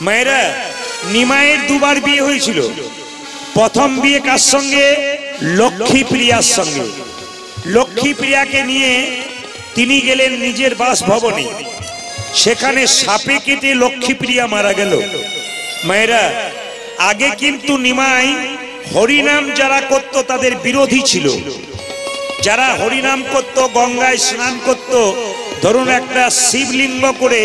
মায়েরা, নিমাইয়ের দুবার বিয়ে হয়েছিল। প্রথম বিয়ে কার সঙ্গে? লক্ষ্মীপ্রিয়ার সঙ্গে। লক্ষ্মীপ্রিয়াকে নিয়ে তিনি গেলেন নিজের বাসভবনে। সেখানে সাপে কেটে লক্ষ্মীপ্রিয়া মারা গেল। মায়েরা, আগে কিন্তু নিমাই হরিনাম যারা করত তাদের বিরোধী ছিল। যারা হরিনাম করত, গঙ্গায় স্নান করত, ধরুন একটা শিবলিঙ্গ করে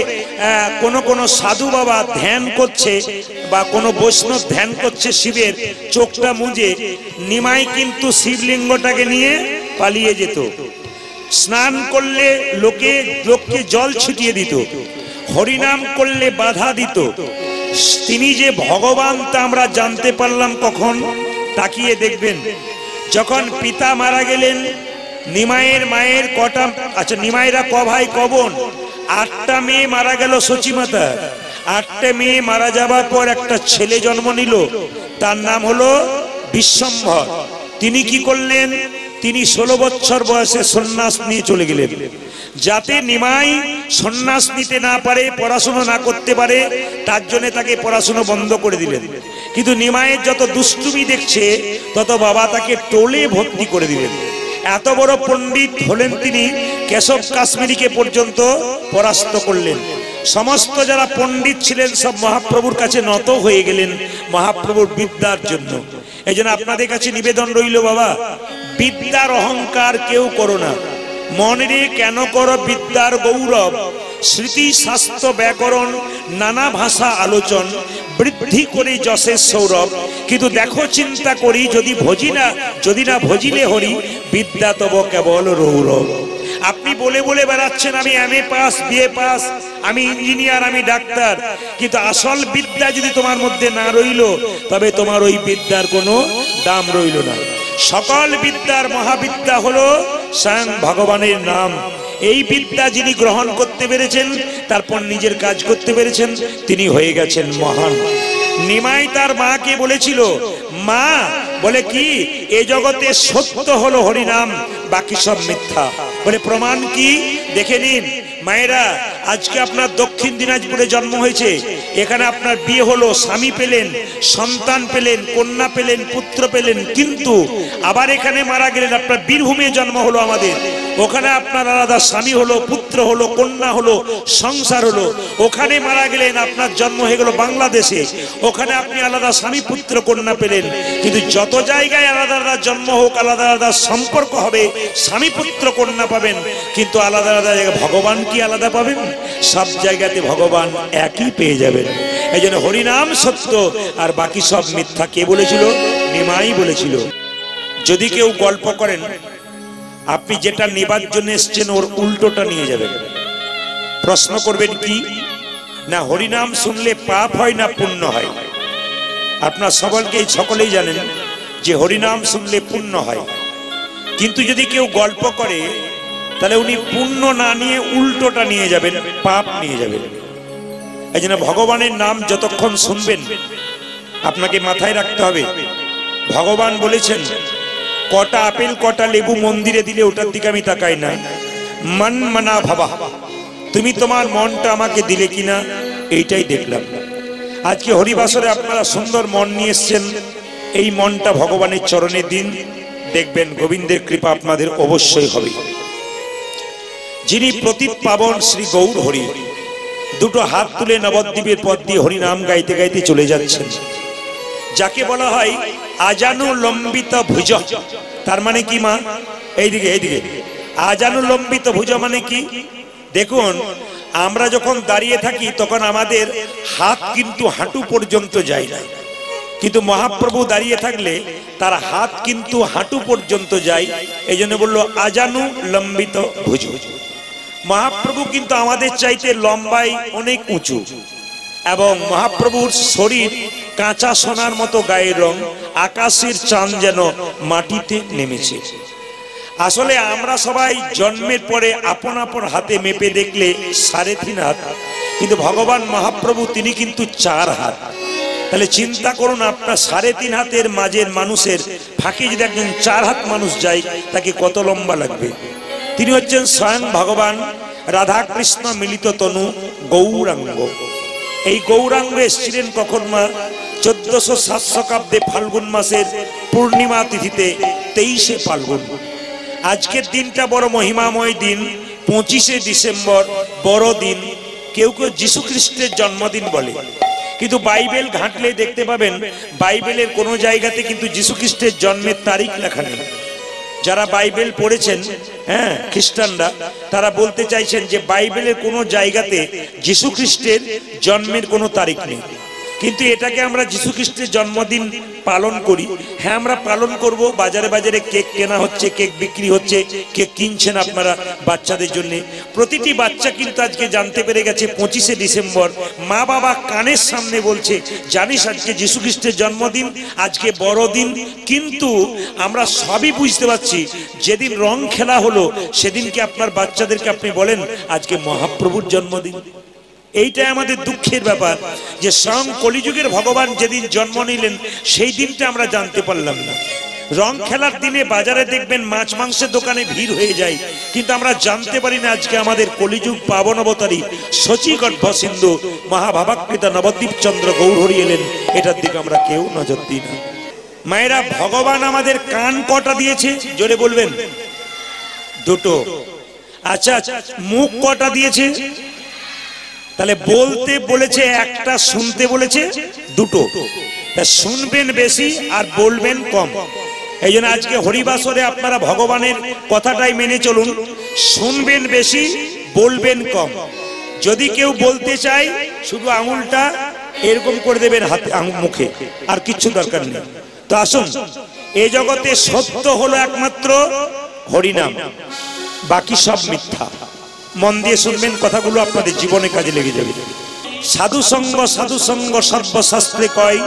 কোন সাধু বাবা ধ্যান করছে বা কোন বৈষ্ণব ধ্যান করছে শিবের, চোখটা মুজে নিমাই কিন্তু শিবলিঙ্গটাকে নিয়ে পালিয়ে যেত। স্নান করলে লোককে জল ছিটিয়ে দিত, হরিনাম করলে বাধা দিত। তিনি যে ভগবান তা আমরা জানতে পারলাম কখন? তাকিয়ে দেখবেন, যখন পিতা মারা গেলেন, নিমাইয়ের মায়ের কটা, আচ্ছা নিমাইরা ক ভাই ক বোন? 8টা মেয়ে মারা গেল সচিমাতা। 8টে মেয়ে মারা যাবার পর একটা ছেলে জন্ম নিল, তার নাম হলো বিশ্বম্ভর। তিনি কি করলেন? তিনি 16 বছর বয়সে সন্ন্যাস নিয়ে চলে গেলেন। যাতে নিমাই সন্ন্যাস নিতে না পারে, পড়াশোনা না করতে পারে, তার জন্য তাকে পড়াশোনা বন্ধ করে দিলেন। কিন্তু নিমাইয়ের যত দুষ্টুমি দেখছে, তত বাবা তাকে টোলে ভর্তি করে দিলেন। এত বড় পণ্ডিত হলেন তিনি, কেশব কাশ্মীরিকে পর্যন্ত পরাস্ত করলেন। সমস্ত যারা পণ্ডিত ছিলেন সব মহাপ্রভুর কাছে নত হয়ে গেলেন মহাপ্রভুর বিদ্যার জন্য। এই জন্য আপনাদের কাছে নিবেদন রইল, বাবা, বিদ্যার অহংকার কেউ করো না। মনে কেন করো বিদ্যার গৌরব? স্মৃতি শাস্ত্র ব্যাকরণ নানা ভাষা আলোচন বৃদ্ধি করে যশের সৌরভ। কিন্তু দেখো চিন্তা করি, যদি না ভজিলে হরি, বিদ্যা তব কেবল রৌরব। আপনি বলে বলে বেড়াচ্ছেন আমি MA পাস, BA পাস, আমি ইঞ্জিনিয়ার, আমি ডাক্তার, কিন্তু আসল বিদ্যা যদি তোমার মধ্যে না রইল, তবে তোমার ওই বিদ্যার কোনো দাম রইল না। সকল বিদ্যার মহাবিদ্যা হলো স্বয়ং ভগবানের নাম। এই বিদ্যা যিনি গ্রহণ করতে পেরেছেন, তারপর নিজের কাজ করতে পেরেছেন, তিনি হয়ে গেছেন মহান। নিমাই তার মাকে বলেছিল, মা, বলে কি, এ জগতে সত্য হলো হরিনাম, বাকি সব মিথ্যা। বলে প্রমাণ কি? দেখে নিন। মায়েরা, আজকে আপনার দক্ষিণ দিনাজপুরে জন্ম হয়েছে, এখানে আপনার বিয়ে হলো, স্বামী পেলেন, সন্তান পেলেন, কন্যা পেলেন, পুত্র পেলেন, কিন্তু আবার এখানে মারা গেলেন। আপনার বীরভূমে জন্ম হলো আমাদের, ওখানে আপনার আলাদা স্বামী হলো, পুত্র হলো, কন্যা হলো, সংসার হলো। ওখানে মারা গেলেন, আপনার জন্ম হয়ে গেল বাংলাদেশে, ওখানে আপনি আলাদা স্বামী, পুত্র, কন্যা পেলেন। কিন্তু যত জায়গায় আলাদা আলাদা জন্ম হোক, আলাদা আলাদা সম্পর্ক হবে, স্বামী, পুত্র, কন্যা পাবেন, কিন্তু আলাদা আলাদা জায়গায় ভগবান কি আলাদা পাবেন? সব জায়গাতে ভগবান একই পেয়ে যাবেন। এই জন্য হরিনাম সত্য আর বাকি সব মিথ্যা। কে বলেছিল? নিমাই বলেছিল। যদি কেউ গল্প করেন, আপনি যেটা নেবার জন্য এসছেন ওর উল্টোটা নিয়ে যাবেন। প্রশ্ন করবেন কি না, হরিনাম শুনলে পাপ হয় না পুণ্য হয়? আপনার সকলেই জানেন যে হরিনাম শুনলে পুণ্য হয়। কিন্তু যদি কেউ গল্প করে, তাহলে উনি পুণ্য না নিয়ে উল্টোটা নিয়ে যাবেন, পাপ নিয়ে যাবেন। এই জন্য ভগবানের নাম যতক্ষণ শুনবেন, আপনাকে মাথায় রাখতে হবে, ভগবান বলেছেন, কটা আপেল কটা লেবু মন্দিরে দিলে ওটার দিকে আমি তাকাই না, মন মনা ভাবা, তুমি তোমার মনটা আমাকে দিলে কিনা, এইটাই দেখলাম। আজকে হরিবাসরে আপনারা সুন্দর মন নিয়ে এসছেন, এই মনটা ভগবানের চরণে দিন, দেখবেন গোবিন্দের কৃপা আপনাদের অবশ্যই হবে। যিনি প্রতীপ পাবন শ্রী গৌর হরি, দুটো হাত তুলে নবদ্বীপের পথ দিয়ে হরিনাম গাইতে গাইতে চলে যাচ্ছেন। যাকে বলা হয় আজানুলম্বিত ভুজ, তার মানে কি মা? এইদিকে আজানুলম্বিত ভুজ মানে কি? দেখুন, আমরা যখন দাঁড়িয়ে থাকি তখন আমাদের হাত কিন্তু হাঁটু পর্যন্ত যায় না, কিন্তু মহাপ্রভু দাঁড়িয়ে থাকলে তার হাত কিন্তু হাঁটু পর্যন্ত যায়। এই জন্য বললো আজানুলম্বিত ভুজ। মহাপ্রভু কিন্তু আমাদের চাইতে লম্বাই অনেক উঁচু, এবং মহাপ্রভুর শরীর কাঁচা সোনার মতো গায়ের রং, আকাশের চাঁদ যেন মাটিতে নেমেছে। আসলে আমরা সবাই জন্মের পরে আপন আপন হাতে মেপে দেখলে 3.5 হাত, কিন্তু ভগবান মহাপ্রভু তিনি কিন্তু 4 হাত। তাহলে চিন্তা করুন, আপনার 3.5 হাতের মাঝের মানুষের ফাঁকে যদি একজন 4 হাত মানুষ যায়, তাকে কত লম্বা লাগবে। তিনি হচ্ছেন স্বয়ং ভগবান রাধা কৃষ্ণ মিলিত তনু গৌরাঙ্গ। এই গৌরাঙ্গ এসেছিলেন কখন মা? 1407 শতাব্দে ফাল্গুন মাসের পূর্ণিমা তিথিতে 23শে ফাল্গুন। আজকের দিনটা বড় মহিমাময় দিন, 25শে ডিসেম্বর বড় দিন। কেউ কেউ যীশু খ্রিস্টের জন্মদিন বলে, কিন্তু বাইবেল ঘাঁটলে দেখতে পাবেন বাইবেলের কোনো জায়গাতে কিন্তু যীশু খ্রিস্টের জন্মের তারিখ লেখা নেই। যারা বাইবেল পড়েছেন খ্রিস্টানরা, তারা বলতে চাইছেন যে বাইবেলের কোনো জায়গাতে যীশু খ্রিস্টের জন্মের কোনো তারিখ নেই। কিন্তু এটাকে আমরা যীশু খ্রিস্টের জন্মদিন পালন করি। হ্যাঁ, আমরা পালন করব। বাজারে বাজারে কেক কেনা হচ্ছে, কেক বিক্রি হচ্ছে, কেক কিনছেন আপনারা বাচ্চাদের জন্য। প্রতিটি বাচ্চা কিন্তু আজকে জানতে পেরে গেছে 25শে ডিসেম্বর। মা বাবা কানের সামনে বলছে, জানিস আজকে যীশু খ্রিস্টের জন্মদিন, আজকে বড় দিন। কিন্তু আমরা সবই বুঝতে পারছি, যেদিন রং খেলা হলো সেদিনকে আপনার বাচ্চাদেরকে আপনি বলেন আজকে মহাপ্রভুর জন্মদিন। এইটাই আমাদের দুঃখের ব্যাপার, যে স্বয়ং কলিযুগের ভগবান যেদিন জন্ম নিলেন সেই দিনটা আমরা জানতে পারলাম না। রং খেলার দিনে বাজারে দেখবেন মাছ মাংসের দোকানে ভিড় হয়ে যায়, কিন্তু আমরা জানতে পারি না আজকে আমাদের কলিযুগ পাবন অবতারী শচীগর্ভ সিন্ধু মহাভাবাকৃতা নবদ্বীপ চন্দ্র গৌরহরি এলেন। এটার দিকে আমরা কেউ নজর দিই না। মায়েরা, ভগবান আমাদের কান কটা দিয়েছে? জোরে বলবেন। দুটো। আচ্ছা, মুখ কটা দিয়েছে? তাহলে বলতে বলেছে একটা, শুনতে বলেছে দুটো। শুনবেন বেশি আর বলবেন কম। এই জন্য আজকে হরিবাসরে আপনারা ভগবানের কথাটাই মেনে চলুন, শুনবেন বেশি, বলবেন কম। যদি কেউ বলতে চায় শুধু আঙুলটা এরকম করে দেবেন হাতে, মুখে, আর কিচ্ছু দরকার নেই। তো আসুন, এই জগতে সত্য হলো একমাত্র হরিনাম, বাকি সব মিথ্যা। মন দিয়ে শুনবেন, কথাগুলো আপনাদের জীবনে কাজে লেগে যাবে। সাধু সঙ্গ সর্বশাস্ত্রে কয়,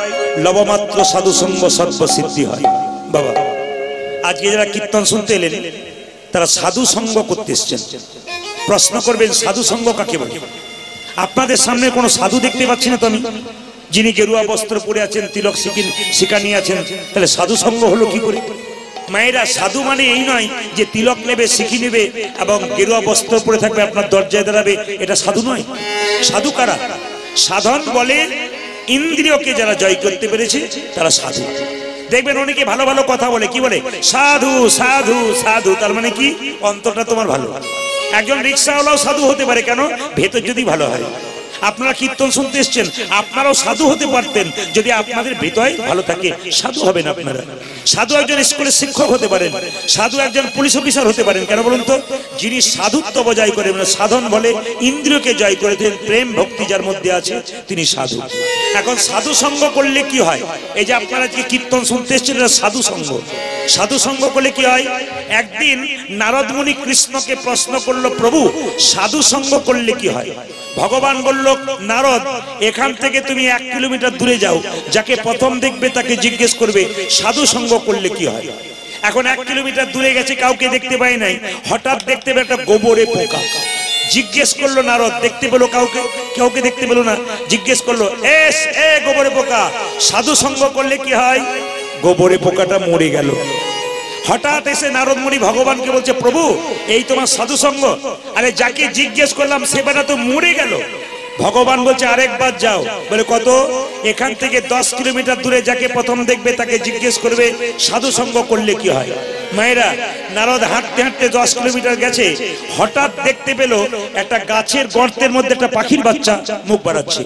লবমাত্র সাধু সঙ্গ সর্বসিদ্ধি হয়। বাবা, আজকে যারা কীর্তন শুনতে এলেন তারা সাধু সঙ্গ করতে এসছেন। প্রশ্ন করবেন সাধু সঙ্গ কাকে বলে? আপনাদের সামনে কোনো সাধু দেখতে পাচ্ছি না তো আমি, যিনি গেরুয়া বস্ত্র পরে আছেন, তিলক শিকা নিয়ে আছেন। তাহলে সাধু সঙ্গ হলো কি করে? মায়েরা, সাধু মানে এই নয় যে তিলক নেবে, শিখি নেবে এবং গেরুয়া বস্ত্র পরে থাকবে, আপনার দরজায় দাঁড়াবে, এটা সাধু নয়। সাধু কারা? সাধন বলে ইন্দ্রিয়কে যারা জয় করতে পেরেছে তারা সাধু। দেখবেন অনেকে ভালো ভালো কথা বলে, কি বলে? সাধু সাধু সাধু। তার মানে কি? অন্তরটা তোমার ভালো। একজন রিক্সাওয়ালাও সাধু হতে পারে, কেন? ভেতর যদি ভালো হয়। আপনারা কীর্তন শুনতে এসছেন, আপনারাও সাধু হতে পারতেন যদি আপনাদের হৃদয় ভালো থাকে। সাধু হবেন আপনারা। সাধু একজন স্কুলের শিক্ষক হতে পারেন, সাধু একজন পুলিশ অফিসার হতে পারেন। কেন বলুন তো? যিনি সাধুত্ব বজায় করে, সাধন বলে ইন্দ্রিয়কে জয় করে দেন, প্রেম ভক্তি যার মধ্যে আছে তিনি সাধু। এখন সাধু সঙ্গ করলে কি হয়? এই যে আপনারা যে কীর্তন শুনতে এসছেন, এটা সাধু সঙ্গ। সাধু সঙ্গ করলে কি হয়? একদিন নারদ মুনি কৃষ্ণকে প্রশ্ন করলো, প্রভু সাধু সঙ্গ করলে কি হয়? ভগবান বলল, নারদ, এখান থেকে তুমি 1 কিলোমিটার দূরে যাও, যাকে প্রথম দেখবে তাকে জিজ্ঞেস করবে সাধু সঙ্গ করলে কি হয়। এখন 1 কিলোমিটার দূরে গেছে, কাউকে দেখতে পায় নাই, হঠাৎ দেখতে পেল একটা গোবরে পোকা। জিজ্ঞেস করলো নারদ, দেখতে পেলো কাউকে দেখতে পেলো না। জিজ্ঞেস করলো, এ গোবরে পোকা, সাধু সঙ্গ করলে কি হয়? গোবরে পোকাটা মরে গেল। হঠাৎ এসে নারদ মুনি ভগবানকে বলছে, প্রভু এই তোমার সাধু সঙ্গ? আরে যাকে জিজ্ঞেস করলাম সে বেটা তো মরে গেল। ভগবান বলছে, আরেকবার যাও। বলে, কত? এখান থেকে 10 কিলোমিটার দূরে যাকে প্রথম দেখবে তাকে জিজ্ঞেস করবে সাধু সঙ্গ করলে কি হয়। মায়েরা, নারদ হাঁটতে হাঁটতে 10 কিলোমিটার গেছে, হঠাৎ দেখতে পেল একটা গাছের গর্তের মধ্যে একটা পাখির বাচ্চা মুখ বাড়াচ্ছে।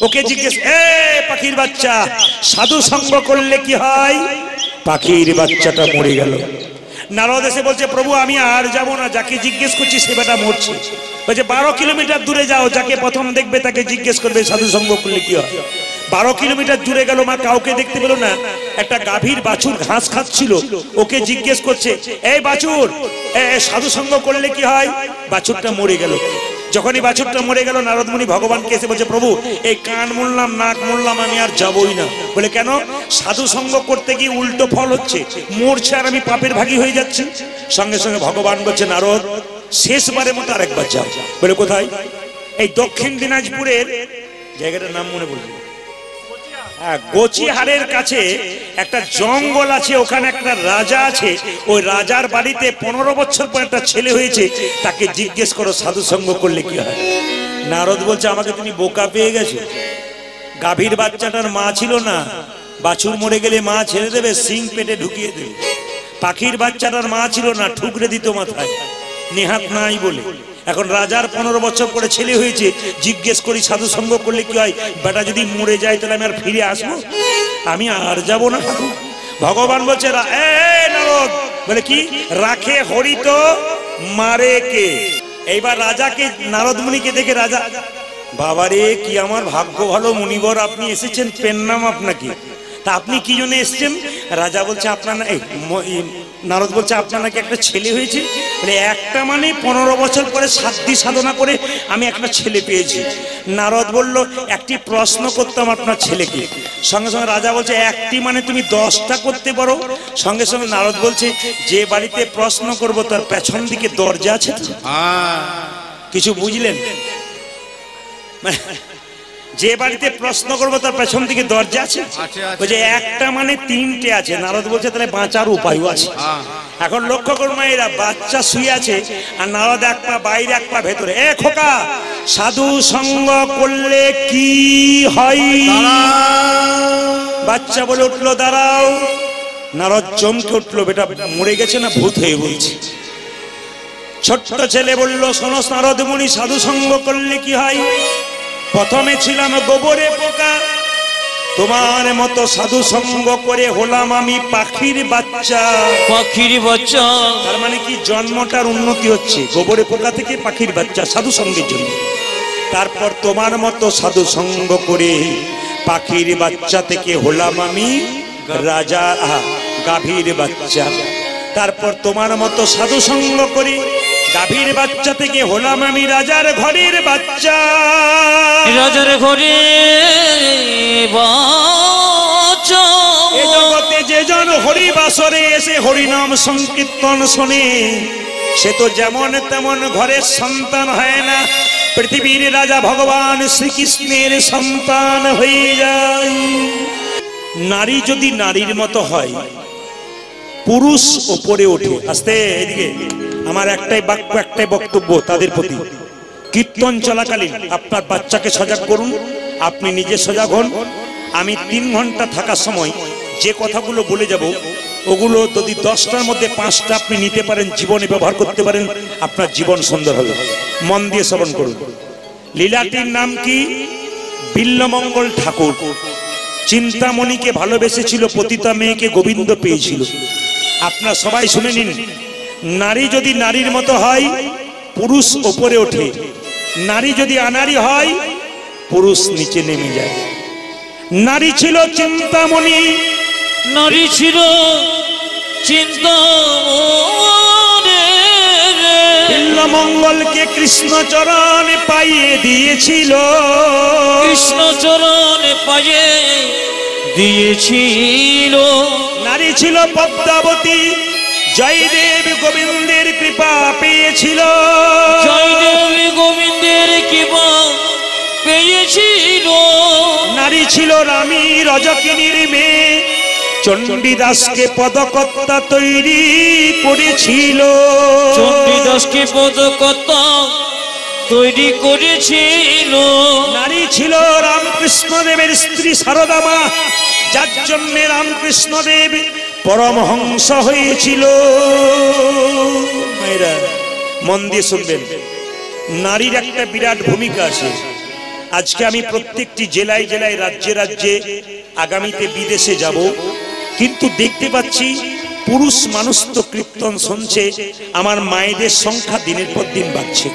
ওকে জিজ্ঞেস, পাখির বাচ্চা, সাধু সঙ্গ করলে কি হয়? পাখির বাচ্চাটা মরে গেল। নারদ এসে বলছে, প্রভু আমি আর যাবো না, যাকে জিজ্ঞেস করছি সে বেটা মরছে। বলছে, 12 কিলোমিটার দূরে যাও, যাকে প্রথম দেখবে তাকে জিজ্ঞেস করবে সাধু সঙ্গ করলে কি হয়। 12 কিলোমিটার দূরে গেল, মা কাউকে দেখতে পেল না। একটা গাভীর বাছুর ঘাস খাচ্ছিল, ওকে জিজ্ঞেস করছে, এই বাছুর সাধু সঙ্গ করলে কি হয়? বাছুরটা মরে গেল। যখনই বাছুরটা মরে গেল, নারদ মুনি ভগবানকে এসে বলছে, প্রভু এই কান মুড়লাম, নাক মুড়লাম, আমি আর যাবই না। বলে, কেন? সাধু সঙ্গ করতে গিয়ে উল্টো ফল হচ্ছে, মরছে আর আমি পাপের ভাগী হয়ে যাচ্ছি। সঙ্গে সঙ্গে ভগবান বলছে, নারদ শেষবারের মতো আরেকবার যাও। বলে, কোথায়? এই দক্ষিণ দিনাজপুরের জায়গাটার নাম মনে পড়ছে, গোচিহারের কাছে একটা জঙ্গল আছে, ওখানে একটা রাজা আছে। ওই রাজার বাড়িতে 15 বছর পর একটা ছেলে হয়েছে, তাকে জিজ্ঞেস করো সাধু সঙ্গ করলে কি হয়। নারদ বলছে, আমাকে তুমি বোকা পেয়ে গেছো, গাভীর বাচ্চাটার মা ছিল না, বাছুর মরে গেলে মা ছেড়ে দেবে, সিং পেটে ঢুকিয়ে দেবে। পাখির বাচ্চাটার মা ছিল না, ঠুকরে দিত মাথায়, নেহাত নাই বলে। এখন রাজার 15 বছর পরে ছেলে হয়েছে, জিজ্ঞেস করি সাধু সঙ্গ করলে কি হয়? বেটা যদি মরে যায় তাহলে আমি আর ফিরে আসবো? আমি আর যাবো না ঠাকুর। ভগবান বলছে নারদ, বলে কি রাখে হরি তো মারে কে। এইবার রাজাকে, নারদ মুনিকে দেখে রাজা, বাবারে কি আমার ভাগ্য ভালো মুনিবর, আপনি এসেছেন, পেন নাম আপনাকে, তা আপনি কি জন্য এসেছেন? রাজা বলছে আপনার নারদ বলছে আপনার নাকি একটা ছেলে হয়েছে। বলে একটা মানে 15 বছর পরে সাধ্যি সাধনা করে আমি একটা ছেলে পেয়েছি। নারদ বলল একটি প্রশ্ন করতাম আপনার ছেলেকে। সঙ্গে সঙ্গে রাজা বলছে একটি মানে তুমি 10টা করতে পারো। সঙ্গে সঙ্গে নারদ বলছে যে বাড়িতে প্রশ্ন করব তার পেছন দিকে দরজা আছে তো? কিছু বুঝলেন? যে বাড়িতে প্রশ্ন করবো তার পেছন দিকে দরজা আছে? বলছে একটা মানে 3টে আছে। নারদ বলছে তাহলে বাঁচার উপায়ও আছে। এখন লক্ষ্য করুন এরা, বাচ্চা শুয়ে আছে আর নারদ এক পা বাইরে এক পা ভেতরে। এ খোকা, সাধু সঙ্গ করলে কি হয়? বাচ্চা বলে উঠলো দাঁড়াও। নারদ চমকে উঠলো, বেটা মরে গেছে না ভূত হয়ে বলছে। ছোট্ট ছেলে বলল শোনো নারদ মুনি, সাধু সঙ্গ করলে কি হয়? প্রথমে ছিলাম গোবরে পোকা, তোমার মতো সাধু সঙ্গ করে হলাম আমি পাখির বাচ্চা। পাখির বাচ্চা তার মানে কি জন্মটার উন্নতি হচ্ছে, গোবরে পোকা থেকে পাখির বাচ্চা সাধু সঙ্গের জন্য। তারপর তোমার মতো সাধু সঙ্গ করে পাখির বাচ্চা থেকে হলাম আমি রাজা, গাভীর বাচ্চা। তারপর তোমার মতো সাধু সঙ্গ করে গাভীর বাচ্চা থেকে হলাম আমি রাজার ঘরের বাচ্চা। রাজার ঘরে বাচ্চা। এই জগতে যে জন হরি বাসরে এসে হরি নাম সংকীর্তন শোনে, সে তো যেমন তেমন ঘরের সন্তান হয় না, পৃথিবীর রাজা ভগবান শ্রীকৃষ্ণের সন্তান হয়ে যায়। নারী যদি নারীর মতো হয়, পুরুষ ওপরে ওঠে। আস্তে এদিকে, আমার একটাই বাক্য, একটাই বক্তব্য তাদের প্রতি। কীর্তন চলাকালীন আপনার বাচ্চাকে সজাগ করুন, আপনি নিজে সজাগ হন। আমি 3 ঘন্টা থাকার সময় যে কথাগুলো বলে যাব, ওগুলো যদি 10টার মধ্যে 5টা আপনি নিতে পারেন, জীবনে ব্যবহার করতে পারেন, আপনার জীবন সুন্দর হবে। মন দিয়ে শ্রবণ করুন। লীলাটির নাম কি? বিল্লমঙ্গল ঠাকুর চিন্তামণিকে ভালোবেসেছিল, পতিতা মেয়েকে গোবিন্দ পেয়েছিল। আপনারা সবাই শুনে নিন। নারী যদি নারীর মতো হয়, পুরুষ ওপরে ওঠে। নারী যদি আনারী হয়, পুরুষ নিচে নেমে যায়। নারী ছিল চিন্তামণি, নারী ছিল চিন্তামণি। বিল্লমঙ্গলকে কৃষ্ণচরণ পাইয়ে দিয়েছিল, কৃষ্ণচরণ পাইয়ে দিয়েছিল। নারী ছিল পদ্মাবতী, জয়দেব গোবিন্দের কৃপা পেয়েছিল, জয়দেব গোবিন্দের কৃপা পেয়েছিল। নারী ছিল রামী রজকিনীর মেয়ে, চণ্ডীদাসকে পদকর্তা তৈরি করেছিল, চণ্ডীদাসকে পদকর্তা তৈরি করেছিল। নারী ছিল রামকৃষ্ণদেবের স্ত্রী সারদা মা, যার জন্য রামকৃষ্ণদেব পরমহংস হয়েছিল। মেয়েরা মন দিয়ে শুনবেন, নারীর একটা বিরাট ভূমিকা আছে। আজকে আমি প্রত্যেকটি জেলায় জেলায়, রাজ্যে রাজ্যে, আগামীতে বিদেশে যাব, কিন্তু দেখতে পাচ্ছি পুরুষ মানুষ তো কীর্তন শুনছে, আমার মায়েদের সংখ্যা দিনের পর দিন বাড়ছে।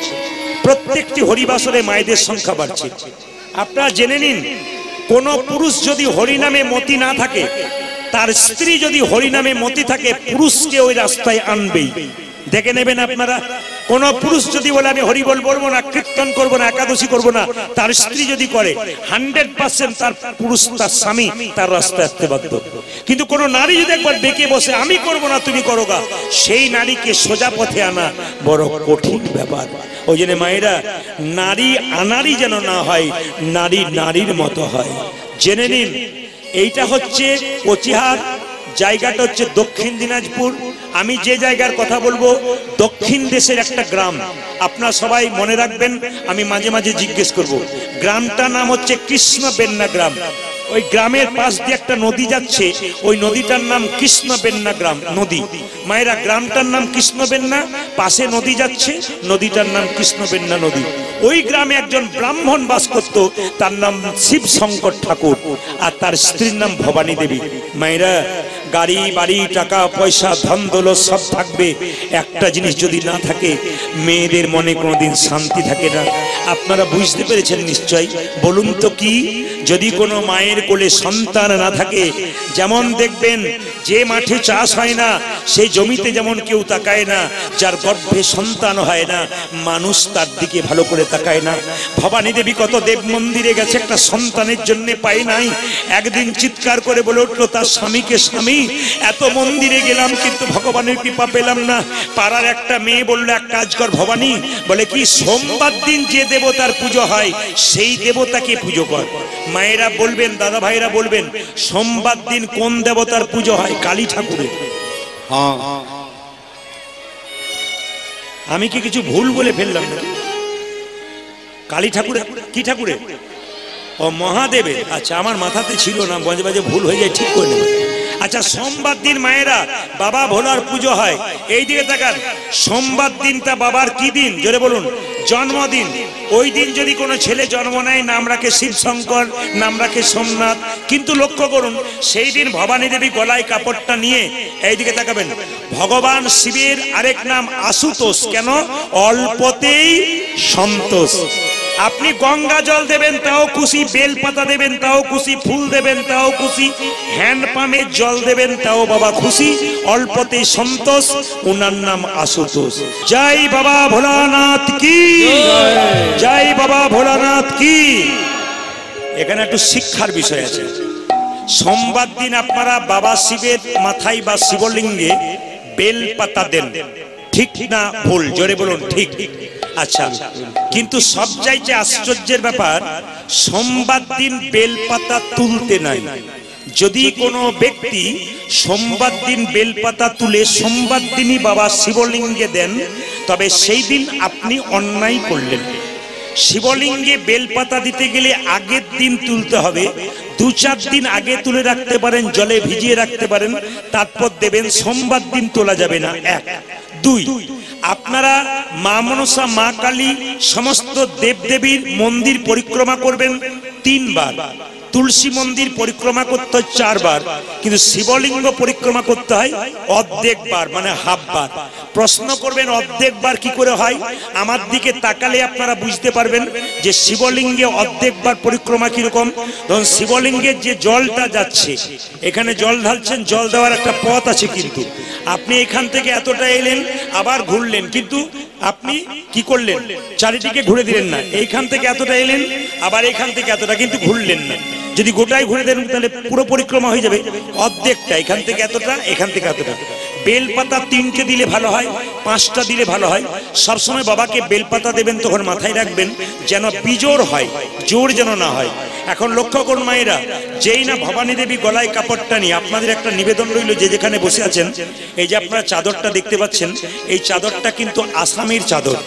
প্রত্যেকটি হরিবাসরে মায়েদের সংখ্যা বাড়ছে। আপনারা জেনে নিন, কোন পুরুষ যদি হরিনামে মতি না থাকে, তার স্ত্রী যদি হরিনামে মতি থাকে, পুরুষকে ওই রাস্তায় আনবেই। দেখে নেবেন আপনারা, কোন পুরুষ যদি বলে আমি হরি বলবো না, কীর্তন করবো না, একাদশী করবো না, তার স্ত্রী যদি করে, 100% তার পুরুষ, তার স্বামী তার রাস্তায় আসতে বাধ্য। কিন্তু কোন নারী যদি একবার ডেকে বসে আমি করবো না তুমি করো গা, সেই নারীকে সোজা পথে আনা বড় কঠিন ব্যাপার। ওই জন্য মায়েরা, নারী আনারই যেন না হয়, নারী নারীর মতো হয়। জেনে নিন, এইটা হচ্ছে কোচবিহার জায়গাটা হচ্ছে দক্ষিণ দিনাজপুর। আমি যে জায়গার কথা বলবো দক্ষিণ দেশের একটা গ্রাম, আপনারা সবাই মনে রাখবেন, আমি মাঝে মাঝে জিজ্ঞেস করব। গ্রামটার নাম হচ্ছে কৃষ্ণবেন্না গ্রাম। ওই গ্রামের পাশ দিয়ে একটা নদী যাচ্ছে, ওই নদীটার নাম কৃষ্ণবেন্না গ্রাম নদী। মায়েরা, গ্রামটার নাম কৃষ্ণবেন্না, পাশে নদী যাচ্ছে, নদীটার নাম কৃষ্ণবেন্না নদী। ওই গ্রামে একজন ব্রাহ্মণ বাস করত, তার নাম শিব শঙ্কর ঠাকুর, আর তার স্ত্রীর নাম ভবানী দেবী। মায়েরা, গাড়ি বাড়ি টাকা পয়সা ধন দৌলত সব থাকবে, একটা জিনিস যদি না থাকে, মেয়েদের মনে কোনোদিন শান্তি থাকে না। আপনারা বুঝতে পেরেছেন নিশ্চয়ই। বলুন তো কি? যদি কোনো মায়ের কোলে সন্তান না থাকে, যেমন দেখবেন যে মাঠে চাষ হয় না সেই জমিতে যেমন কেউ তাকায় না, যার গর্ভে সন্তান হয় না মানুষ তার দিকে ভালো করে তাকায় না। ভবানী দেবী কত দেব মন্দিরে গেছে, একটা সন্তানের জন্য পাই নাই। একদিন চিৎকার করে বলে উঠলো তার স্বামীকে, স্বামী এত মন্দিরে গেলাম কিন্তু ভগবানের কৃপা পেলাম না। পাড়ার একটা মেয়ে বললো, এক কাজ কর ভবানী, বলে কি, সোমবার দিন যে দেবতার পুজো হয় সেই দেবতাকে পুজো কর। মায়েরা বলবেন, দাদা ভাইরা বলবেন, সোমবার দিন কোন দেবতার পুজো হয়? কালী ঠাকুরের। হ্যাঁ, আমি কি কিছু ভুল বলে ফেললাম না? কালী ঠাকুরের। কি ঠাকুরের? ও মহাদেবের। আচ্ছা, আমার মাথাতে ছিল না, মাঝে মাঝে ভুল হয়ে যায়, ঠিক করে নেব। আচ্ছা, সোমবার দিন মায়েরা বাবা ভোলার পুজো হয়। এই দিকে তাকান, সোমবার দিনটা বাবার কি দিন? জোরে বলুন। জন্মদিন। ওই দিন যদি কোনো ছেলে জন্ম নেয়, নাম রাখে শিব শঙ্কর, নাম রাখে সোমনাথ। কিন্তু লক্ষ্য করুন, সেই দিন ভবানী দেবী গলায় কাপড়টা নিয়ে, এইদিকে তাকাবেন, ভগবান শিবের আরেক নাম আশুতোষ। কেন? অল্পতেই সন্তোষ। আপনি গঙ্গা জল দেবেন তাও খুশি, বেল পাতা দেবেন তাও খুশি, ফুল দেবেন তাও খুশি, হ্যান্ড পাম্পের জল দেবেন তাও বাবা খুশি, অল্পতে সন্তোষ। ওনার নাম আশুতোষ। জয় বাবা ভোলানাথ কি, জয় বাবা ভোলানাথ কি। এখানে একটু শিক্ষার বিষয় আছে। সোমবার দিন আপনারা বাবা শিবের মাথায় বা শিবলিঙ্গে বেল পাতা দেন, ঠিক না ভুল? জোরে বলুন। ঠিক। আচ্ছা, কিন্তু সবচাইতে আশ্চর্যের ব্যাপার, সোমবার দিন বেলপাতা তুলতে নাই। যদি কোনো ব্যক্তি সোমবার দিন বেলপাতা তুলে সোমবার দিনই বাবা শিবলিঙ্গে দেন, তবে সেই দিন আপনি অন্যায় করলেন। শিবলিঙ্গে বেলপাতা দিতে গেলে আগের দিন তুলতে হবে, 2-4 দিন আগে তুলে রাখতে পারেন, জলে ভিজিয়ে রাখতে পারেন, তারপর দেবেন। সোমবার দিন তোলা যাবে না। 1, 2, আপনারা মা মনসা, মা কালী, সমস্ত দেবদেবীর মন্দির পরিক্রমা করবেন 3 বার। তুলসী মন্দির পরিক্রমা করতে হয় 4 বার, কিন্তু শিবলিঙ্গ পরিক্রমা করতে হয় অর্ধেক বার, মানে হাফ বার। প্রশ্ন করবেন অর্ধেক বার কি করে হয়? আমার দিকে তাকালে আপনারা বুঝতে পারবেন যে শিবলিঙ্গে অর্ধেক বার পরিক্রমা কিরকম। ধরুন শিবলিঙ্গের যে জলটা যাচ্ছে, এখানে জল ঢালছেন, জল দেওয়ার একটা পথ আছে, কিন্তু আপনি এখান থেকে এতটা এলেন, আবার ঘুরলেন, কিন্তু আপনি কি করলেন? চারিদিকে ঘুরে দিলেন না। এইখান থেকে এতটা এলেন, আবার এখান থেকে এতটা, কিন্তু ঘুরলেন না। যদি গোটাই ঘুরে দেন তাহলে পুরো পরিক্রমা হয়ে যাবে। অর্ধেকটা, এখান থেকে এতটা, এখান থেকে এতটা। বেলপাতা 3টে দিলে ভালো হয়, 5টা দিলে ভালো হয়। সবসময় বাবাকে বেলপাতা দেবেন, তখন মাথায় রাখবেন যেন বিজোড় হয়, জোর যেন না হয়। এখন লক্ষ্য করুন মায়েরা, যেই না ভবানী দেবী গলায় কাপড়টা নিয়ে, আপনাদের একটা নিবেদন রইল, যে যেখানে বসে আছেন, এই যে আপনারা চাদরটা দেখতে পাচ্ছেন, এই চাদরটা কিন্তু আসামের চাদর।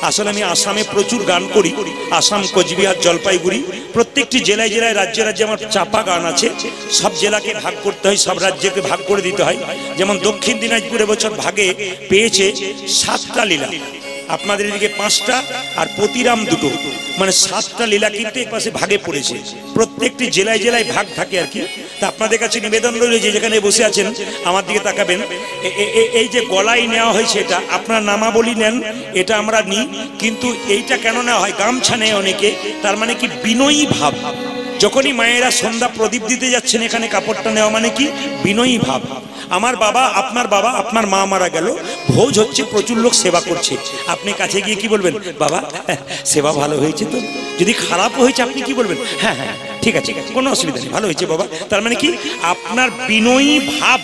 আসলে আমি আসামে প্রচুর গান করি, আসাম, কোচবিহার, জলপাইগুড়ি, প্রত্যেকটি জেলায় জেলায়, রাজ্যে রাজ্যে আমার চাপা গান আছে। সব জেলাকে ভাগ করতে হয়, সব রাজ্যকে ভাগ করে দিতে হয়। যেমন দক্ষিণ দিনাজপুরে বছর ভাগে পেয়েছে 7টা লীলা, আপনাদের এদিকে 5টা, আর প্রতিরাম 2টো, মানে 7টা লীলা কিন্তু এই পাশে ভাগে পড়েছে। প্রত্যেকটি জেলায় জেলায় ভাগ থাকে আর কি। তা আপনাদের কাছে নিবেদন রইল, যে যেখানে বসে আছেন আমার দিকে তাকাবেন। এই যে গলায় নেওয়া হয়েছে, এটা আপনার নামাবলী নেন, এটা আমরা নিই, কিন্তু এইটা কেন নেওয়া হয়? গামছা নেয় অনেকে, তার মানে কি বিনয়ী ভাব। যখনই মায়েরা সন্ধ্যা প্রদীপ দিতে যাচ্ছেন, এখানে কাপড়টা নেওয়া মানে কি? বিনয়ী ভাব। আমার বাবা, আপনার মা মারা গেল, ভোজ হচ্ছে, প্রচুর লোক সেবা করছে, আপনি কাছে গিয়ে কি বলবেন? বাবা সেবা ভালো হয়েছে তো? যদি খারাপ হয়েছে আপনি কি বলবেন? হ্যাঁ হ্যাঁ ঠিক আছে, কোনো অসুবিধা নেই, ভালো হয়েছে বাবা। তার মানে কি? আপনার বিনয়ী ভাব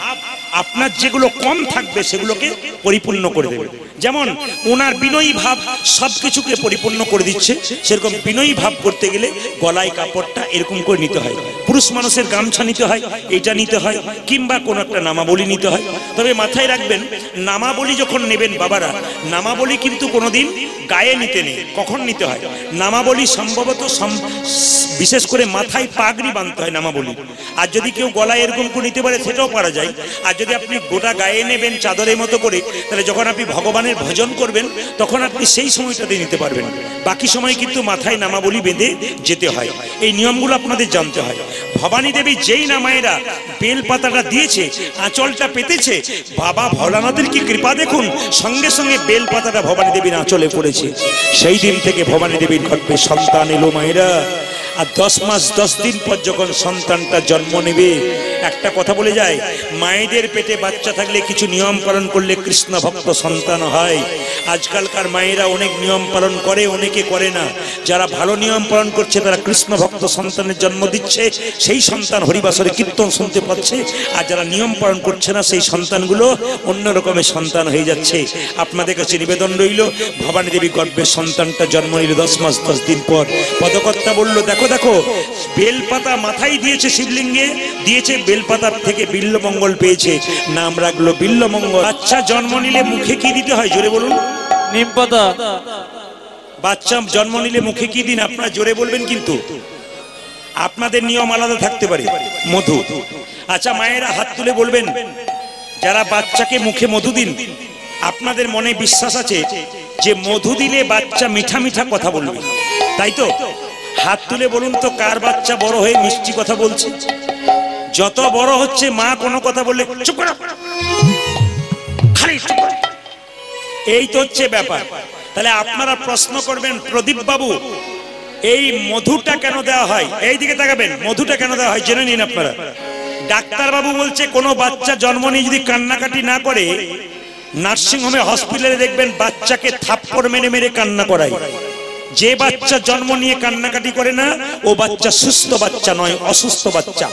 আপনার যেগুলো কম থাকবে সেগুলোকে পরিপূর্ণ করে দেবে। যেমন ওনার বিনয়ী ভাব সবকিছুকে পরিপূর্ণ করে দিচ্ছে, সেরকম বিনয়ী ভাব করতে গেলে গলায় কাপড়টা এরকম করে নিতে হয়। পুরুষ মানুষের গামছা নিতে হয়, এটা নিতে হয়, কিংবা কোনো একটা নামাবলী নিতে হয়। তবে মাথায় রাখবেন, নামাবলী যখন নেবেন বাবারা, নামাবলী কিন্তু কোনোদিন গায়ে নিতে নেই। কখন নিতে হয়? নামাবলী সম্ভবত বিশেষ করে মাথায় পাগড়ি বাঁধতে হয় নামাবলী। আর যদি কেউ গলায় এরকম করে নিতে পারে সেটাও পারা যায়। আর যদি আপনি গোটা গায়ে নেবেন চাদরের মতো করে, তাহলে যখন আপনি ভগবানের ভজন করবেন তখন আপনি সেই সময়টাতে নিতে পারবেন। বাকি সময় কিন্তু মাথায় নামাবলী বেঁধে যেতে হয়। এই নিয়মগুলো আপনাদের জানতে হয়। ভবানী দেবী যেই না মায়েরা বেল পাতাটা দিয়েছে, আঁচলটা পেতেছে, বাবা ভোলানাথের কি কৃপা দেখুন, সঙ্গে সঙ্গে বেল পাতাটা ভবানী দেবীর আঁচলে পড়েছে। সেই দিন থেকে ভবানী দেবীর গর্ভে সন্তান এলো মায়েরা। আর 10 মাস 10 দিন পর যখন সন্তানটা জন্ম নেবে, একটা কথা বলে যায়, মায়েদের পেটে বাচ্চা থাকলে কিছু নিয়ম পালন করলে কৃষ্ণ ভক্ত সন্তান হয়। আজকালকার মায়েরা অনেক নিয়ম পালন করে, অনেকে করে না। যারা ভালো নিয়ম পালন করছে তারা কৃষ্ণ ভক্ত সন্তানের জন্ম দিচ্ছে, সেই সন্তান হরিবাসরে কীর্তন শুনতে পাচ্ছে। আর যারা নিয়ম পালন করছে না, সেই সন্তানগুলো অন্য রকমের সন্তান হয়ে যাচ্ছে। আপনাদের কাছে নিবেদন রইল, ভবানী দেবী গর্ভে সন্তানটা জন্ম নিল 10 মাস 10 দিন পর। পদকর্তা বলল, দেখো দেখো, বেলপাতা মাথায় দিয়েছে, শিবলিঙ্গে দিয়েছে, বেলপাতার থেকে বিল্লমঙ্গল পেয়েছে, নাম রাখলো বিল্লমঙ্গল। বাচ্চা জন্ম নিলে মুখে কি দিতে হয় জোরে বলুন? নিম পাতা। বাচ্চা জন্ম নিলে মুখে কি দিন? আপনারা জোরে বলবেন, কিন্তু আপনাদের নিয়ম আলাদা থাকতে পারে। মধু। আচ্ছা মায়েরা হাত তুলে বলবেন, যারা বাচ্চাকে মুখে মধু দিন, আপনাদের মনে বিশ্বাস আছে যে মধু দিলে বাচ্চা মিঠা মিঠা কথা বলবে, তাই তো? হাত তুলে বলুন তো, কার বাচ্চা বড় হয়ে মিষ্টি কথা বলছে? যত বড় হচ্ছে মা কোনো কথা বললে চুপ করো, খালি চুপ করো, এই তো হচ্ছে ব্যাপার। তাহলে আপনারা প্রশ্ন করবেন, প্রদীপ বাবু এই মধুটা কেন দেওয়া হয়? এই দিকে তাকাবেন, মধুটা কেন দেওয়া হয় জেনে নিন আপনারা। ডাক্তার বাবু বলছে, কোনো বাচ্চা জন্ম নিয়ে যদি কান্নাকাটি না করে, নার্সিং হোমে হসপিটালে দেখবেন বাচ্চাকে থাপ্পড় মেরে মেরে কান্না করায়। যে বাচ্চা জন্ম নিয়ে কান্নাকাটি করে না, ও বাচ্চা সুস্থ বাচ্চা নয়, অসুস্থ বাচ্চা।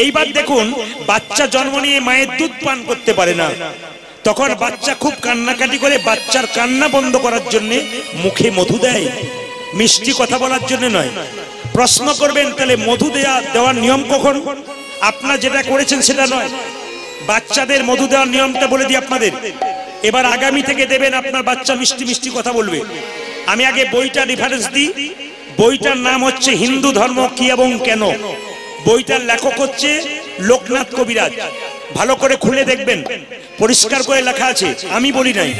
এইবার দেখুন, বাচ্চা জন্ম নিয়ে মায়ের দুধ পান করতে পারে না, তখন বাচ্চা খুব কান্নাকাটি করে, বাচ্চার কান্না বন্ধ করার জন্য মুখে মধু দেয়, মিষ্টি কথা বলার জন্য নয়। প্রশ্ন করবেন, তাহলে মধু দেওয়ার নিয়ম কখন? আপনারা যেটা করেছেন সেটা নয়। বাচ্চাদের মধু দেওয়ার নিয়মটা বলে দিই আপনাদের। এবার আগামী থেকে দেবেন, আপনার বাচ্চা মিষ্টি মিষ্টি কথা বলবে। আমি আগে বইটা রেফারেন্স দিই। বইটার নাম হচ্ছে হিন্দু ধর্ম কি এবং কেন। বইটার লেখক হচ্ছে লোকনাথ কবিরাজ। ভালো করে খুলে দেখবেন, পরিষ্কার করে লেখা আছে, আমি বলি নাই,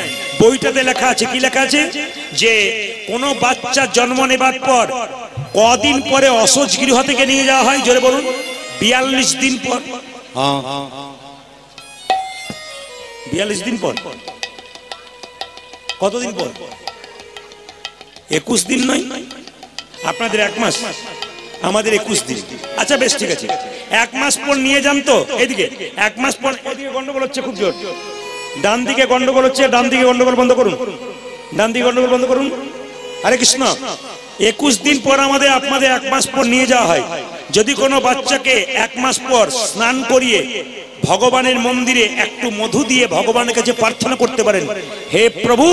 বইটাতে লেখা আছে। কি লেখা আছে? যে কোনো বাচ্চা জন্ম নেবার পর কদিন পরে অসহজ গৃহ থেকে নিয়ে যাওয়া হয় জোরে বলুন? 42 দিন পর। 42 দিন পর। কতদিন পর? 21 দিন নয়, আপনাদের 1 মাস, আমাদের 21 দিন। আচ্ছা বেশ, ঠিক আছে, 1 মাস পর নিয়ে যান তো। এদিকে 1 মাস পর, এদিকে গন্ডগোল হচ্ছে খুব জোর, ডান দিকে গন্ডগোল হচ্ছে, ডান দিকে গন্ডগোল বন্ধ করুন, ডান দিকে গন্ডগোল বন্ধ করুন। হরে কৃষ্ণ। 21 দিন পর আমাদের আপনাদের 1 মাস পর নিয়ে যাওয়া হয়। যদি কোনো বাচ্চাকে 1 মাস পর স্নান করিয়ে ভগবানের মন্দিরে একটু মধু দিয়ে ভগবানের কাছে প্রার্থনা করতে পারেন, হে প্রভু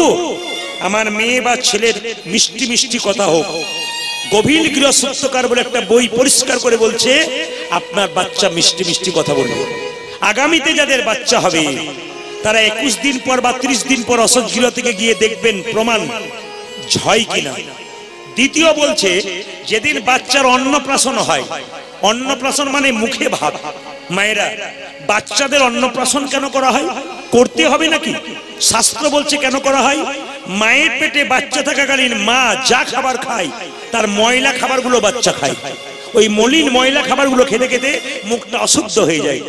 আমার মেয়ে বা ছেলের মিষ্টি মিষ্টি কথা হোক। গভীর গৃহ সূত্রকার বলে একটা বই পরিষ্কার করে বলছে, আপনার বাচ্চা মিষ্টি মিষ্টি কথা বলবে। আগামীতে যাদের বাচ্চা হবে তারা 21 দিন পর বা 30 দিন পর অসহজ গৃহ থেকে গিয়ে দেখবেন প্রমাণ হয় কিনা। দ্বিতীয় বলছে, যেদিন বাচ্চার অন্নপ্রাশন হয়, অন্নপ্রাশন মানে মুখে ভাত। মায়েরা, বাচ্চাদের অন্নপ্রাশন কেন করা হয়? করতে হবে নাকি? শাস্ত্র বলছে কেন করা হয়। মায়ের পেটে বাচ্চা থাকাকালীন মা যা খাবার খায় তার ময়লা খাবারগুলো বাচ্চা খায়। ওই মলিন ময়লা খাবারগুলো খেতে খেতে মুখটা অশুদ্ধ হয়ে যায়।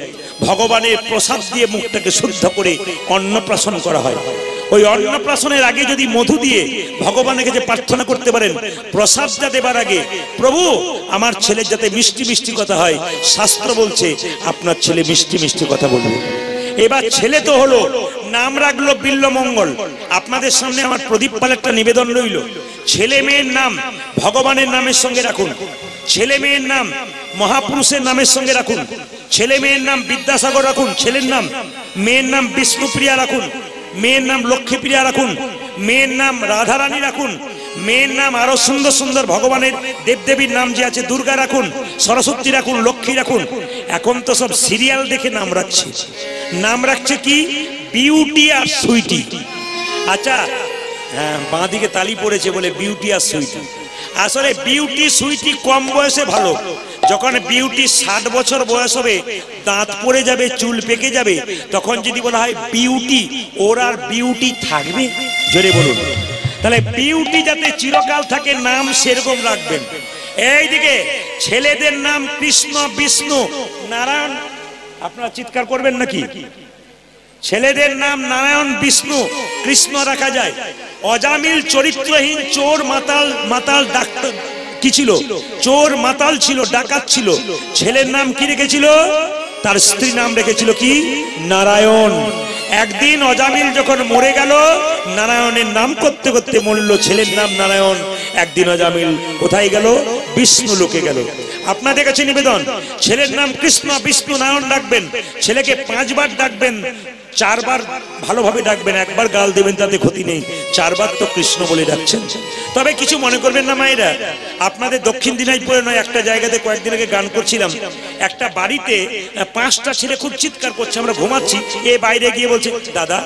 ভগবানের প্রসাদ দিয়ে মুখটাকে শুদ্ধ করে অন্নপ্রাশন করা হয়। ওই অন্নপ্রাশনের আগে যদি মধু দিয়ে ভগবানের কাছে প্রার্থনা করতে পারেন, প্রসাদটা দেবার আগে, প্রভু আমার ছেলের যাতে মিষ্টি মিষ্টি কথা হয়, শাস্ত্র বলছে আপনার ছেলে মিষ্টি মিষ্টি কথা বলবে। এবার ছেলে তো হলো, নাম রাখলো বিল্লমঙ্গল। আপনাদের সামনে আমার প্রদীপ পাল একটা নিবেদন রইল, ছেলে মেয়ের নাম ভগবানের নামের সঙ্গে রাখুন, ছেলে মেয়ের নাম মহাপুরুষের নামের সঙ্গে রাখুন, ছেলে মেয়ের নাম বিদ্যাসাগর রাখুন, ছেলের নাম। মেয়ের নাম বিষ্ণুপ্রিয়া রাখুন, মেয়ের নাম লক্ষ্মীপ্রিয়া রাখুন, মেয়ের নাম রাধারানী রাখুন, মেয়ের নাম আরো সুন্দর সুন্দর ভগবানের দেবদেবীর নাম যে আছে, দুর্গা রাখুন, সরস্বতী রাখুন, লক্ষ্মী রাখুন। এখন তো সব সিরিয়াল দেখে নাম রাখছে। নাম রাখছে কি? বিউটি আর সুইটি। আচ্ছা, হ্যাঁ, বাঁ দিকে তালি পড়েছে বলে বিউটি আর সুইটি। আসলে বিউটি সুইটি কম বয়সে ভালো। যখন বিউটি 60 বছর বয়স হবে, দাঁত পড়ে যাবে, চুল পেকে যাবে, তখন যদি বলা হয় বিউটি, ওর আর বিউটি থাকবে? জোরে বলুন। তাহলে বিউটি যাতে চিরকাল থাকে, নাম সেরকম রাখবেন। এইদিকে ছেলেদের নাম কৃষ্ণ, বিষ্ণু, নারায়ণ। আপনারা চিৎকার করবেন নাকি? ছেলেদের নাম নারায়ণ, বিষ্ণু, কৃষ্ণ রাখা যায়। অজামিল চরিত্রহীন চোর, মাতাল ডাক্তার কি ছিল? চোর, মাতাল ছিল, ডাকাত ছিল। ছেলের নাম কি রেখেছিল? তার স্ত্রী নাম রেখেছিল কি? নারায়ণ। একদিন অজামিল যখন মরে গেল, নারায়ণের নাম করতে করতে মরল। ছেলের নাম নারায়ণ। একদিন অজামিল কোথায় গেল? বিষ্ণু লোকে গেল। আপনাদের কাছে নিবেদন, ছেলের নাম কৃষ্ণ, বিষ্ণু, নারায়ণ ডাকবেন। ছেলেকে 5 বার ডাকবেন, 4 বার ভালোভাবে ডাকবেন, 1 বার গাল দেবেন, তাতে ক্ষতি নেই। 4 বার তো কৃষ্ণ বলে ডাকছেন। তবে কিছু মনে করবেন না মায়েরা, আপনাদের দক্ষিণ দিনাজপুরে নয়, একটা জায়গাতে কয়েকদিন আগে গান করছিলাম। একটা বাড়িতে 5টা ছেলে খুব চিৎকার করছে, আমরা ঘুমাচ্ছি। এ বাইরে গিয়ে বলছে, দাদা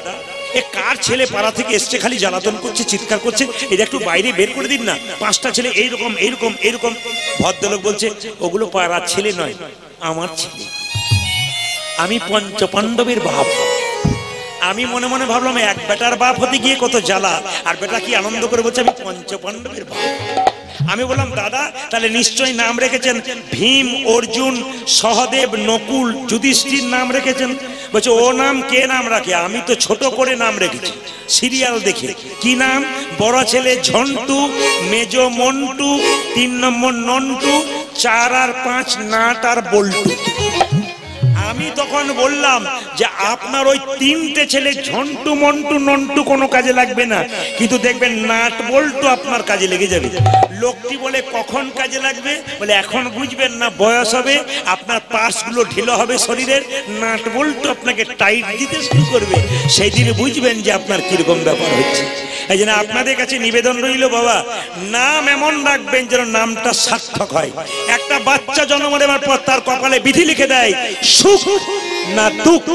এ কার ছেলে পাড়া থেকে এসছে, খালি জ্বালাতন করছে, চিৎকার করছে, এটা একটু বাইরে বের করে দিন না। 5টা ছেলে এইরকম এইরকম এইরকম। ভদ্রলোক বলছে, ওগুলো পাড়ার ছেলে নয়, আমার ছেলে। আমি পঞ্চপাণ্ডবের বাপ। আমি মনে মনে ভাবলাম, এক বেটার বাপ হতে গিয়ে কত জ্বালা, আর বেটা কি আনন্দ করে বলছে আমি পঞ্চপাণ্ডবের বাপ। আমি বললাম, দাদা তাহলে নিশ্চয়ই নাম রেখেছেন ভীম, অর্জুন, সহদেব, নকুল, যুধিষ্ঠির নাম রেখেছেন। বলছে, ও নাম কে নাম রাখে? আমি তো ছোট করে নাম রেখেছি, সিরিয়াল দেখে। কি নাম? বড় ছেলে ঝন্টু, মেজ মন্টু, 3 নম্বর নন্টু, 4 আর 5 নাট আর বল্টু। আমি তখন বললাম যে আপনার ওই 3টে ছেলে ঝন্টু, মন্টু, নন্টু কোনো কাজে লাগবে না, কিন্তু দেখবেন নাট বল্টু আপনার কাজে লেগে যাবে। লোকটি বলে, কখন কাজে লাগবে? বলে, এখন বুঝবেন না, বয়স হবে, আপনার পার্টসগুলো ঢিলো হবে শরীরের, নাট বল্টু আপনাকে টাইট দিতে শুরু করবে, সেই দিন বুঝবেন যে আপনার কিরকম ব্যাপার হচ্ছে। এই জন্য আপনাদের কাছে নিবেদন রইল, বাবা নাম এমন রাখবেন যেন নামটা সার্থক হয়। একটা বাচ্চা জন্ম নেওয়ার পর তার কপালে বিধি লিখে দেয়, সুখ না দুঃখ।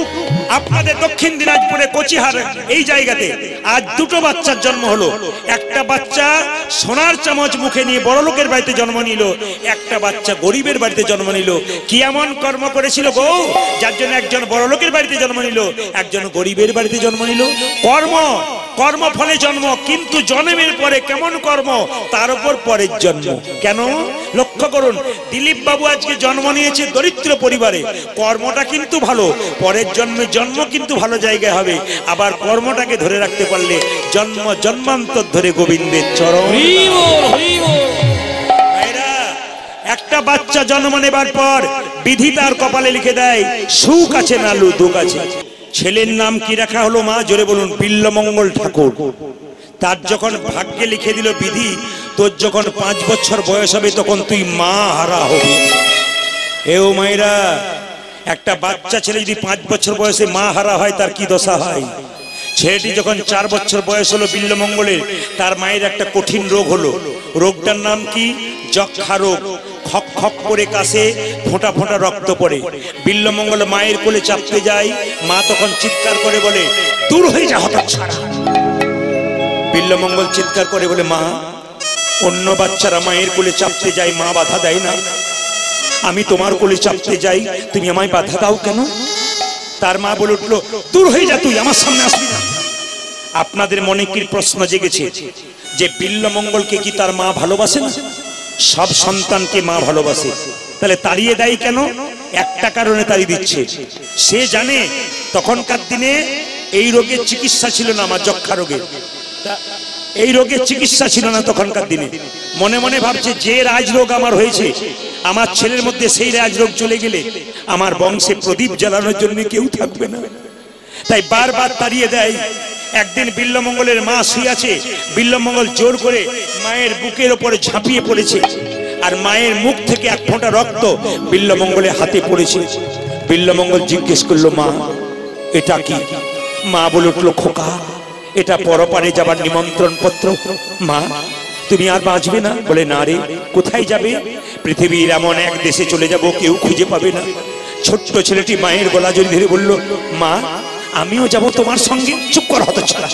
আপনাদের দক্ষিণ দিনাজপুরে কোচিহার এই জায়গাতে আজ 2টো বাচ্চার জন্ম হলো। একটা বাচ্চা সোনার চামচ মুখে নিয়ে বড় লোকের বাড়িতে জন্ম নিল, একটা বাচ্চা গরিবের বাড়িতে জন্ম নিল। কি এমন কর্ম করেছিল গো, যার জন্য একজন বড় লোকের বাড়িতে জন্ম নিল, একজন গরিবের বাড়িতে জন্ম নিল? কর্ম ফলে জন্ম, কিন্তু জন্মের পরে কেমন কর্ম, তার উপর পরের জন্ম। কেন? লক্ষ্য করুন, দিলীপ বাবু আজকে জন্ম নিয়েছে দরিদ্র পরিবারে, কর্মটা কিন্তু ভালো, পরের জন্মে জন্ম কিন্তু ভালো জায়গায় হবে। আবার কর্মটাকে ধরে রাখতে পারলে জন্ম জন্মান্তর ধরে গোবিন্দের চরণ। একটা বাচ্চা জন্ম নেবার পর বিধি তার কপালে লিখে দেয়, সুখ আছে না দুঃখ আছে। ছেলের নাম কি রাখা হলো মা? জোরে বলুন, বিল্লমঙ্গল ঠাকুর। তার যখন ভাগ্যে লিখে দিল বিধি, তোর যখন 5 বছর বয়স হবে তখন তুই মা হারা হবি। এও মায়েরা, একটা বাচ্চা ছেলে যদি 5 বছর বয়সে মা হারা হয়, তার কি দশা হয়? ছেলেটি যখন 4 বছর বয়স হলো বিল্লমঙ্গলের, তার মায়ের একটা কঠিন রোগ হলো। রোগটার নাম কি? যক্ষা রোগ। খক খক করে কাশে, ফোঁটা ফোঁটা রক্ত পড়ে। বিল্লমঙ্গল মায়ের কোলে চাপতে যায়, মা তখন চিৎকার করে বলে, দূর হয়ে যা হতচ্ছাড়া। বিল্লমঙ্গল চিৎকার করে বলে, মা, অন্য বাচ্চারা মায়ের কোলে চাপতে যায়, মা বাধা দেয় না, আমি তোমার কোলে চাপতে যাই, তুমি আমায় বাধা দাও কেন? তার মা বলে উঠলো, দূর হয়ে যা, তুই আমার সামনে আসবি না। আপনাদের মনে কি প্রশ্ন জেগেছে যে বিল্লমঙ্গলকে কি তার মা ভালোবাসে না? সব সন্তানকে মা ভালোবাসে, তাহলে তাড়িয়ে দেয় কেন? একটা কারণে তাড়িয়ে দিচ্ছে, সে জানে তখনকার দিনে এই রোগের চিকিৎসা ছিল না, আমার যক্ষা রোগের, এই রোগের চিকিৎসা ছিল না তখনকার দিনে। মনে মনে ভাবছে, যে রাজরোগ আমার হয়েছে, আমার ছেলের মধ্যে সেই রাজরোগ চলে গেলে আমার বংশে প্রদীপ জ্বালানোর জন্য কেউ থাকবে না, তাই বারবার তাড়িয়ে দেয়। একদিন বিল্লমঙ্গলের মা শুয়ে আছে, বিল্লমঙ্গল জোর করে মায়ের বুকের ওপরে ঝাঁপিয়ে পড়েছে, আর মায়ের মুখ থেকে 1 ফোঁটা রক্ত বিল্লমঙ্গলের হাতে পড়েছে। বিল্লমঙ্গল জিজ্ঞেস করলো, মা এটা কি? মা বলে উঠলো, খোকা এটা পরপারে যাবার নিমন্ত্রণ পত্র। মা তুমি আর বাঁচবে না? বলে, না রে, কোথায় যাবে? পৃথিবীর এমন এক দেশে চলে যাব কেউ খুঁজে পাবে না। ছোট্ট ছেলেটি মায়ের গলা জড়ি ধরে বলল, মা আমিও যাব তোমার সঙ্গে। চুপ কর হতচ্ছাড়া,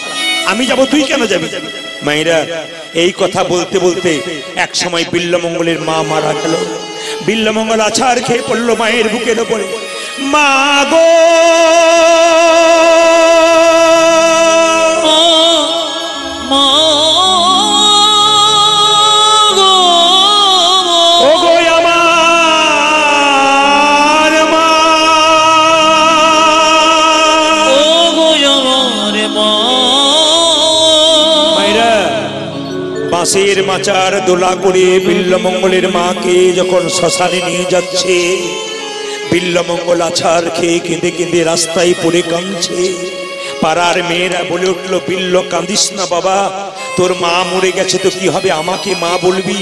আমি যাব, তুই কেন যাবি? মায়েরা এই কথা বলতে বলতে এক সময় বিল্লমঙ্গলের মা মারা গেল। বিল্লমঙ্গল আছাড় খেয়ে পড়লো মায়ের বুকের ওপরে। মা গো, মা বাঁশের মাচার দোলা করে বিল্লমঙ্গলের মাকে যখন শ্মশানে নিয়ে যাচ্ছে, বিল্লমঙ্গল আছাড় খেয়ে কেঁদে কেঁদে রাস্তায় পড়ে কাঁদছে। পাড়ার মেয়েরা বলে উঠল, বিল্ল কাঁদিস না বাবা, তোর মা মরে গেছে তো কি হবে, আমাকে মা বলবি।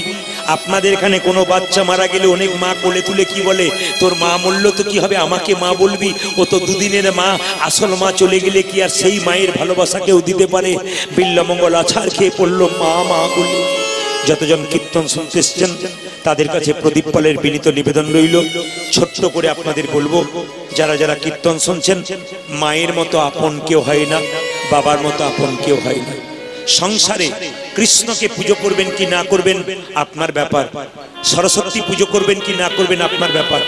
আপনাদের এখানে কোনো বাচ্চা মারা গেলে অনেক মা কোলে তুলে কি বলে, তোর মা মরল তো কি হবে, আমাকে মা বলবি। ও তো দুদিনের মা, আসল মা চলে গেলে কি আর সেই মায়ের ভালোবাসা কেউ দিতে পারে? বিল্লমঙ্গল আছাড় খেয়ে পড়ল মা মা বলে। যতজন কীর্তন শুনতে এসছেন তাদের কাছে প্রদীপ পালের বিনীত নিবেদন রইল, ছোট্ট করে আপনাদের বলবো, যারা যারা কীর্তন শুনছেন, মায়ের মতো আপন কেউ হয় না, বাবার মতো আপন কেউ হয় না। সংসারে কৃষ্ণকে পুজো করবেন কি না করবেন আপনার ব্যাপার, সরস্বতী পুজো করবেন কি না করবেন আপনার ব্যাপার,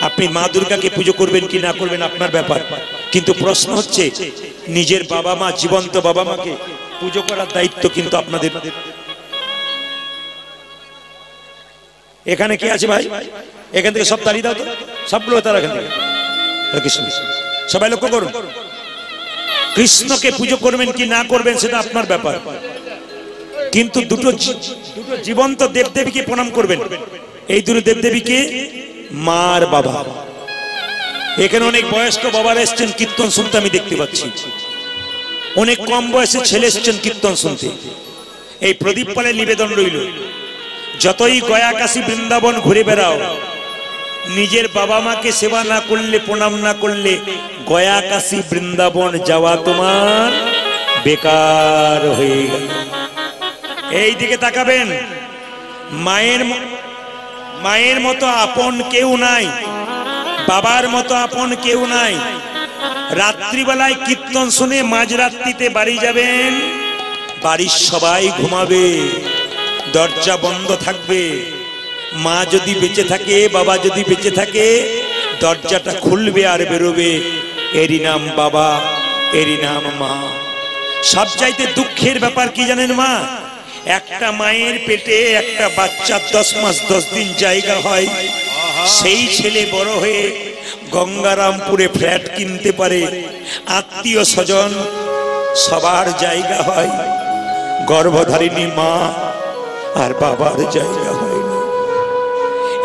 আপনি মা দুর্গাকে পুজো করবেন কি না করবেন আপনার ব্যাপার। কিন্তু প্রশ্ন হচ্ছে, নিজের বাবা মা, জীবন্ত বাবা মাকে পুজো করার দায়িত্ব কিন্তু আপনাদের। এখানে কে আছে ভাই? এখান থেকে সব তালি দাও তো, সবগুলো তারা এখান থেকে। কৃষ্ণ, সবাই লক্ষ্য করুন, কৃষ্ণকে পুজো করবেন কি না করবেন সেটা আপনার ব্যাপার, কিন্তু দুটো জীবন্ত দেবদেবীকে প্রণাম করবেন। এই দুটো দেবদেবীকে মা আর বাবা। এখানে অনেক বয়স্ক বাবারা এসছেন কীর্তন শুনতে, আমি দেখতে পাচ্ছি। অনেক কম বয়সে ছেলে এসছেন কীর্তন শুনতে। এই প্রদীপ পালের নিবেদন রইল, যতই গয়া কাশী বৃন্দাবন ঘুরে বেড়াও, নিজের বাবা মাকে সেবা না করলে, প্রণাম না করলে, গয়া কাশী বৃন্দাবন যাওয়া তোমার বেকার হয়ে গেল। এই দিকে তাকাবেন, মায়ের মতো আপন কেউ নাই, বাবার মতো আপন কেউ নাই। রাত্রিবেলায় কীর্তন শুনে মাঝরাত্রিতে বাড়ি যাবেন, বাড়ির সবাই ঘুমাবে, দরজা বন্ধ থাকবে। মা যদি বেঁচে থাকে, বাবা যদি বেঁচে থাকে, দরজাটা খুলবে আর বেরোবে, এরই নাম বাবা, এরই নাম মা। সবচাইতে দুঃখের ব্যাপার কি জানেন মা? একটা মায়ের পেটে একটা বাচ্চা 10 মাস 10 দিন জায়গা হয়, সেই ছেলে বড় হয়ে গঙ্গারামপুরে ফ্ল্যাট কিনতে পারে, আত্মীয় স্বজন সবার জায়গা হয়, গর্ভধারিণী মা আর বাবার জায়গা হয় না।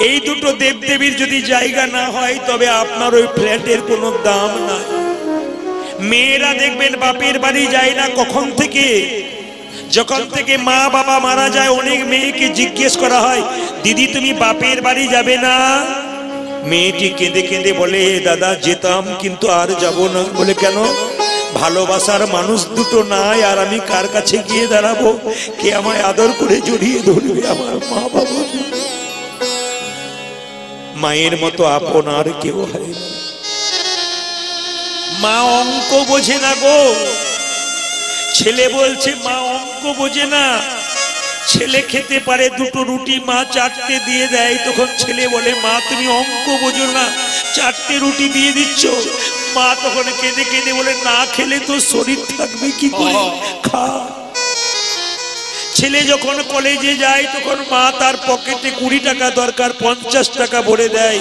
এই দুটো দেবদেবীর যদি জায়গা না হয়, তবে আপনার ওই ফ্ল্যাটের কোনো দাম নাই। মেয়েরা দেখবেন বাপের বাড়ি যায় না কখন থেকে, যখন থেকে মা বাবা মারা যায়। অনেক মেয়েকে জিজ্ঞেস করা হয়, দিদি তুমি বাপের বাড়ি যাবে না? মেয়েটি কেঁদে কেঁদে বলে, দাদা যেতাম কিন্তু আর যাব না। বলে কেন? ভালোবাসার মানুষ দুটো নাই, আর আমি কার কাছে গিয়ে দাঁড়াবো? কে আমায় আদর করে জড়িয়ে ধরবে? আমার মা বাবা। মায়ের মতো আপন আর কেউ হয় না। মা অঙ্ক বোঝে না গো। ছেলে বলছে মা অঙ্ক বোঝে না। ছেলে খেতে পারে দুটো রুটি, মা 4টে দিয়ে দেয়। তখন ছেলে বলে, মা তুমি অঙ্ক বোঝো না, 4টে রুটি দিয়ে দিচ্ছ। মা তখন কেঁদে কেঁদে বলে, না খেলে তো শরীর থাকবে কি করে, খা। ছেলে যখন কলেজে যায়, তখন মা তার পকেটে 20 টাকা দরকার, 50 টাকা ভরে দেয়।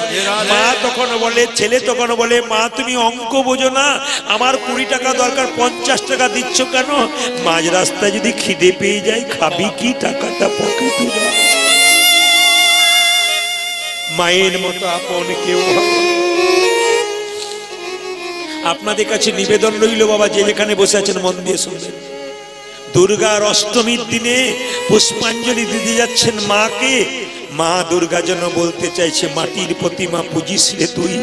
মা তখন বলে, ছেলে তখন বলে, মা তুমি অঙ্ক বোঝো না, আমার 20 টাকা দরকার, 50 টাকা দিচ্ছ কেন? মাঝ রাস্তায় যদি খিদে পেয়ে যায়, খাবি কি? টাকাটা পকেটে দাও। মায়ের মতো আপন কেউ হয়। আপনাদের কাছে নিবেদন রইল বাবা, যে যেখানে বসে আছেন মন দিয়ে শুনবেন। দুর্গার অষ্টমীর দিনে পুষ্পাঞ্জলি দিতে যাচ্ছেন মাকে। মা দুর্গা যেন বলতে চাইছে, মাটির প্রতিমা পুজিস রে তুই,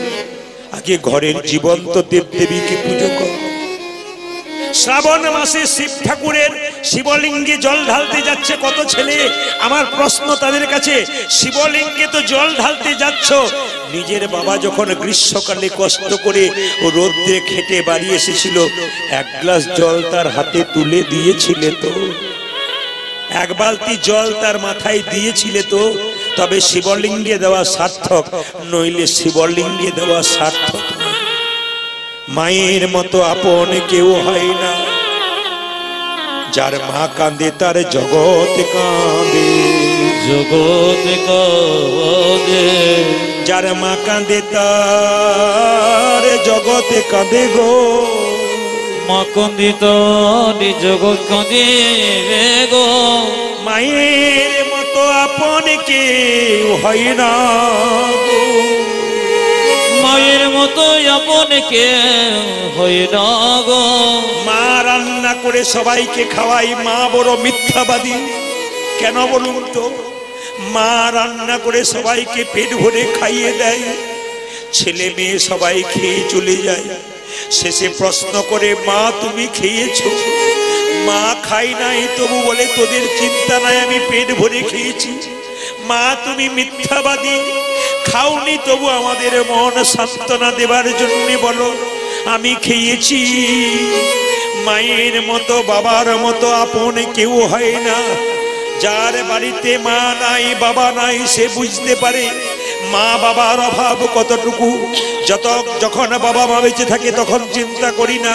আগে ঘরের জীবন্ত দেবদেবীকে পুজো কর। শ্রাবণ মাসে শিব ঠাকুরের শিবলিঙ্গে জল ঢালতে যাচ্ছে কত ছেলে। আমার প্রশ্ন তাদের কাছে, শিবলিঙ্গে তো জল ঢালতে যাচ্ছ, নিজের বাবা যখন গ্রীষ্মকালে কষ্ট করে ও রোদ্রে খেটে বাড়ি এসেছিল, এক গ্লাস জল তার হাতে তুলে দিয়েছিলে তো? এক বালতি জল তার মাথায় দিয়েছিলে তো? তবে শিবলিঙ্গে দেওয়া সার্থক, নইলে শিবলিঙ্গে দেওয়া সার্থক না। মায়ের মতো আপন কেউ হয় না, যার মা কাঁদে তার জগৎ কাঁদে, জগৎ কাঁদে। যার মা কাঁদে তার জগৎ কাঁদে গো। মা কাঁদিত জগৎ কাঁদে গো। মায়ের মতো আপন কেউ হয় না গো। মায়ের মতো আপন কে হয় না গো। মা রান্না করে সবাইকে খাওয়াই, মা বড় মিথ্যাবাদী কেন বলুন তো? মা রান্না করে সবাইকে পেট ভরে খাইয়ে দেয়, ছেলে মেয়ে সবাই খেয়ে চলে যায়। শেষে প্রশ্ন করে, মা তুমি খেয়েছো? মা খাই নাই, তবু বলে তোদের চিন্তা নাই, আমি পেট ভরে খেয়েছি। মা তুমি মিথ্যাবাদী, খাওনি তবু আমাদের মন সান্ত্বনা দেবার জন্য বলো আমি খেয়েছি। মায়ের মতো বাবার মতো আপন কেউ হয় না। যার বাড়িতে মা নাই বাবা নাই সে বুঝতে পারে মা বাবার অভাব কতটুকু। যখন বাবা মা বেঁচে থাকে তখন চিন্তা করি না,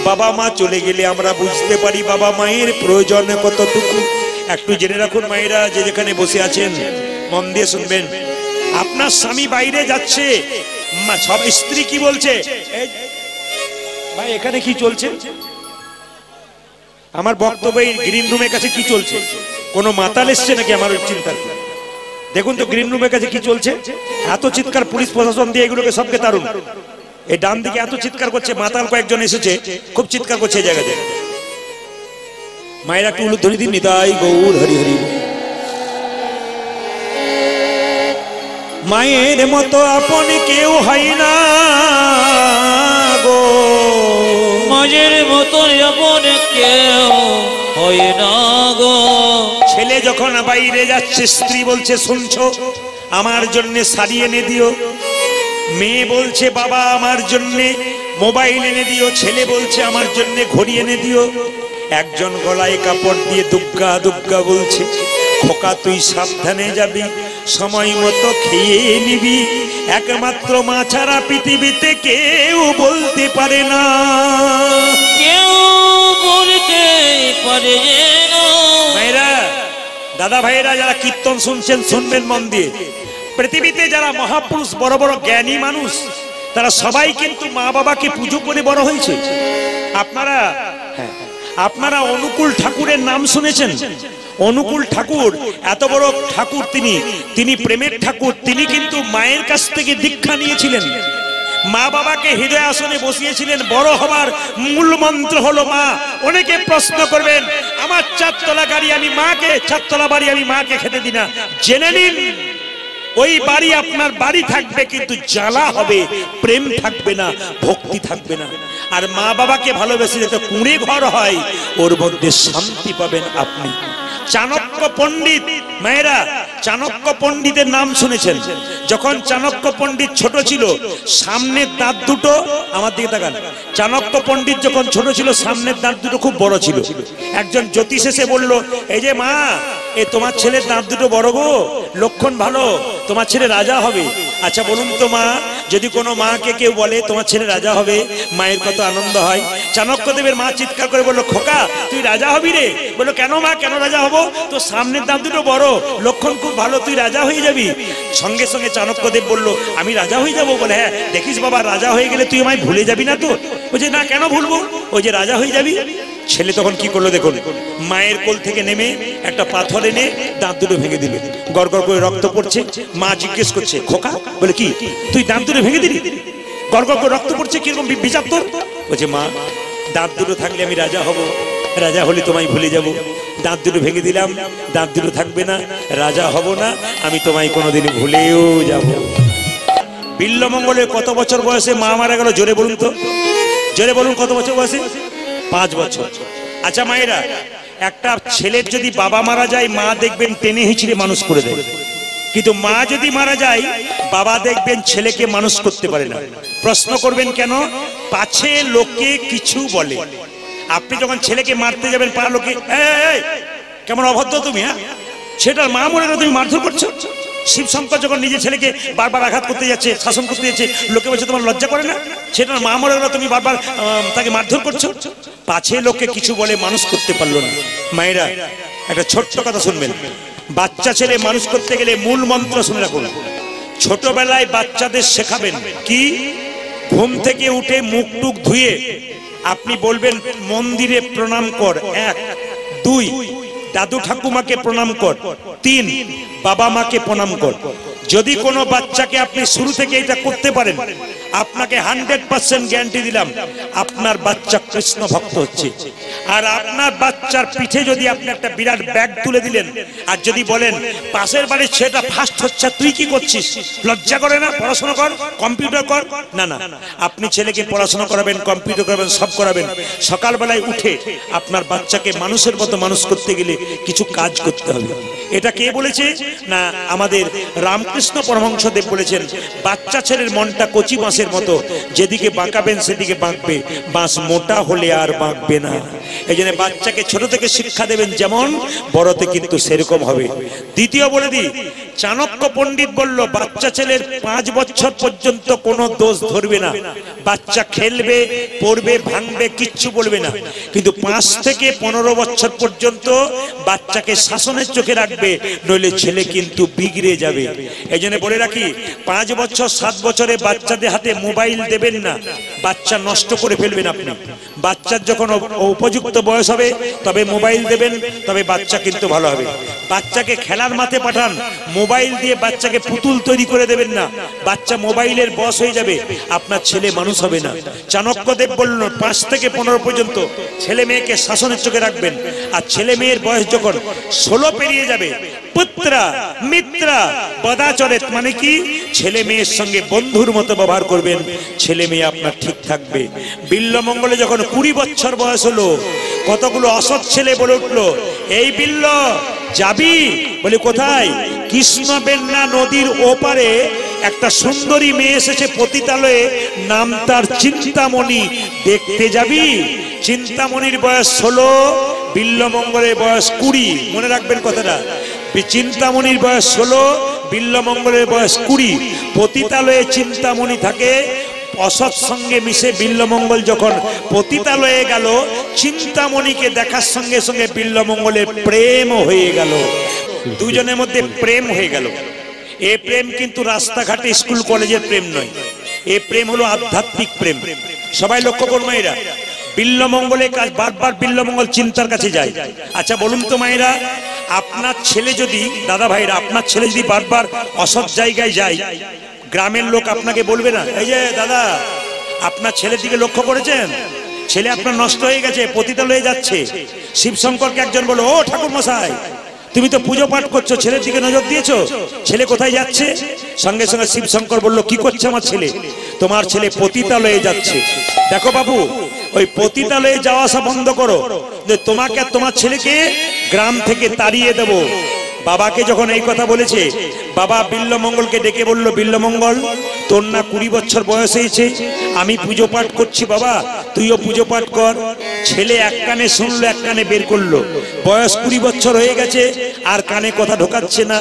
বাবা মা চলে গেলে আমরা বুঝতে পারি বাবা মায়ের প্রয়োজন কতটুকু। একটু জেনে রাখুন মায়েরা, যে যেখানে বসে আছেন মন দিয়ে শুনবেন। আপনার স্বামী বাইরে যাচ্ছে, সব স্ত্রী কি বলছে, ভাই এখানে কি চলছে? আমার বক্তব্য গ্রিন রুমের কাছে কি চলছে? কোন মাতাল এসছে নাকি? আমার চিন্তা দেখুন তো গ্রিন রুমের কাছে কি চলছে। এত চিৎকার পুলিশ প্রশাসন দিয়ে এগুলোকে সবকে তাড়ুন। এই ডান দিকে এত চিৎকার করছে, মাতাল কয়েকজন এসেছে, খুব চিৎকার করছে এই জায়গাতে। মায়েরা একটু উলুধ্বনি দিন, নিতাই গৌর হরি হরি। মায়ের মতো আপন কেউ হয় না গো। মায়ের মতো আপন কেউ হয় না গো। ছেলে যখন বাইরে যাচ্ছে, স্ত্রী বলছে শুনছো আমার জন্য শাড়ি এনে দিও। মেয়ে বলছে বাবা আমার জন্য মোবাইল এনে দিও। ছেলে বলছে আমার জন্য ঘড়ি এনে দিও। একজন গলায় কাপড় দিয়ে দুগ্গা দুগ্গা বলছে, খোকা তুই সাবধানে যাবি, সময় মতো খেয়ে নিবি। একমাত্র মা ছাড়া পৃথিবীতে কেউ বলতে পারে না, কেউ বলতে পারে না। ভাইরা দাদা ভাইরা যারা কীর্তন শুনছেন শুনবেন মন দিয়ে। পৃথিবীতে যারা মহাপুরুষ বড় বড় জ্ঞানী মানুষ তারা সবাই কিন্তু মা বাবাকে পুজো করে বড় হয়েছে। আপনারা অনুকূল ঠাকুরের নাম শুনেছেন? অনুকূল ঠাকুর এত বড় ঠাকুর, তিনি প্রেমের ঠাকুর। তিনি কিন্তু মায়ের কাছ থেকে দীক্ষা নিয়েছিলেন, মা বাবাকে হৃদয় আসনে বসিয়েছিলেন। বড় হবার মূল মন্ত্র হলো মা। অনেকে প্রশ্ন করবেন, আমার চারতলা গাড়ি আমি মাকে, চারতলা বাড়ি আমি মাকে খেতে দিই না। জেনে নিন ওই বাড়ি আপনার বাড়ি থাকবে কিন্তু জ্বালা হবে, প্রেম থাকবে না, ভক্তি থাকবে না। আর মা বাবাকে ভালোবেসে যেটা কুঁড়ে ঘর হয়, ওর মধ্যে শান্তি পাবেন আপনি। চাণক্য পণ্ডিত, মায়েরা চাণক্য পণ্ডিতের নাম শুনেছেন? যখন চাণক্য পণ্ডিত ছোট ছিল, সামনের দাঁত দুটো, আমার দিকে তাকান, চাণক্য পণ্ডিত যখন ছোট ছিল সামনের দাঁত দুটো খুব বড় ছিল। একজন জ্যোতিষ এসে বলল, এই যে মা, এ তোমার ছেলের দাঁত দুটো বড় গো, লক্ষণ ভালো, তোমার ছেলে রাজা হবে। আচ্ছা বলুন তো মা, যদি কোনো মাকে কেউ বলে তোমার ছেলে রাজা হবে, মায়ের কত আনন্দ হয়। চাণক্যদেবের মা চিৎকার করে বললো, খোকা তুই রাজা হবি রে। বললো কেন মা, কেন রাজা হবো? তো সামনের দাঁত দুটো বড়, লক্ষণ খুব ভালো, তুই রাজা হয়ে যাবি। সঙ্গে সঙ্গে চাণক্যদেব বলল, আমি রাজা হয়ে যাবো? বলে হ্যাঁ, দেখিস বাবা রাজা হয়ে গেলে তুই আমায় ভুলে যাবি না তো? বলছে না, কেন ভুলবো? ওই যে রাজা হয়ে যাবি। ছেলে তখন কি করলো দেখুন, মায়ের কোল থেকে নেমে একটা পাথর এনে দাঁত দুটো ভেঙে দিল। গড় গড় করে রক্ত পড়ছে। মা জিজ্ঞেস করছে, খোকা, বলে কি তুই দাঁত দুটো ভেঙে দিলি? গড় গড় করে রক্ত পড়ছে, কিরকম বিচার তোর? বলছে মা, দাঁত দুটো থাকলে আমি রাজা হব, রাজা হলে তোমায় ভুলে যাব। দাঁত দুটো ভেঙে দিলাম, দাঁত দুটো থাকবে না, রাজা হব না, আমি তোমায় কোনোদিন ভুলেও যাব। বিল্লমঙ্গলের কত বছর বয়সে মা মারা গেল? জোরে বলুন তো, জোরে বলুন, কত বছর বয়সে? 5 বছর। আচ্ছা মায়েরা, একটা ছেলের যদি বাবা মারা যায়, মা দেখবেন টেনে হিঁচড়ে মানুষ করে দেয়, কিন্তু মা যদি মারা যায়, বাবা দেখবেন ছেলেকে মানুষ করতে পারে না। প্রশ্ন করবেন কেন? পাছে লোকে কিছু বলে। আপনি যখন ছেলেকে মারতে যাবেন, পাড়া লোকে কেমন অভদ্র তুমি, হ্যাঁ, সেটার মা মরে গেলে তুমি মারধর করছো। শিব শঙ্কর যখন নিজের ছেলেকে বারবার আঘাত করতে যাচ্ছে, শাসন করতে যাচ্ছে, লোকে বলছে তোমার লজ্জা করে না? সেটার মা মরে গেলে তুমি বারবার তাকে মারধর করছো। পাছে লোকে কিছু বলে মানুষ করতে পারলো না। মায়েরা, একটা ছোট্ট কথা শুনবেন। বাচ্চা ছেলে মানুষ করতে গেলে মূল মন্ত্র শুনে রাখুন। ছোটবেলায় বাচ্চাদের শেখাবেন কি? ঘুম থেকে উঠে মুখ টুক ধুয়ে আপনি বলবেন মন্দিরে প্রণাম কর, 1, 2 দাদু ঠাকুমাকে প্রণাম কর, 3 বাবা মাকে প্রণাম কর। যদি কোনো বাচ্চাকে আপনি শুরু থেকে এটা করতে পারেন, আপনাকে 100% গ্যারান্টি দিলাম আপনার বাচ্চা কৃষ্ণ ভক্ত হচ্ছে। আর আপনার বাচ্চার পিঠে যদি আপনি একটা বিরাট ব্যাগ তুলে দিলেন, আর যদি বলেন পাশের বাড়ির ছেলেটা ফার্স্ট হচ্ছে, তুই কি করছিস? লজ্জা করে না? পড়াশোনা কর, কম্পিউটার কর। না না, আপনি ছেলেকে পড়াশোনা করাবেন, কম্পিউটার করাবেন, সব করাবেন। সকালবেলায় উঠে আপনার বাচ্চাকে মানুষের মতো মানুষ করতে গেলে কিছু কাজ করতে হবে। এটা কে বলেছে? না, আমাদের রামকৃষ্ণ পরমহংসদেব বলেছেন, বাচ্চা ছেলের মনটা কচি বাঁশের মতো, যেদিকে বাঁকাবেন সেদিকে বাঁকবে, বাঁশ মোটা হলে আর বাঁকবে না। এই জন্য বাচ্চাকে ছোট থেকে শিক্ষা দেবেন যেমন, বড়তে কিন্তু সেরকম হবে। দ্বিতীয় বলে দিই, চাণক্য পণ্ডিত বলল, বাচ্চা ছেলের 5 বছর পর্যন্ত কোনো দোষ ধরবে না। বাচ্চা খেলবে, পড়বে, ভাঙবে, কিচ্ছু বলবে না। কিন্তু 5 থেকে 15 বছর পর্যন্ত বাচ্চাকে শাসনের চোখে রাখবে, নইলে ছেলে কিন্তু বিগড়ে যাবে। এই জন্য বলে রাখি, 5 বছর 7 বছরে বাচ্চাদের হাতে মোবাইল দেবেন না, বাচ্চা নষ্ট করে ফেলবেন আপনি। বাচ্চার যখন উপযুক্ত বয়স হবে তবে মোবাইল দেবেন, তবে বাচ্চা কিন্তু ভালো হবে। বাচ্চাকে খেলার মাঠে পাঠান, মোবাইল দিয়ে বাচ্চাকে পুতুল তৈরি করে দেবেন না, বাচ্চা মোবাইলের বশ হয়ে যাবে, আপনার ছেলে মানুষ হবে না। চাণক্যদেব বললেন 5 থেকে 15 পর্যন্ত ছেলে মেয়েকে শাসনের চোখে রাখবেন। আর ছেলে মেয়ের বয়স যখন 16 পেরিয়ে যাবে, পুত্রা মিত্রা বদাচরেত, মানে কি? ছেলে মেয়ের সঙ্গে বন্ধুর মতো ব্যবহার করবেন, ছেলে মেয়ে আপনার ঠিক থাকবে। বিল্লমঙ্গলে যখন 20 বছর বয়স হলো, কতগুলো অসৎ ছেলে বলে উঠলো, এই বিল্ল যাবি? বলে কোথায়? কৃষ্ণবেন্না নদীর ওপারে একটা সুন্দরী মেয়ে এসেছে পতিতালয়ে, নাম তার চিন্তামণি, দেখতে যাবি? চিন্তামণির বয়স 16, বিল্লমঙ্গলের বয়স 20। মনে রাখবেন কথাটা, চিন্তামণির বয়স 16, বিল্লমঙ্গলের বয়স 20। পতিতালয়ে চিন্তামণি থাকে, অসৎ সঙ্গে মিশে বিল্লমঙ্গল যখন পতিতালয়ে গেল, চিন্তামণিকে দেখার সঙ্গে সঙ্গে বিল্লমঙ্গলের প্রেম হয়ে গেল। দুজনের মধ্যে প্রেম হয়ে গেল। এই প্রেম কিন্তু রাস্তাঘাটে স্কুল কলেজের প্রেম নয়, এই প্রেম হলো আধ্যাত্মিক প্রেম। সবাই লক্ষ্য করুন মায়েরা, বিল্লমঙ্গলের কাজ বারবার বিল্লমঙ্গল চিন্তার কাছে যায়। আচ্ছা বলুন তো মায়েরা, আপনার ছেলে যদি, দাদা ভাইরা, আপনার ছেলে যদি বারবার অসৎ জায়গায় যায়, গ্রামের লোক আপনাকে বলবে না, এই যে দাদা আপনার ছেলের দিকে লক্ষ্য করেছেন, ছেলে আপনার নষ্ট হয়ে গেছে, পতিতালয়ে যাচ্ছে। শিবশঙ্করকে একজন বলল, ও ঠাকুর মশাই, তুমি তো পুজো পাঠ করছো, ছেলের দিকে নজর দিয়েছো, ছেলে কোথায় যাচ্ছে? সঙ্গে সঙ্গে শিবশঙ্কর বলল, কি করছে আমার ছেলে? তোমার ছেলে পতিতালয়ে যাচ্ছে। দেখো বাবু, ওই পতিতালয়ে যাওয়া আসা বন্ধ করো, যে তোমাকে আর তোমার ছেলেকে গ্রাম থেকে তাড়িয়ে দেবো। বাবাকে যখন এই কথা বলেছে, বাবা বিল্লমঙ্গলকে ডেকে বলল, বিল্লমঙ্গল, তোর না 20 বছর বয়স হয়েছে, আমি পুজো পাঠ করছি, বাবা তুইও পুজো পাঠ কর। ছেলে এক কানে শুনলো, এক কানে বের করলো। বয়স 20 বছর হয়ে গেছে, আর কানে কথা ঢোকাচ্ছে না।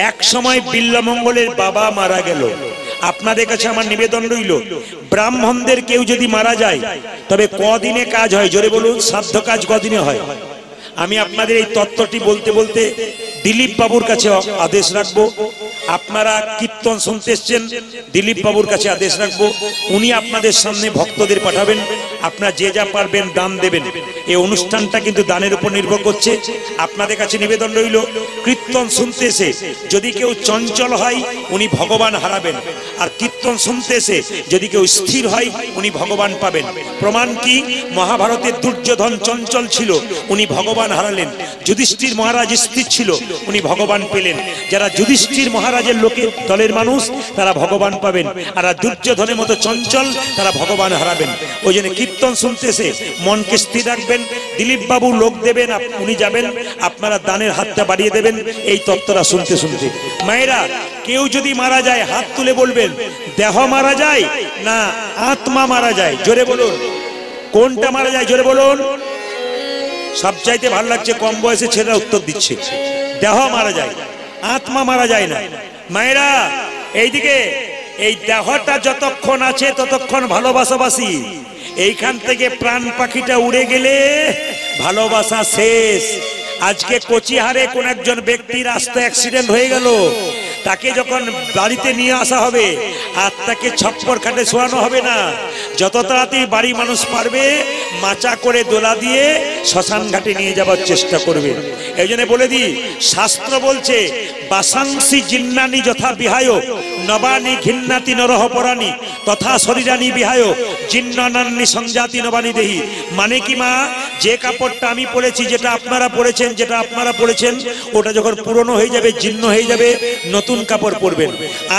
এক সময় বিল্লমঙ্গলের বাবা মারা গেল। আপনাদের কাছে আমার নিবেদন রইল, ব্রাহ্মণদের কেউ যদি মারা যায়, তবে কদিনে কাজ হয়? জোরে বলুন, শ্রাদ্ধ কাজ কদিনে হয়? আমি আপনাদের এই তত্ত্বটি বলতে বলতে দিলীপ বাবুর কাছে আদেশ রাখবো। আপনারা কীর্তন শুনতে এসছেন, দিলীপ বাবুর কাছে আদেশ রাখবো, উনি আপনাদের সামনে ভক্তদের পাঠাবেন। আপনারা যে যা পারবেন দান দেবেন। এই অনুষ্ঠানটা কিন্তু দানের উপর নির্ভর করছে। আপনাদের কাছে নিবেদন রইল, কীর্তন শুনতে এসে যদি কেউ চঞ্চল হয়, উনি ভগবান হারাবেন। আর কীর্তন শুনতে এসে যদি কেউ স্থির হয় উনি ভগবান পাবেন। প্রমাণ কি? মহাভারতের দুর্যোধন চঞ্চল ছিল, উনি ভগবান হারালেন। যুধিষ্ঠির মহারাজ স্থির ছিল, উনি ভগবান পেলেন। যারা যুধিষ্ঠির মহারাজের লোকের দলের মানুষ তারা ভগবান পাবেন, আর দুর্যোধনের মতো চঞ্চল তারা ভগবান হারাবেন। ওই জন্য কীর্তন শুনতে এসে মনকে স্থির রাখবেন। দিলীপ বাবু লোক দেবেন, উনি যাবেন, আপনারা দানের হাতটা বাড়িয়ে দেবেন এই তত্ত্বটা শুনতে শুনতে। মায়েরা, কেউ যদি মারা যায় হাত তুলে বলবেন, দেহ মারা যায় না আত্মা মারা যায়? জোরে বলুন, কোনটা মারা যায়? জোরে বলুন। সবচাইতে ভালো লাগছে কম বয়সে ছেলেরা উত্তর দিচ্ছে, দেহ মারা যায়, আত্মা মারা যায় না। মায়েরা এইদিকে, এই দেহটা যতক্ষণ আছে ততক্ষণ ভালোবাসাবাসি। এইখান থেকে প্রাণ পাখিটা উড়ে গেলে ভালোবাসা শেষ। আজকে কোচিহারে কোন একজন ব্যক্তি রাস্তায় অ্যাক্সিডেন্ট হয়ে গেল, তাকে যখন বাড়িতে নিয়ে আসা হবে আর তাকে ছপ্পর খাটে শোয়ানো হবে না, যত তাড়াতাড়ি বাড়ি মানুষ পারবে মাচা করে দোলা দিয়ে শ্মশান ঘাটে নিয়ে যাবার চেষ্টা করবে। এই জন্য বলে দিই, শাস্ত্র বলছে বাসাংসি জিন্নানি যথা বিহায় নবানি ঘিন্নাতি নরহ পরানি তথা শরীরানি বিহায় জিন্নানান্নি সংজাতি নবানি দেহি। মানে কি মা, যে কাপড়টা আমি পরেছি, যেটা আপনারা পরেছেন, যেটা আপনারা পরেছেন, ওটা যখন পুরনো হয়ে যাবে, জীর্ণ হয়ে যাবে, নতুন কাপড় পরবেন।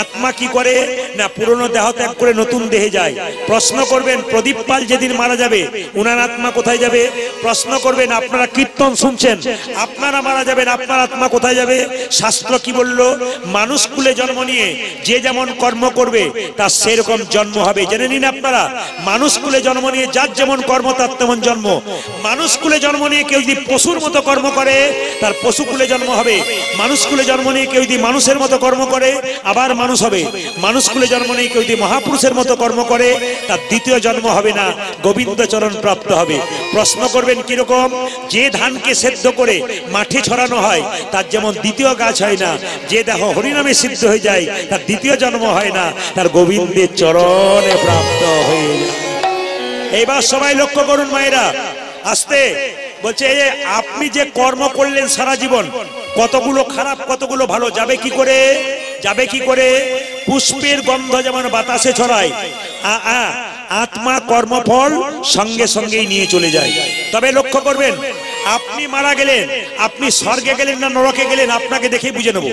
আত্মা কি করে না, পুরনো দেহ ত্যাগ করে নতুন দেহে যায়। প্রশ্ন করবেন প্রদীপ পাল যেদিন মারা যাবে উনার আত্মা কোথায় যাবে? প্রশ্ন করবেন আপনারা কীর্তন শুনছেন, আপনারা মারা যাবেন, আপনার আত্মা কোথায় যাবে? শাস্ত্র কি বলল? মানুষ কুলে জন্ম নিয়ে যে যেমন কর্ম করবে তার সেরকম জন্ম হবে। জেনে নিন আপনারা, মানুষ কুলে জন্ম নিয়ে যার যেমন কর্ম তার তেমন জন্ম। মানুষ কুলে জন্ম নিয়ে কেউ যদি পশুর মতো কর্ম করে তার পশু কুলে জন্ম হবে। মানুষ কুলে জন্ম নিয়ে কেউ যদি মানুষের মতো কর্ম করে আবার মানুষ হবে। মানুষ কুলে জন্ম নিয়ে কেউ যদি মহাপুরুষের মতো কর্ম করে তার দ্বিতীয় জন্ম হবে না, গোবিন্দ চরণ প্রাপ্ত হবে। প্রশ্ন করবেন কিরকম? যে ধানকে সেদ্ধ করে মাঠে ছড়ানো হয় তার যেমন দ্বিতীয় গাছ হয় না, যে দেহ হরিনামে সিদ্ধ হয়ে যায় তার দ্বিতীয় জন্ম হয় না, তার গোবিন্দের চরণে প্রাপ্ত হয়ে যায়। এইবার সবাই লক্ষ্য করুন মায়েরা, আস্তে বলছে, আপনি যে কর্ম করলেন সারা জীবন, কতগুলো খারাপ কতগুলো ভালো, যাবে কি করে? যাবে কি করে? পুষ্পের গন্ধ যেমন বাতাসে ছড়ায়, আত্মা কর্মফল সঙ্গে সঙ্গেই নিয়ে চলে যায়। তবে লক্ষ্য করবেন, আপনি মারা গেলেন, আপনি স্বর্গে গেলেন না নরকে গেলেন আপনাকে দেখেই বুঝে নেব।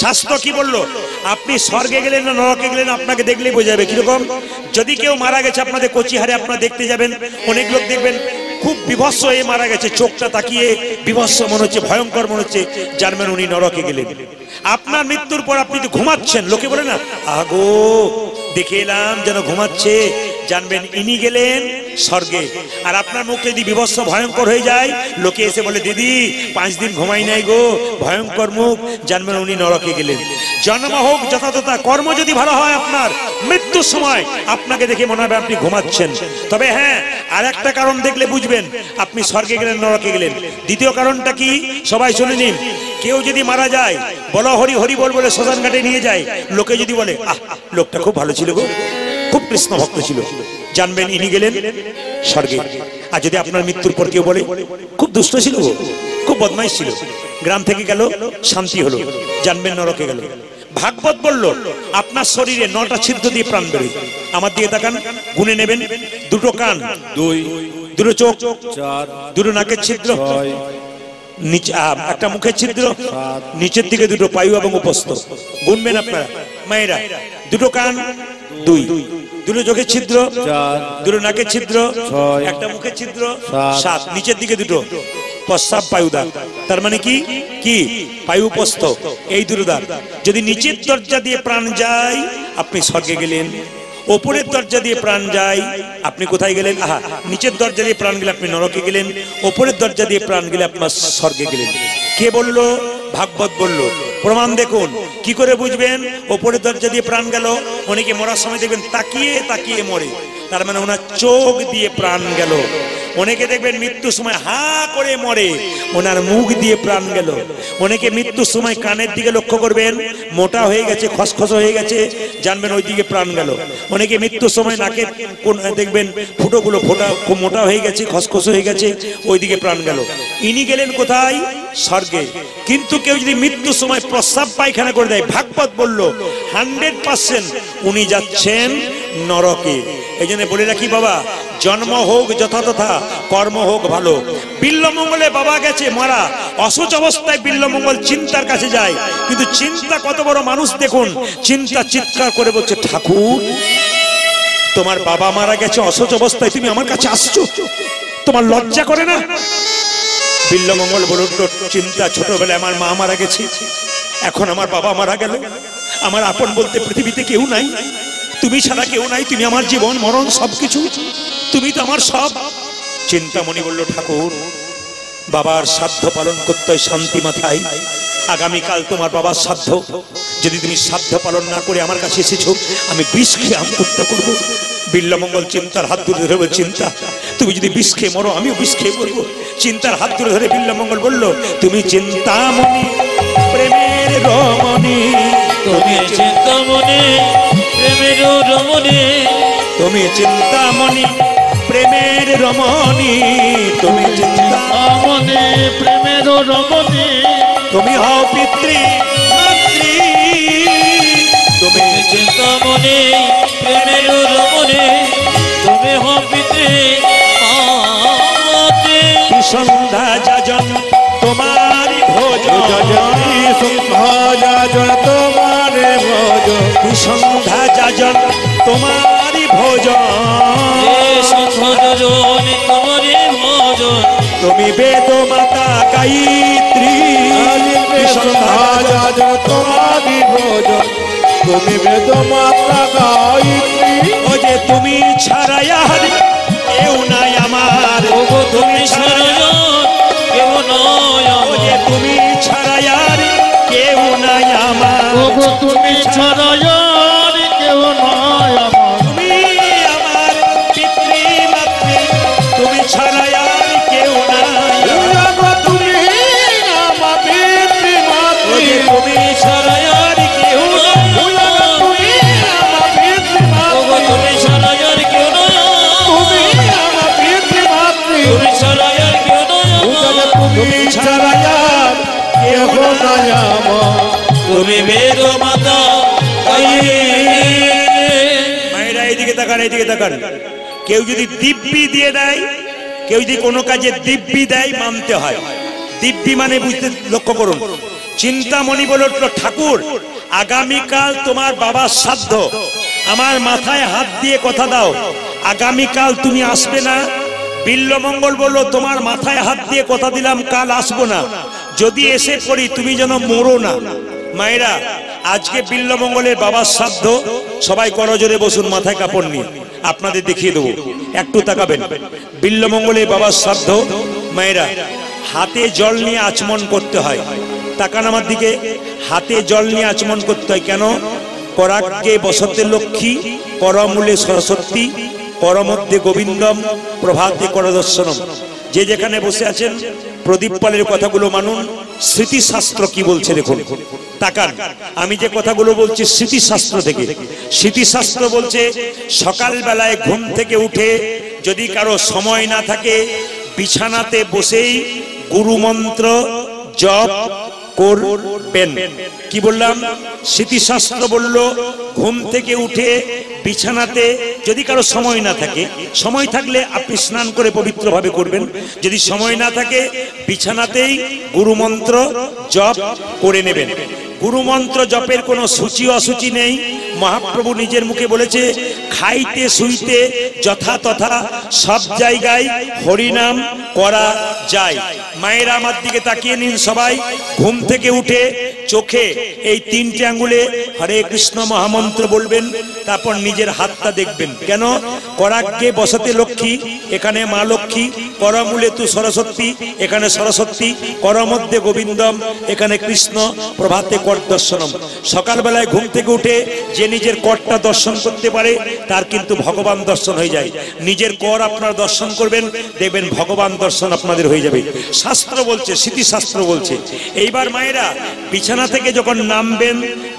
শাস্ত্র কি বললো? আপনি স্বর্গে গেলেন না নরকে গেলেন আপনাকে দেখলেই বোঝা যাবে। কিরকম? যদি কেউ মারা গেছে আপনাদের কোচিহারে আপনারা দেখতে যাবেন, অনেক লোক দেখবেন খুব বিভৎস হয়ে মারা গেছে, চোখটা তাকিয়ে বিভৎস মনে হচ্ছে, ভয়ঙ্কর মনে হচ্ছে, জানবেন উনি নরকে গেলেন। আপনার মৃত্যুর পর আপনি তো ঘুমাচ্ছেন, লোকে বলে না আগো দেখে এলাম যেন ঘুমাচ্ছে, জানবেন ইনি গেলেন স্বর্গে। আর আপনার মুখ যদি বিভৎস ভয়ঙ্কর হয়ে যায়, লোকে এসে বলে দিদি 5 দিন ঘুমাই নাই গো, ভয়ঙ্কর মুখ, জানবেন উনি নরকে গেলেন। জন্ম হোক যথাযথ, কর্ম যদি ভালো হয় আপনার মৃত্যুর সময় আপনাকে দেখে মনে হবে আপনি ঘুমাচ্ছেন। তবে হ্যাঁ, আর একটা কারণ দেখলে বুঝবেন আপনি স্বর্গে গেলেন নরকে গেলেন। দ্বিতীয় কারণটা কি? সবাই শুনে নিন। কেউ যদি মারা যায়, বলো হরি হরি বল বলে শ্মশান ঘাটে নিয়ে যায়, লোকে যদি বলে আহ লোকটা খুব ভালো ছিল গো, খুব কৃষ্ণ ভক্ত ছিল, জানবেন ইনি গেলেন স্বর্গে। আর যদি আপনার মৃত্যুর পর কেউ বলে খুব দুষ্ট ছিল গো, খুব বদমাইশ ছিল, গ্রাম থেকে গেল শান্তি হলো, জানবেন নরকে গেল। ভাগবত বলল আপনার শরীরে 9টা ছিদ্র দিয়ে প্রাণ বেরোয়। আমার দিকে তাকান, গুনে নেবেন। 2টো কান, 2, 2টো চোখ, 4, 2টো নাকের ছিদ্র, নিচে একটা মুখের ছিদ্র, নিচের দিকে 2টো পায়ু এবং উপস্থ। গুনবেন আপনারা মায়েরা, 2টো কান 2, 2টো চোখের ছিদ্র 4, 2টো নাকের ছিদ্র 6, একটা মুখের ছিদ্র 7, নিচের দিকে 2টো প্রস্রাব পায়ুদার। তার মানে কি কি পায়ু উপস্থ, এই 2টো দাঁত। যদি নিচের দরজা দিয়ে প্রাণ যায় আপনি স্বর্গে গেলেন, ওপরের দরজা দিয়ে প্রাণ যায় আপনি কোথায় গেলেন? আহা, নিচের দরজা দিয়ে প্রাণ গেলে আপনি নরকে গেলেন, ওপরের দরজা দিয়ে প্রাণ গেলে আপনার স্বর্গে গেলেন। কে বললো? ভাগবত বলল। প্রমাণ দেখুন। কি করে বুঝবেন ওপরের দরজা দিয়ে প্রাণ গেল? অনেকে মরার সময় দেখবেন তাকিয়ে তাকিয়ে মরে, তার মানে ওনার চোখ দিয়ে প্রাণ গেল। অনেকে দেখবেন মৃত্যুর সময় হা করে মরে, ওনার মুখ দিয়ে প্রাণ গেল। অনেকে মৃত্যুর সময় কানের দিকে লক্ষ্য করবেন, মোটা হয়ে গেছে, খসখস হয়ে গেছে, জানবেন ওই দিকে প্রাণ গেল। অনেকে মৃত্যুর সময় নাকের কোন দেখবেন ফুটোগুলো ফোটা খুব মোটা হয়ে গেছে, খসখস হয়ে গেছে, ওই দিকে প্রাণ গেল। ইনি গেলেন কোথায়? স্বর্গে। কিন্তু কেউ যদি মৃত্যুর সময় প্রস্রাব পায়খানা করে দেয়, ভাগবত বলল 100% উনি যাচ্ছেন নরকে। এই জন্য বলে রাখি বাবা, জন্ম হোক যথাযথা, কর্ম হোক ভালো। বিল্লমঙ্গলে বাবা গেছে মারা, অসুচ অবস্থায় বিল্লমঙ্গল চিন্তার কাছে যায়, কিন্তু চিন্তা কত বড় মানুষ দেখুন, চিন্তা চিৎকার করে বলছে, ঠাকুর তোমার বাবা মারা গেছে অসুচ অবস্থায়, তুমি আমার কাছে আসছো, তোমার লজ্জা করে না? বিল্লমঙ্গল বলুন, চিন্তা ছোটবেলায় আমার মা মারা গেছে, এখন আমার বাবা মারা গেল, আমার আপন বলতে পৃথিবীতে কেউ নাই, তুমি ছাড়া কেউ নাই, তুমি আমার জীবন মরণ সবকিছু, তুমি তো আমার সব। চিন্তামণি বলল, ঠাকুর বাবার শ্রাদ্ধ পালন করতে হয় শান্তি মাথায়, আগামীকাল তোমার বাবার শ্রাদ্ধ, যদি তুমি শ্রাদ্ধ পালন না করে আমার কাছে এসেছো, আমি বিষ খেয়ে আত্মহত্যা করবো। বিল্লমঙ্গল চিন্তার হাত ধরে ধরে, চিন্তা তুমি যদি বিষ খেয়ে মরো, আমিও বিষ খেয়ে মরবো। চিন্তার হাত ধরে ধরে বিল্লমঙ্গল বলল, তুমি চিন্তামণি প্রেমের রমণী, তুমি চিন্তামণি প্রেমের রমণী, তুমি চিন্তামণি প্রেমের রমণী, তুমি চিন্তামণি প্রেমের রমণী, তুমি হও পিতৃ মাতৃ, তুমি চিন্তামণি প্রেমের রমণী, তুমি হও পিতৃ মাতৃ। সন্ধ্যা যাজন তোমার ভোজন, সন্ধ্যা যাজন তোমার ভোজন, সন্ধ্যা যাজন তোমার ভোজন, সন্ধ্যা যাজন তোমার ভোজন, তুমি বেদ মাতা গায়ত্রী। সন্ধ্যা যাজন তোমার ভোজন, তুমি বেদ মাতা গায়ত্রী। ও যে তুমি ছাড়া আর কেউ নাই আমার, তুমি ছাড়া কেউ নয় ও যে তুমি ছাড়া আর কেউ নাই আমার, তুমি ছাড়া কেউ নয় আমার, তুমি আমার পিতৃ মাতৃ, তুমি ছাড়া আর কেউ নাই, তুমি আমার পিতৃ মাতৃ, তুমি ছাড়া আর কেউ নাই, তুমি আমার পিতৃ মাতৃ, তুমি ছাড়া কেউ নয়, তুমি আমার পিতৃ মাতৃ, তুমি ছাড়া কেউ নয়, তুমি ছাড়া কেউ নয় আমার, তুমি বেদ মাতা। মায়েরা এইদিকে তাকান, এইদিকে তাকান। কেউ যদি দিব্যি দিয়ে দেয়, কেউ যদি কোনো কাজে দিব্যি দেয়, মানতে হয়। দিব্যি মানে বুঝতে লক্ষ্য করুন। চিন্তামণি বলল, ঠাকুর আগামীকাল তোমার বাবার শ্রাদ্ধ, আমার মাথায় হাত দিয়ে কথা দাও, আগামীকাল তুমি আসবে না। বিল্লমঙ্গল বলল, তোমার মাথায় হাত দিয়ে কথা দিলাম, কাল আসবো না, যদি এসে পড়ি তুমি যেন মরো না। মায়েরা আজকে বিল্লমঙ্গলের বাবার শ্রাদ্ধ, সবাই করজোরে বসুন, মাথায় কাপড় নিয়ে আপনাদের দেখিয়ে দেবো, একটু তাকাবেন। বিল্লমঙ্গলের বাবার শ্রাদ্ধ, মায়েরা হাতে জল নিয়ে আচমন করতে হয়, তাকান আমার দিকে, হাতে জল নিয়ে আচমন করতে হয়। কেন? করাগ্গে বসতে লক্ষ্মী, করমূলে সরস্বতী, করমধ্যে গোবিন্দম, প্রভাতে করদর্শনম। যে যেখানে বসে আছেন প্রদীপ পালের কথাগুলো মানুন। স্মৃতিশাস্ত্র কি বলছে দেখুন, তাকান। আমি যে কথাগুলো বলছি স্মৃতিশাস্ত্র থেকে। স্মৃতিশাস্ত্র বলছে সকাল বেলায় ঘুম থেকে উঠে যদি কারো সময় না থাকে, বিছানাতে বসেই গুরুমন্ত্র জপ করবেন। কি বললাম? স্মৃতিশাস্ত্র বলল ঘুম থেকে উঠে বিছানাতে যদি কারো সময় না থাকে, সময় থাকলে আপনি স্নান করে পবিত্রভাবে করবেন, যদি সময় না থাকে বিছানাতেই গুরুমন্ত্র জপ করে নেবেন। গুরুমন্ত্র জপের কোনো সূচি অসুচি নেই। মহাপ্রভু নিজের মুখে বলেছে, খাইতে শুইতে যথা তথা সব জায়গায় হরিনাম করা যায়। মায়েরা আমার দিকে তাকিয়ে নিন সবাই। ঘুম থেকে উঠে চোখে এই 3টে আঙ্গুলে হরে কৃষ্ণ মহামন্ত্র বলবেন, তারপর নিজের হাতটা দেখবেন। কেন? করাগ্গে বসতে লক্ষ্মী, এখানে মা লক্ষ্মী লক্ষ্মী, করমূলে তু সরস্বতী, এখানে সরস্বতী, করমধ্যে গোবিন্দম, এখানে কৃষ্ণ, প্রভাতে কর দর্শনম। সকালবেলায় ঘুম থেকে উঠে যে নিজের করটা দর্শন করতে পারে তার কিন্তু ভগবান দর্শন হয়ে যায়। নিজের কর আপনারা দর্শন করবেন, দেখবেন ভগবান দর্শন আপনাদের হয়ে যাবে। শাস্ত্র বলছে, স্মৃতিশাস্ত্র বলছে। এইবার মায়েরা বিছানা থেকে যখন নামবেন,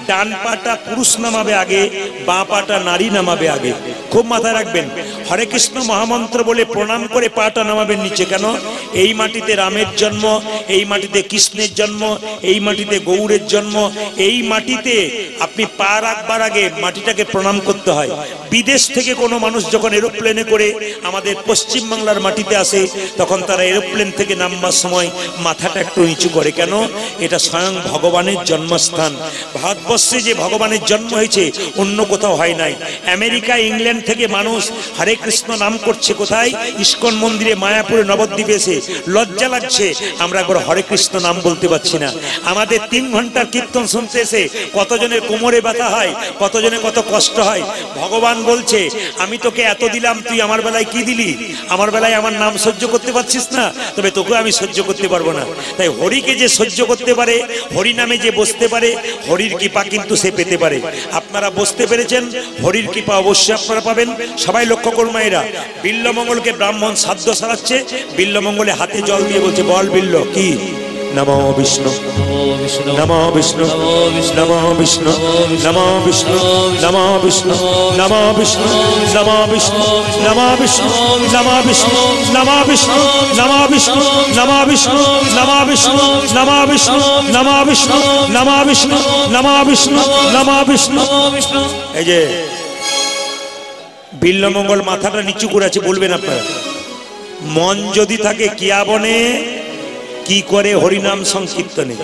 ডান পাটা পুরুষ নামাবে আগে, বাঁ পাটা নারী নামাবে আগে। খুব মাথায় রাখবেন, হরে কৃষ্ণ মহামন্ত্র বলে প্রণাম করে পাটা নামাবেন নিচে। কেন? এই মাটিতে রামের জন্ম, এই মাটিতে কৃষ্ণের জন্ম, এই মাটিতে গৌরের জন্ম। এই মাটিতে আপনি পা রাখবার আগে মাটিটাকে প্রণাম করতে হয়। বিদেশ থেকে কোনো মানুষ যখন এরোপ্লেনে করে আমাদের পশ্চিমবাংলার মাটিতে আসে, তখন তারা এরোপ্লেন থেকে নামবার সময় মাথাটা একটু নিচু করে। কেন? এটা স্বয়ং ভগবানের জন্মস্থান। ভারতবর্ষে যে ভগবানের জন্ম হয়েছে অন্য কোথাও হয় নাই। আমেরিকা, ইংল্যান্ড থেকে মানুষ হরে কৃষ্ণ নাম করছে কোথায়? ইস্কন মন্দিরে, মায়াপুরে, নবদ্বীপে এসে। লজ্জা লাগছে আমরা একবার হরে কৃষ্ণ নাম বলতে পারছি না। আমাদের 3 ঘন্টার কীর্তন শুনতে এসে কতজনের কোমরে ব্যথা হয়, কতজনের কত কষ্ট হয়। ভগবান বলছে, আমি তোকে এত দিলাম, তুই আমার বেলায় কি দিলি? আমার বেলায় আমার নাম সহ্য করতে পারছিস না, তবে তোকে আমি সহ্য করতে পারবো না। তাই হরিকে যে সহ্য করতে পারে, হরি নামে যে বসতে পারে, হরির কৃপা কিন্তু সে পেতে পারে। আপনারা বসতে পেরেছেন, হরির কৃপা অবশ্যই আপনারা পাবেন। সবাই লক্ষ্য করুন মায়েরা, বিল্লমঙ্গলকে ব্রাহ্মণ সাধ্য সারাচ্ছে। বিল্লমঙ্গলে হাতে জল দিয়ে বলছে, বল বিল্ল কি? নমো বিষ্ণু, নমো বিষ্ণু, নমো বিষ্ণু, নমো বিষ্ণু, নমো বিষ্ণু, নমো বিষ্ণু, নমো বিষ্ণু, নমো বিষ্ণু, নমো বিষ্ণু, নমো বিষ্ণু, নমো বিষ্ণু, নমো বিষ্ণু, নমো বিষ্ণু, নমো বিষ্ণু, নমো বিষ্ণু, নমো বিষ্ণু, নমো বিষ্ণু, নমো বিষ্ণু। এই যে বিল্লমঙ্গল মাথাটা নিচু করে আছে, বলবেন আপনারা। মন যদি থাকে কিয়া বনে, কি করে হরিনাম সংকীর্তনে।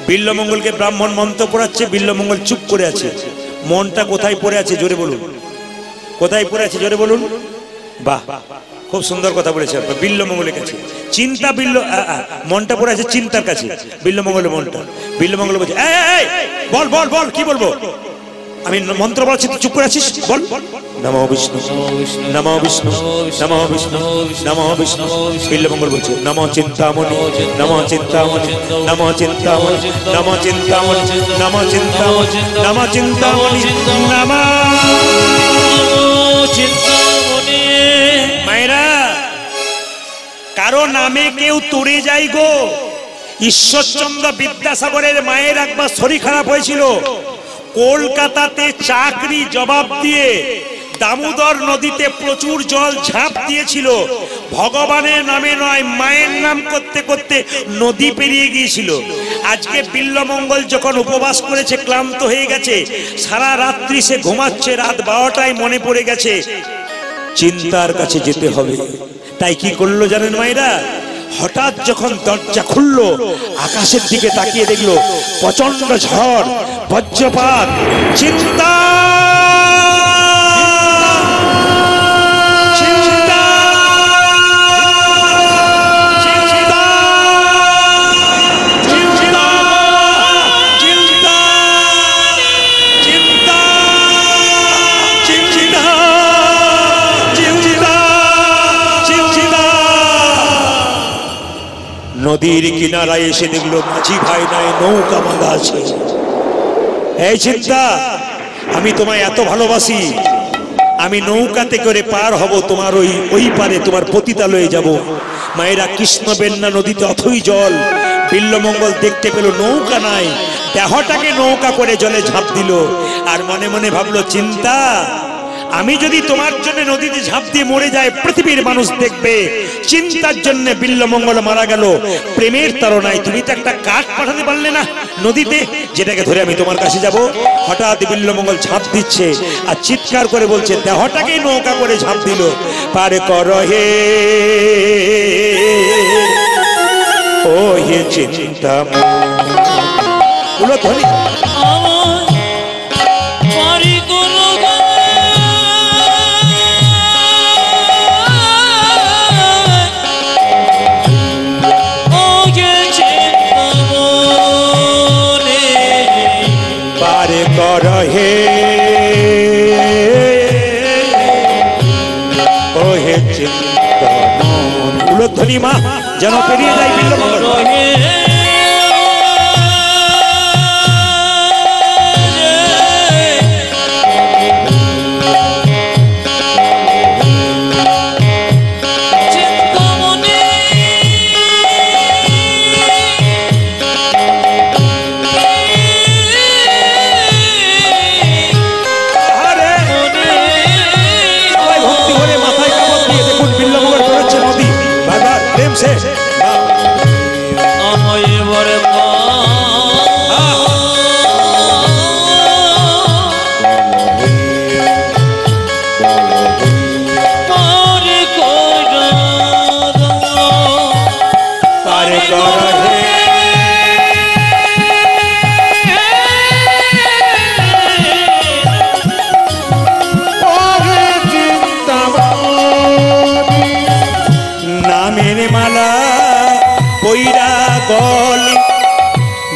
বিল্লমঙ্গলকে ব্রাহ্মণ মন্ত্র পড়াচ্ছে, বিল্লমঙ্গল চুপ করে আছে। মনটা কোথায় পড়ে আছে জোরে বলুন, কোথায় পড়ে আছে জোরে বলুন। বাহ, খুব সুন্দর কথা বলেছে আপনার। বিল্লমঙ্গলের কাছে চিন্তা, মনটা পড়ে আছে চিন্তার কাছে বিল্লমঙ্গলের মনটা। বিল্লমঙ্গল বলছে, বল বল বল, কি বলবো? আমি মন্ত্র বলছি, তুই চুপ করে আছিস, বল। নমো বিষ্ণু, নমো বিষ্ণু, নমো বিষ্ণু, নমো বিষ্ণু। বিল্লমঙ্গল বলছে, নমো চিন্তামণি, নমো চিন্তামণি, নমো চিন্তামণি, নমো চিন্তামণি, নমো চিন্তামণি, নমো চিন্তামণি, নমো চিন্তামণি। মায়েরা, কারো নামে কেউ তরে যায় গো। ঈশ্বরচন্দ্র বিদ্যাসাগরের মায়ের একবার শরীর খারাপ হয়েছিল। কলকাতাতে চাকরি জবাব দিয়ে দামোদর নদীতে প্রচুর জল ঝাঁপ দিয়েছিল। ভগবানের নামে নয়, মায়ের নাম করতে করতে নদী পেরিয়ে গিয়েছিল। আজকে বিল্লমঙ্গল যখন উপবাস করেছে, ক্লান্ত হয়ে গেছে, সারা রাত্রি সে ঘুমাচ্ছে, রাত 12টায় মনে পড়ে গেছে চিন্তার কাছে যেতে হবে। তাই কি করলো জানেন মায়েরা? হঠাৎ যখন দরজা খুললো, আকাশের দিকে তাকিয়ে দেখলো প্রচন্ড ঝড়, বজ্রপাত। চিন্তা, চিন্তা, চিন্তা, চিন্তা, চিন্তা, চিন্তা, চিন্তা, চিন্তা, চিন্তা। নদীর কিনারায় এসে দেখলো মাঝি ভাই নাই, নৌকা বাঁধা আছে। এই চিন্তা, আমি তোমায় এত ভালোবাসি, আমি নৌকাতে করে পার হব তোমার ওই পারে, তোমার পতিতালয়ে যাব। মায়েরা, কৃষ্ণ বেন্না নদীতে অথই জল। বিল্লমঙ্গল দেখতে পেল নৌকা নাই, দেহটাকে নৌকা করে জলে ঝাঁপ দিল। আর মনে মনে ভাবলো, চিন্তা, আমি যদি তোমার জন্য নদীতে ঝাঁপ দিয়ে মরে যাই, পৃথিবীর মানুষ দেখবে। চিন্তার জন্য বিল্লমঙ্গল মারা গেল। প্রেমের তাড়নায় তুমি তো একটা কাঠ পাঠাতে পারলে না নদীতে, যেটাকে ধরে আমি তোমার কাছে যাব। হঠাৎ বিল্লমঙ্গল ঝাঁপ দিচ্ছে আর চিৎকার করে বলছে, দেহটাকে নৌকা করে ঝাঁপ দিল। পার কর হে ও হে চিন্তা, বলো ধনী কর হে ও হে চিন্তা। উলধ্বনি মা যেন পেরিয়ে যায় বিল্লমঙ্গল।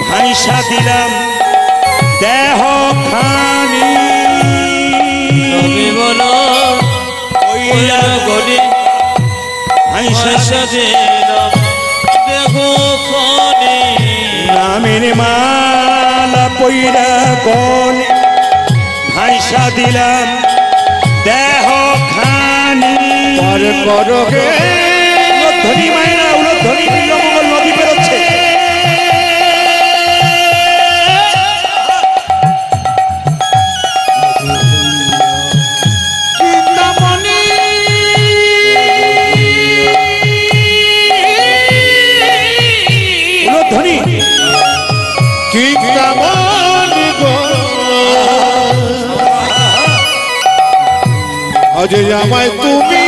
ভাইসা দিলাম দেহ খানি ভাইসা দিলাম দেহ খানি নামের মালা পইরা গলে ভাইসা দিলাম দেহ খানি করগে উলধ্বনি মায়েরা উলধ্বনি বিল্লমঙ্গল নদী বেরোচ্ছে। আজে আমায় তুমি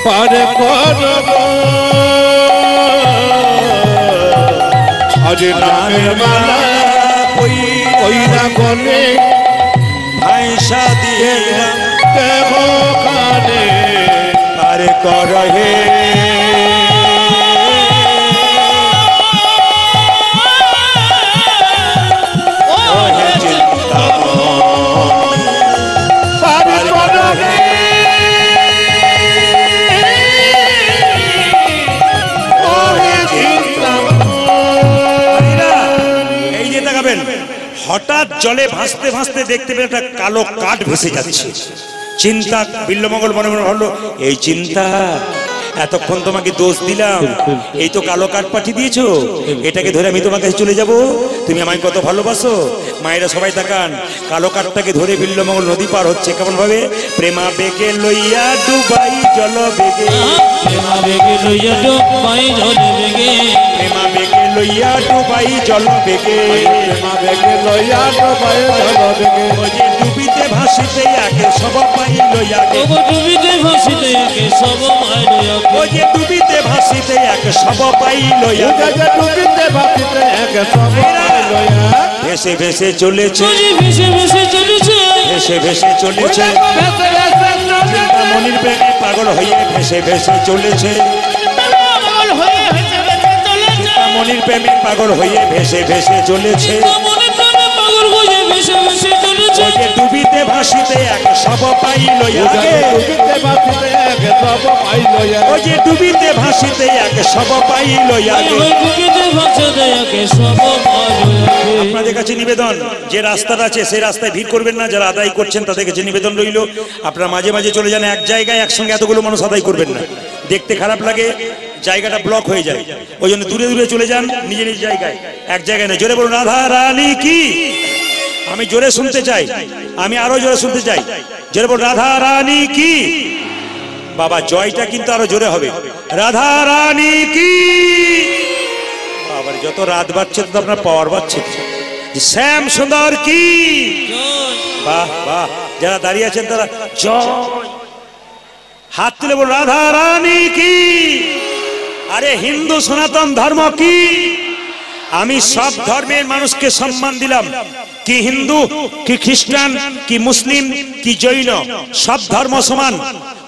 পার করব আজে নামের মালা পইরা গলে ভাইসা দিয়ে দেহ খানে পার করহে হঠাৎ জলে ভাসতে ভাসতে দেখতে পেয়ে একটা কালো কাঠ ভেসে যাচ্ছে। চিন্তা বিল্লমঙ্গল মনে মনে ভাবলো এই চিন্তা এতক্ষণ তোমাকে দোষ দিলাম, এই তো কালো কাঠ পাঠিয়ে দিয়েছো, এটাকে ধরে আমি তোমার কাছে চলে যাব, তুমি আমায় কত ভালোবাসো। মায়েরা সবাই তাকান, কালো কাঠটাকে ধরে বিল্লমঙ্গল নদী পার হচ্ছে কেমন ভাবে, প্রেমা বেগে লইয়া ডুবাই জল বেগে, প্রেমা বেগে লইয়া ডুবাই জল বেগে, প্রেমা বেগে লইয়া ডুবাই জল বেগে, প্রেমা বেগে লইয়া ডুবাই জল বেগে, ওজে ডুবিতে ভাসিতে আগে সব পাই লইয়া গে, ডুবিতে ভাসিতে আগে সব পাই লইয়া, ওজে ডুবিতে ভাসিতে আগে সব পাই লইয়া, ডুবিতে ভাসিতে আগে সব পাই লইয়া, ভেসে ভেসে চলেছে, ভেসে ভেসে চলেছে, ভেসে ভেসে চলেছে, চিন্তামণির প্রেমে পাগল হয়ে ভেসে ভেসে চলেছে, চিন্তামণির প্রেমে পাগল হয়ে ভেসে ভেসে চলেছে, ওজে ডুবিতে ভাসিতে আগে সব পাই লইয়া গে, ডুবিতে ভাসিতে আগে সব পাই লইয়া, ওজে ডুবিতে ভাসিতে আগে সব পাই লইয়া গে। আপনাদের কাছে নিবেদন, যে রাস্তাটা আছে সেই রাস্তায় ভিড় করবেন না, যারা আদায় করছেন তাদের কাছে নিবেদন রইল, আপনারা মাঝে মাঝে চলে যান, এক জায়গায় একসঙ্গে এতগুলো মানুষ আদায় করবেন না, দেখতে খারাপ লাগে, জায়গাটা ব্লক হয়ে যায়, ওই জন্য দূরে দূরে চলে যান, নিজে নিজ জায়গায়, এক জায়গায় নেই। জোরে বলুন রাধা রানী কি, আমি জোরে শুনতে চাই, আমি আরো জোরে শুনতে চাই, জোরে বলুন রাধা রানী কি। বাবা জয়টা কিন্তু আরো জোরে হবে, রাধা রানী কি। বাবার যত রাত বাড়ছে তত আপনার পাওয়ার বাড়ছে। শ্যাম সুন্দর কি, বাহ বাহ, যারা দাঁড়িয়ে আছেন তারা জয়, হাত তুলে বলুন রাধা রানী কি। আরে হিন্দু সনাতন ধর্ম কি, আমি সব ধর্মের মানুষকে সম্মান দিলাম, কি হিন্দু কি খ্রিস্টান কি মুসলিম কি জৈন, সব ধর্ম সমান।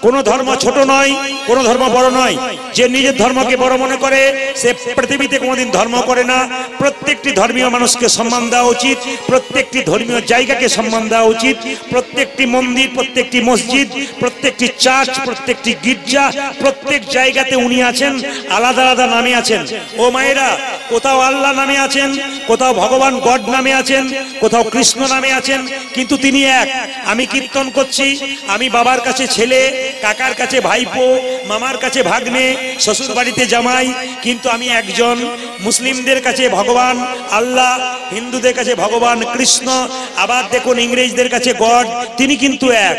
কোন ধর্ম ছোট নয়, কোন ধর্ম বড় নয়। যে নিজের ধর্মকে বড় মনে করে সে পৃথিবীতে কোনোদিন ধর্ম করে না। প্রত্যেকটি ধর্মীয় মানুষকে সম্মান দেওয়া উচিত, প্রত্যেকটি ধর্মীয় জায়গাকে সম্মান দেওয়া উচিত। প্রত্যেকটি মন্দির, প্রত্যেকটি মসজিদ, প্রত্যেকটি চার্চ, প্রত্যেকটি গির্জা, প্রত্যেক জায়গাতে উনি আছেন, আলাদা আলাদা নামে আছেন। ও মায়েরা, কোথাও আল্লাহ নামে আছেন, কোথাও ভগবান গড নামে আছেন, কোথাও কৃষ্ণ নামে আছেন, কিন্তু তিনি এক। আমি কীর্তন করছি, আমি বাবার কাছে ছেলে, কাকার কাছে ভাইপো, মামার কাছে ভাগ্নে, শ্বশুর বাড়িতে জামাই, কিন্তু আমি একজন। মুসলিমদের কাছে ভগবান আল্লাহ, হিন্দুদের কাছে ভগবান কৃষ্ণ, আবার দেখুন ইংরেজদের কাছে গড, তিনি কিন্তু এক।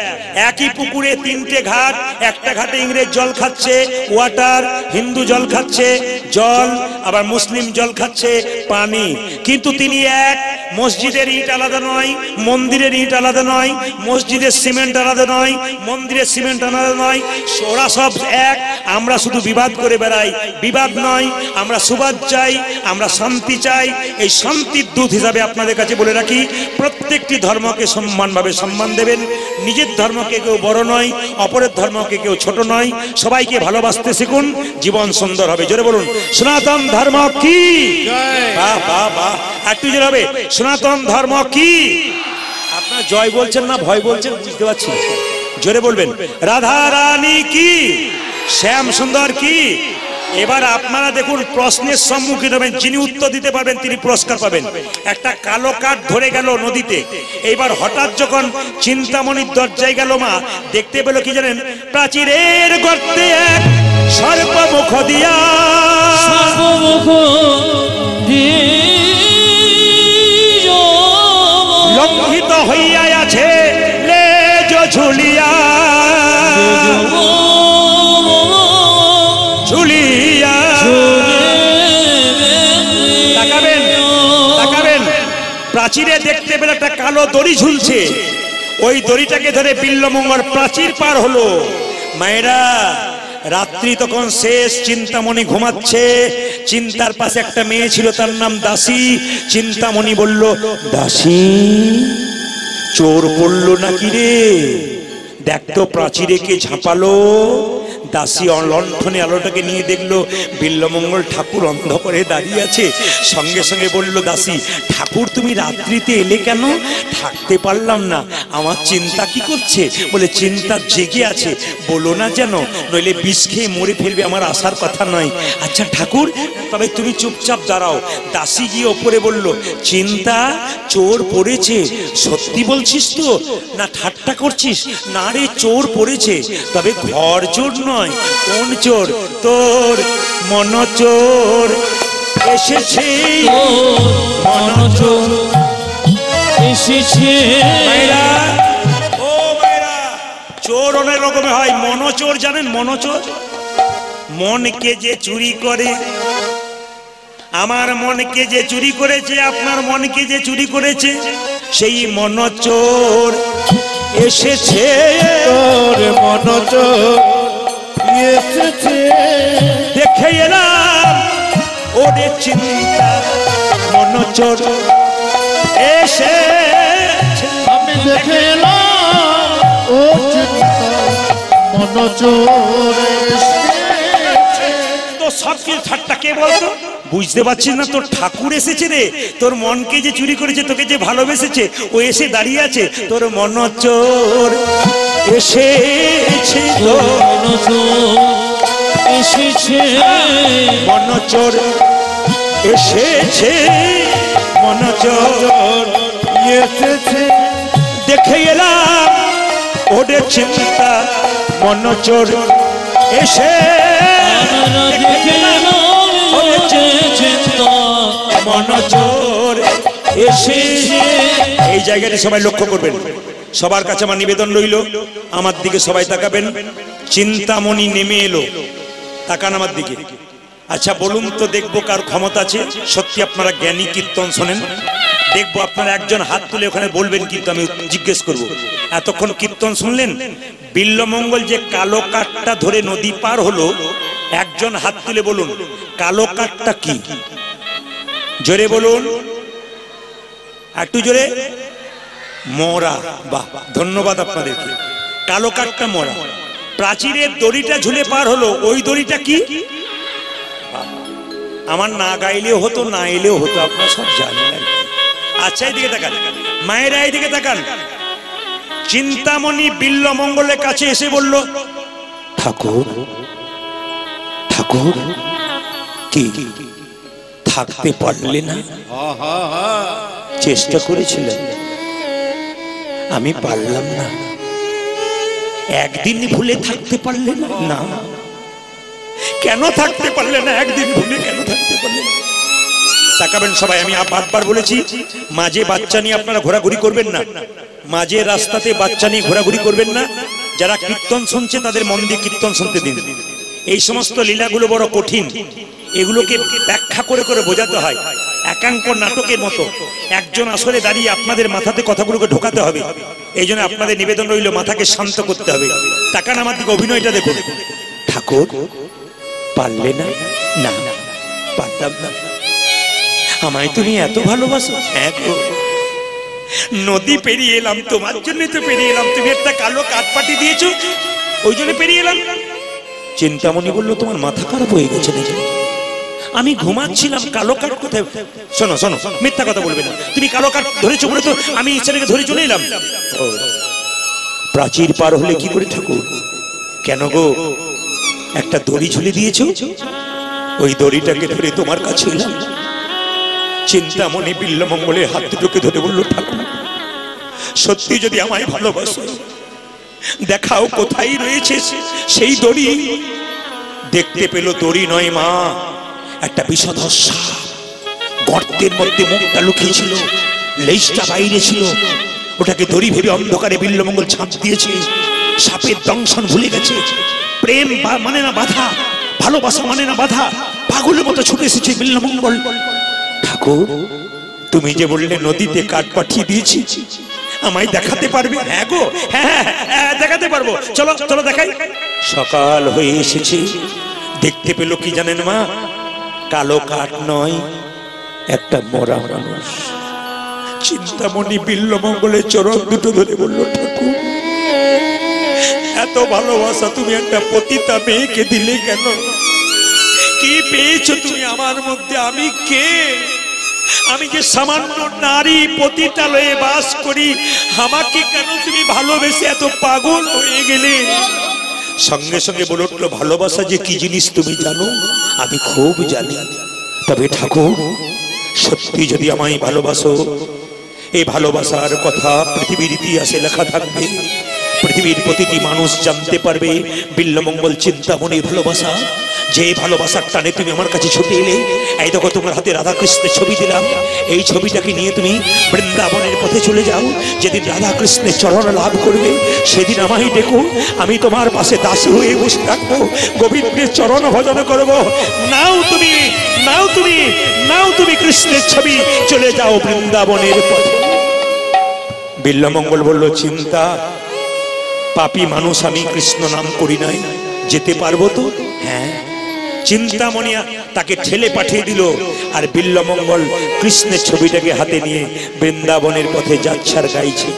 একই পুকুরে তিনটে ঘাট, একটা ঘাটে ইংরেজ জল খাচ্ছে ওয়াটার, হিন্দু জল খাচ্ছে জল, আবার মুসলিম জল খাচ্ছে পানি, কিন্তু তিনি এক। মসজিদের ইট আলাদা নয়, মন্দিরের ইট আলাদা নয়, মসজিদের সিমেন্ট আলাদা নয়, মন্দিরের সিমেন্ট আলাদা নয়, ওরা সব এক। আমরা শুধু বিবাদ করে বেড়াই, বিবাদ নয়, আমরা সুবাদ চাই, আমরা শান্তি চাই। এই শান্তির দূত হিসাবে আপনাদের কাছে বলে রাখি, প্রত্যেকটি ধর্মকে সমানভাবে সম্মান দেবেন। নিজের ধর্মকে কেউ বড় নয়, অপরের ধর্মকে কেউ ছোট নয়। সবাইকে ভালোবাসতে শিখুন, জীবন সুন্দর হবে। জোরে বলুন সনাতন ধর্ম কি? বাহ বাহ বাহ, একটু জোরে হবে, সনাতন ধর্ম কি? আপনারা জয় বলছেন না ভয় বলছেন বুঝতে পারছি, জোরে বলবেন। রাধা রানী কি? শ্যাম সুন্দর কি? এবার আপনারা দেখুন, প্রশ্নের সম্মুখীন হবেন, যিনি উত্তর দিতে পারবেন তিনি পুরস্কার পাবেন। একটা কালো কাঠ ধরে গেল নদীতে, এইবার হঠাৎ যখন চিন্তামণির দরজায় গেল মা, দেখতে পেল কি জানেন? প্রাচীরের গর্তে এক সর্বমুখ দিয়া, লঙ্ঘিত হইয়া আছে লেজ ঝুলিয়া, ঝুলিয়া। তাকাবেন তাকাবেন, প্রাচীরে দেখতে পেলে একটা কালো দড়ি ঝুলছে, ওই দড়িটাকে ধরে বিল্লমঙ্গল প্রাচীর পার হলো। মায়েরা, রাত্রি তখন শেষ, চিন্তামণি ঘুমাচ্ছে, চিন্তার পাশে একটা মেয়ে ছিল, তার নাম দাসী। চিন্তামণি বলল, দাসী চোর পড়লো নাকি রে? দেখতো প্রাচীরে কে ঝাঁপালো। দাসী লণ্ঠনে আলোটাকে নিয়ে দেখলো বিল্লমঙ্গল ঠাকুর অন্ধকারে দাঁড়িয়ে আছে। সঙ্গে সঙ্গে বলল দাসী, ঠাকুর তুমি রাত্রিতে এলে কেন? থাকতে পারলাম না, আমার চিন্তা কি করছে? বলে চিন্তা জেগে আছে, বলো না যেন, নইলে বিষ খেয়ে মরে ফেলবে, আমার আসার কথা নয়। আচ্ছা ঠাকুর, তবে তুমি চুপচাপ দাঁড়াও। দাসী গিয়ে ওপরে বলল, চিন্তা চোর পড়েছে, সত্যি বলছিস তো না ঠাট্টা করছিস? না রে, চোর পড়েছে, তবে ঘর চোর নয়। কোন চোর? তোর মনচোর এসেছে, মনচোর এসেছে। মায়েরা, ও মায়েরা, চোর অনেক রকমের হয়। মনচোর জানেন? মনচোর মনকে যে চুরি করে, আমার মনকে যে চুরি করেছে, আপনার মনকে যে চুরি করেছে, সেই মনচোর এসেছে। তোর মনচোর এসেছে, দেখে এলাম ওরে চিন্তা মনচোর এসেছে। আমি দেখে এলাম ও চিন্তা মনচোর এসেছে। তো সব কিছু ঠাট্টা কে বলতো? বুঝতে পারছিস না? তোর ঠাকুর এসেছে রে, তোর মনকে যে চুরি করেছে, তোকে যে ভালোবেসেছে, ও এসে দাঁড়িয়ে আছে। তোর মনচোর এসেছে, এসেছে, মনচোর এসেছে, মনচোর এসেছে। দেখে এলাম ওরে চিন্তা মনচোর এসে, দেখে মনচোর এসেছে। এই জায়গাটি সবাই লক্ষ্য করবেন। সবার কাছে আমার নিবেদন রইল, আমার দিকে সবাই তাকাবেন। চিন্তামণি নেমে এলো, তাকান আমার দিকে। আচ্ছা বলুন তো, দেখবো কার ক্ষমতা আছে। সত্যি আপনারা জ্ঞানী, কীর্তন শোনেন, দেখবো আপনারা একজন হাত তুলে ওখানে বলবেন, কিন্তু আমি জিজ্ঞেস করব। এতক্ষণ কীর্তন শুনলেন, বিল্লমঙ্গল যে কালো কাঠটা ধরে নদী পার হলো, একজন হাত তুলে বলুন কালো কাঠটা কি? জোরে বলুন, একটু জোরে। মরা। বাহ, ধন্যবাদ আপনাদেরকে। কালো কাঠটা মরা। প্রাচীরের দড়িটা ঝুলে পার হলো, ওই দড়িটা কি? আমার না গাইলেও হতো, না এলেও হতো, আপনারা সব জানেন। আচ্ছা এইদিকে তাকান, মায়েরা এইদিকে তাকান। চিন্তামণি বিল্বমঙ্গলের কাছে এসে বলল, ঠাকুর ঠাকুর কি থাকতে পারলে না? চেষ্টা করেছিলেন, আমি পারলাম না। একদিন ভুলে থাকতে পারলে না? না। কেন থাকতে পারলে না? একদিন ভুলে কেন থাকতে পারলে না? তাকাবেন সবাই, আমি বারবার বলেছি মাঝে বাচ্চা নিয়ে আপনারা ঘোরাঘুরি করবেন না, মাঝে রাস্তাতে বাচ্চা নিয়ে ঘোরাঘুরি করবেন না। যারা কীর্তন শুনছে তাদের মন দিয়ে কীর্তন শুনতে দিন। এই সমস্ত লীলাগুলো বড় কঠিন, এগুলোকে ব্যাখ্যা করে করে বোঝাতে হয়, একাঙ্ক নাটকের মতো। একজন আসলে দাঁড়িয়ে আপনাদের মাথাতে কথাগুলোকে ঢোকাতে হবে। এই জন্য আপনাদের নিবেদন রইল মাথাকে শান্ত করতে হবে। তাকান আমার দিকে, অভিনয়টা দেখুন। ঠাকুর পারলে না? না পারতাম না। আমায় তুমি এত ভালোবাসো? হ্যাঁ গো, নদী পেরিয়ে এলাম তোমার জন্য, তো পেরিয়ে এলাম। তুমি একটা কালো কাঠপাটি দিয়েছো, ওই জন্য পেরিয়ে এলাম। চিন্তামণি বললো, তোমার মাথা খারাপ হয়ে গেছে নাকি? আমি ঘুমাচ্ছিলাম, কালো কাঠ কোথায়? শোনো শোনো, মিথ্যা কথা বলবে না। তুমি কালো কাঠ ধরেছো বলে তো আমি ছেলেকে ধরে চলে এলাম। প্রাচীর পার হলে কি করে ঠাকুর? কেন গো, একটা দড়ি ঝুলে দিয়েছো, ওই দড়িটাকে ধরে তোমার কাছে এলাম। চিন্তামণি বিল্বমঙ্গলের হাত দুটোকে ধরে বলল, ঠাকুর সত্যি যদি আমায় ভালোবাসো, দেখাও কোথায় রয়েছে সেই দড়ি। দেখতে পেল দড়ি নয় মা, একটা বিষধর সাপ। গর্তের মধ্যে মুখটা লুকিয়ে ছিল, লেজটা বাইরে ছিল। ওটাকে দড়ি ভেবে অন্ধকারে বিল্বমঙ্গল ঝাঁপ দিয়েছে। সাপের দংশন ভুলে গেছে। প্রেম মানে না বাধা, ভালোবাসা মানে না বাধা। পাগলের মতো ছুটে এসেছে বিল্বমঙ্গল। ঠাকুর তুমি যে বললে নদীতে কাঠ পাঠিয়ে দিয়েছি, আমায় দেখাতে পারবে? হ্যাঁ গো, হ্যাঁ দেখাতে পারবো, চলো চলো দেখাই। সকাল হয়ে এসেছে, দেখতে পেল কি জানেন মা? কালো কাঠ নয়, একটা মরা মানুষ। চিন্তামণি বিল্বমঙ্গলের চরণ দুটো ধরে বলল, ঠাকুর এত ভালোবাসা তুমি একটা পতিতা মেয়েকে দিলে কেন? কি পেয়েছো তুমি আমার মধ্যে? আমি কে? আমি যে সামান্য নারী, পতিতালয়ে বাস করি, আমাকে কেন তুমি ভালোবেসে এত পাগল হয়ে গেলে? সঙ্গে সঙ্গে বলে উঠলো, ভালোবাসা যে কি জিনিস তুমি জানো? আমি খুব জানি। তবে ঠাকুর সত্যি যদি আমায় ভালোবাসো, এই ভালোবাসার কথা পৃথিবীর ইতিহাসে লেখা থাকবে। পৃথিবীর প্রতিটি মানুষ জানতে পারবে বিল্বমঙ্গল চিন্তামণির ভালোবাসা। যে ভালোবাসার টানে তুমি আমার কাছে ছুটে এলে। এই দেখো তোমার হাতে রাধা কৃষ্ণের ছবি দিলাম, এই ছবিটাকে নিয়ে তুমি বৃন্দাবনের পথে চলে যাও। যেদিন রাধা কৃষ্ণের চরণ লাভ করবে, সেদিন আমায় ডেকো, আমি তোমার পাশে দাসী হয়ে বসে থাকবো, গোবিন্দের চরণ ভজন করবো। নাও তুমি, নাও তুমি, নাও তুমি কৃষ্ণের ছবি, চলে যাও বৃন্দাবনের পথে। বিল্বমঙ্গল বলল, চিন্তা পাপী মানুষ আমি, কৃষ্ণ নাম করি নাই, যেতে পারবো তো? হ্যাঁ। চিন্তামণি তাকে ঠেলে পাঠিয়ে দিল, আর বিল্বমঙ্গল কৃষ্ণের ছবিটাকে হাতে নিয়ে বৃন্দাবনের পথে যাচ্ছার গাইছে।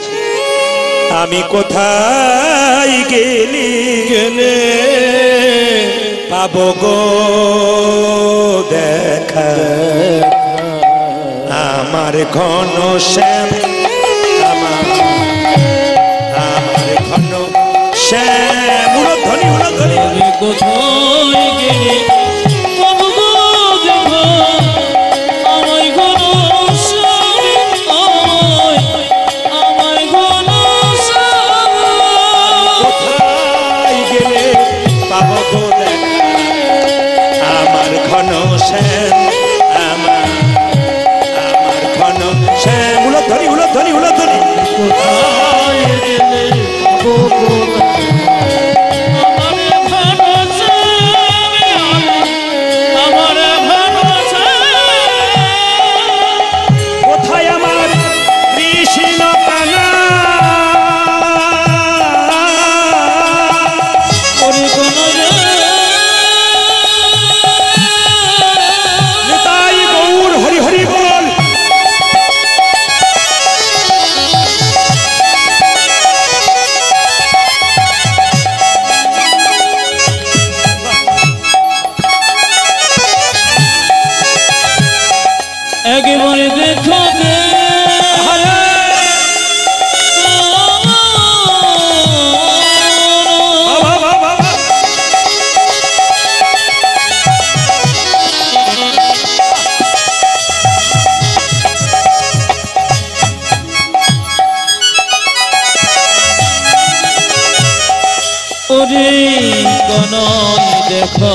আমি কোথায় গেলে গেলে পাবো গো দেখা, আমার ঘন শ্যাম, আমার ঘন শ্যাম। উলধ্বনি উলধ্বনি। কোথায় গেলে পাবো গো দেখা, আমায় ঘন শ্যাম, আমায় ঘন শ্যাম। কোথায় গেলে পাবো গো দেখা, আমার ঘন শ্যাম, আমার ঘন শ্যাম। উলধ্বনি উলধ্বনি উলধ্বনি। কোথায় গেলে পাবো গো ওরে কানাই দেখা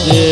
দে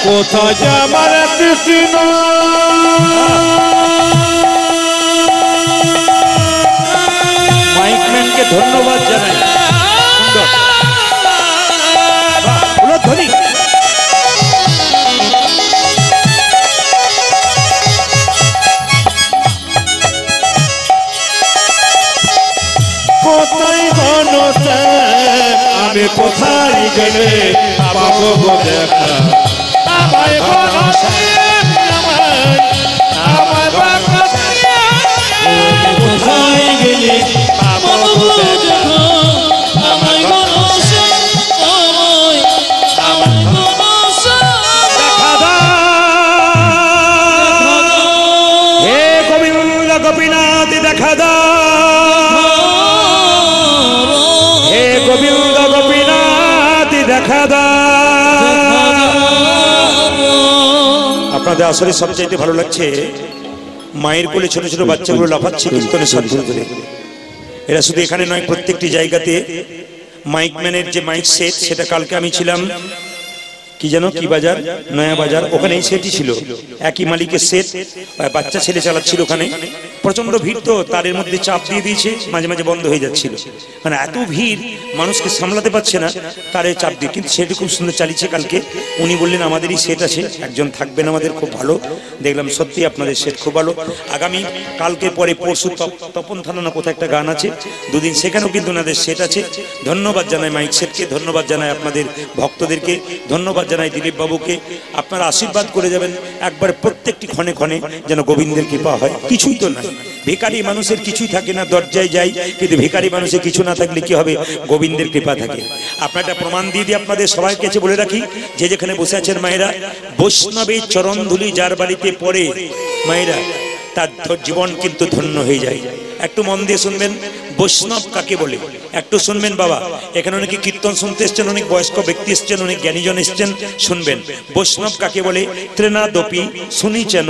কোথায় যে আমার কৃষ্ণ মাইকম্যানকে ধন্যবাদ জানাই। সুন্দর ধ্বনি। কোথায় ঘন আমি কোথায় গেলে পাবো গো দেখা আমায় ঘন কোথায় গেলে পাবো গো দেখা আমায় গণসা আমায় গণসা দেখা দাও হে গোবিন্দ গোপীনাথ দেখা দাও হে গোবিন্দ গোপীনাথ দেখা দাও। আপনাদের আসলে সবচাইতে ভালো লাগছে মায়ের কোলে ছোট ছোট বাচ্চাগুলো লাফাচ্ছে কীর্তনের সাথে ধরে। এরা শুধু এখানে নয়, প্রত্যেকটি জায়গাতে মাইকম্যানের যে মাইক সেট, সেটা কালকে আমি ছিলাম কি যেন কি বাজার, নয়া বাজার, ওখানে এই সেটই ছিল, একই মালিকের সেট, বাচ্চা ছেলে চালাচ্ছিল। ওখানে প্রচন্ড ভিড়, তো তারের মধ্যে চাপ দিয়ে দিয়েছে, মাঝে মাঝে বন্ধ হয়ে যাচ্ছিল, মানে এত ভিড় মানুষকে সামলাতে পারছে না তারে চাপ দিয়ে। কিন্তু সেটি খুব সুন্দর চালিয়েছে কালকে। উনি বললেন আমাদেরই সেট আছে, একজন থাকবেন আমাদের, খুব ভালো দেখলাম, সত্যি আপনাদের সেট খুব ভালো। আগামী কালকে পরে পরশু তপন থানা না কোথায় একটা গান আছে, দুদিন সেখানেও কিন্তু ওনাদের সেট আছে। ধন্যবাদ জানাই মাইক সেটকে, ধন্যবাদ জানাই আপনাদের ভক্তদেরকে, ধন্যবাদ জানাই দিলীপ বাবুকে। আপনারা আশীর্বাদ করে যাবেন একবার প্রত্যেকটি ক্ষণে ক্ষণে, যেন গোবিন্দের কৃপা হয়। কিছুই তো নাই, ভিখারি মানুষের কিছুই থাকে না, দরজায় যাই, কিন্তু ভিখারি মানুষের কিছু না থাকলে কি হবে, গোবিন্দের কৃপা থাকে। আপনার একটা প্রমাণ দিয়ে দিয়ে আপনাদের সবাই কাছে বলে রাখি, যে যেখানে বসে আছেন মায়েরা, বৈষ্ণবের চরণ ধুলি যার বাড়িতে পড়ে মায়েরা, তার জীবন কিন্তু ধন্য হয়ে যায়। একটু মন দিয়ে শুনবেন, বৈষ্ণব কাকে বলে একটু শুনবেন বাবা। এখানে অনেকে কীর্তন শুনতে এসছেন, অনেক বয়স্ক ব্যক্তি এসছেন, অনেক জ্ঞানীজন এসছেন, শুনবেন বৈষ্ণব কাকে বলে। ত্রেনাদপি শুনিছেন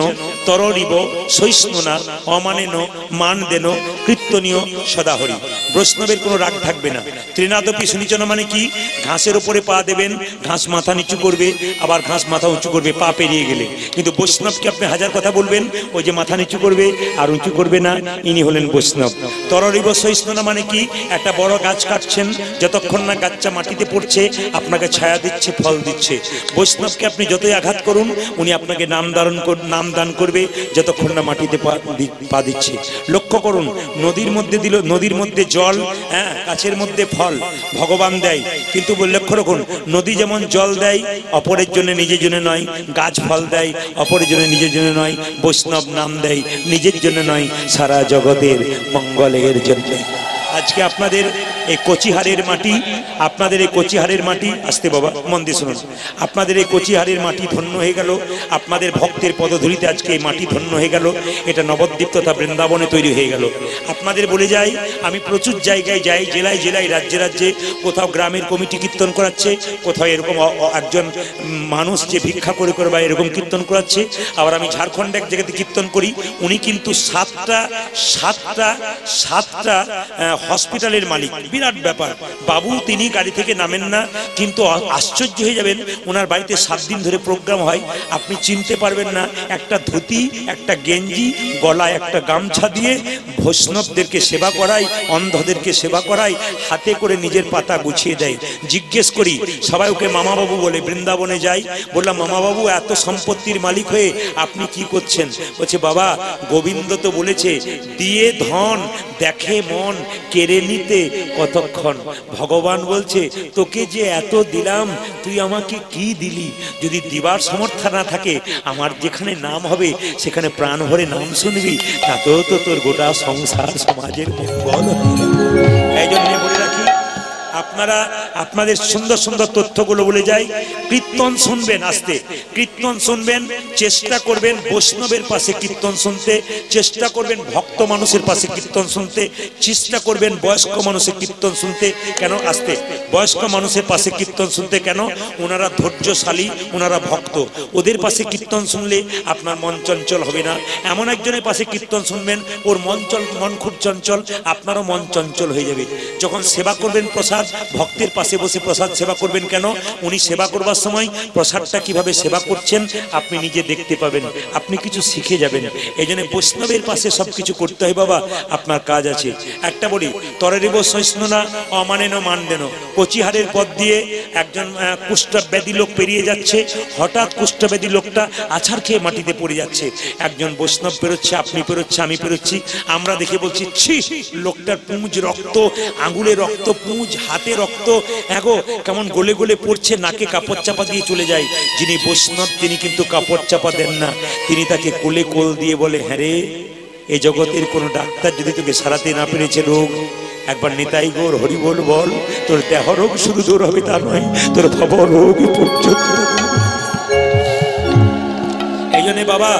তররিব সহিষ্ণুনা অমানেন মান দেন কীর্তনীয় সদাহরি। বৈষ্ণবের কোনো রাগ থাকবে না। ত্রেনাদপি শুনিছেন মানে কি, ঘাসের উপরে পা দেবেন, ঘাস মাথা নিচু করবে, আবার ঘাস মাথা উঁচু করবে পা পেরিয়ে গেলে। কিন্তু বৈষ্ণবকে আপনি হাজার কথা বলবেন, ওই যে মাথা নিচু করবে আর উঁচু করবে না, ইনি হলেন বৈষ্ণব। তররিব সহিষ্ণুনা মানে কি, একটা বড় গাছ কাটছেন, যতক্ষণ না গাছটা মাটিতে পড়ছে আপনাকে ছায়া দিচ্ছে, ফল দিচ্ছে। বৈষ্ণবকে আপনি যতই আঘাত করুন, উনি আপনাকে নাম দান করবে, যতক্ষণ না মাটিতে পা দিচ্ছে। লক্ষ্য করুন, নদীর মধ্যে দিল, নদীর মধ্যে জল, হ্যাঁ, গাছের মধ্যে ফল ভগবান দেয়। কিন্তু লক্ষ্য রাখুন, নদী যেমন জল দেয় অপরের জন্য, নিজের জন্য নয়, গাছ ফল দেয় অপরের জন্য, নিজের জন্য নয়, বৈষ্ণব নাম দেয় নিজের জন্য নয়, সারা জগতের মঙ্গলের জন্য। আজকে আপনাদের এই কচিহারের মাটি, আপনাদের এই কচিহারের মাটি, আসতে বাবা মন দিয়ে শুনুন, আপনাদের এই কচিহারের মাটি ধন্য হয়ে গেল, আপনাদের ভক্তের পদধূলিতে আজকে এই মাটি ধন্য হয়ে গেল। এটা নবদ্বীপ তথা বৃন্দাবনে তৈরি হয়ে গেল। আপনাদের বলে যাই, আমি প্রচুর জায়গায় যাই, জেলায় জেলায়, রাজ্যে রাজ্যে, কোথাও গ্রামের কমিটি কীর্তন করাচ্ছে, কোথাও এরকম একজন মানুষ যে ভিক্ষা করে করে বা এরকম কীর্তন করাচ্ছে। আবার আমি ঝাড়খণ্ডে এক জায়গাতে কীর্তন করি, উনি কিন্তু সাতটা হসপিটালের মালিক, বিরাট ব্যাপার। বাবু তিনি গাড়ি থেকে নামেন না, কিন্তু আশ্চর্য হয়ে যাবেন, ওনার বাড়িতে 7 দিন ধরে প্রোগ্রাম হয়, আপনি চিনতে পারবেন না। একটা ধুতি, একটা গেঞ্জি, গলায় একটা গামছা দিয়ে বৈষ্ণবদেরকে সেবা করায়, অন্ধদেরকে সেবা করায়, হাতে করে নিজের পাতা গুছিয়ে দেয়। জিজ্ঞেস করি, সবাই ওকে মামাবাবু বলে। বৃন্দাবনে যাই, বললাম মামাবাবু এত সম্পত্তির মালিক হয়ে আপনি কি করছেন? বলছে বাবা গোবিন্দ তো বলেছে, দিয়ে ধন দেখে মন, কেড়ে নিতে কতক্ষণ। ভগবান বলছে তোকে যে এত দিলাম তুই আমাকে কি দিলি? যদি দিবার সামর্থ্য না থাকে, আমার যেখানে নাম হবে সেখানে প্রাণ ভরে নাম শুনবি, তাতেও তো তোর গোটা সংসার সমাজের মঙ্গল। এই জন্য বলে রাখি, আপনারা আপনাদের সুন্দর সুন্দর তথ্যগুলো বলে যাই। কীর্তন শুনবেন, আসতে কীর্তন শুনবেন, চেষ্টা করবেন বৈষ্ণবের পাশে কীর্তন শুনতে, চেষ্টা করবেন ভক্ত মানুষের পাশে কীর্তন শুনতে, চেষ্টা করবেন বয়স্ক মানুষের কীর্তন শুনতে। কেন আসতে বয়স্ক মানুষের পাশে কীর্তন শুনতে? কেন? ওনারা ধৈর্যশালী, ওনারা ভক্ত, ওদের পাশে কীর্তন শুনলে আপনার মন চঞ্চল হবে না। এমন একজনের পাশে কীর্তন শুনবেন, ওর মন খুব চঞ্চল, আপনারও মন চঞ্চল হয়ে যাবে। যখন সেবা করবেন প্রসাদ, ভক্তের পাশে বসে প্রসাদ সেবা করবেন। কেন? উনি সেবা করবার সময় প্রসাদটা কিভাবে সেবা করছেন আপনি নিজে দেখতে পাবেন, আপনি কিছু শিখে যাবেন। এই জন্য বৈষ্ণবের পাশে সবকিছু করতে হয় বাবা, আপনার কাজ আছে। একটা বলি, তরেরিব সহিষ্ণুনা অমানেন মানদেন। কচিহারের পথ দিয়ে একজন কুষ্ঠব্যাধি লোক পেরিয়ে যাচ্ছে, হঠাৎ কুষ্ঠব্যাধি লোকটা আছাড় খেয়ে মাটিতে পড়ে যাচ্ছে। একজন বৈষ্ণব পেরোচ্ছে, আপনি পেরোচ্ছে, আমি পেরোচ্ছি, আমরা দেখে বলছি ছি, লোকটার পুঁজ রক্ত, আঙুলে রক্ত, পুঁজ হাতে রক্ত, এগো কেমন গলে গলে পড়ছে, নাকে কাপড় চাপা দিয়ে চলে যায়। যিনি বৈষ্ণব তিনি কিন্তু কাপড় চাপা দেন না, তিনি তাকে কোলে কোল দিয়ে বলে, হ্যাঁ রে, এই জগতের কোন ডাক্তার যদি তোকে সারাতে না পেরেছে রোগ, একবার নিতাই গৌর হরি বল বল, তোর দেহ রোগ শুধু দূর হবে তা নয়, তোর ভব রোগ পর্যন্ত। এই জন্য বাবা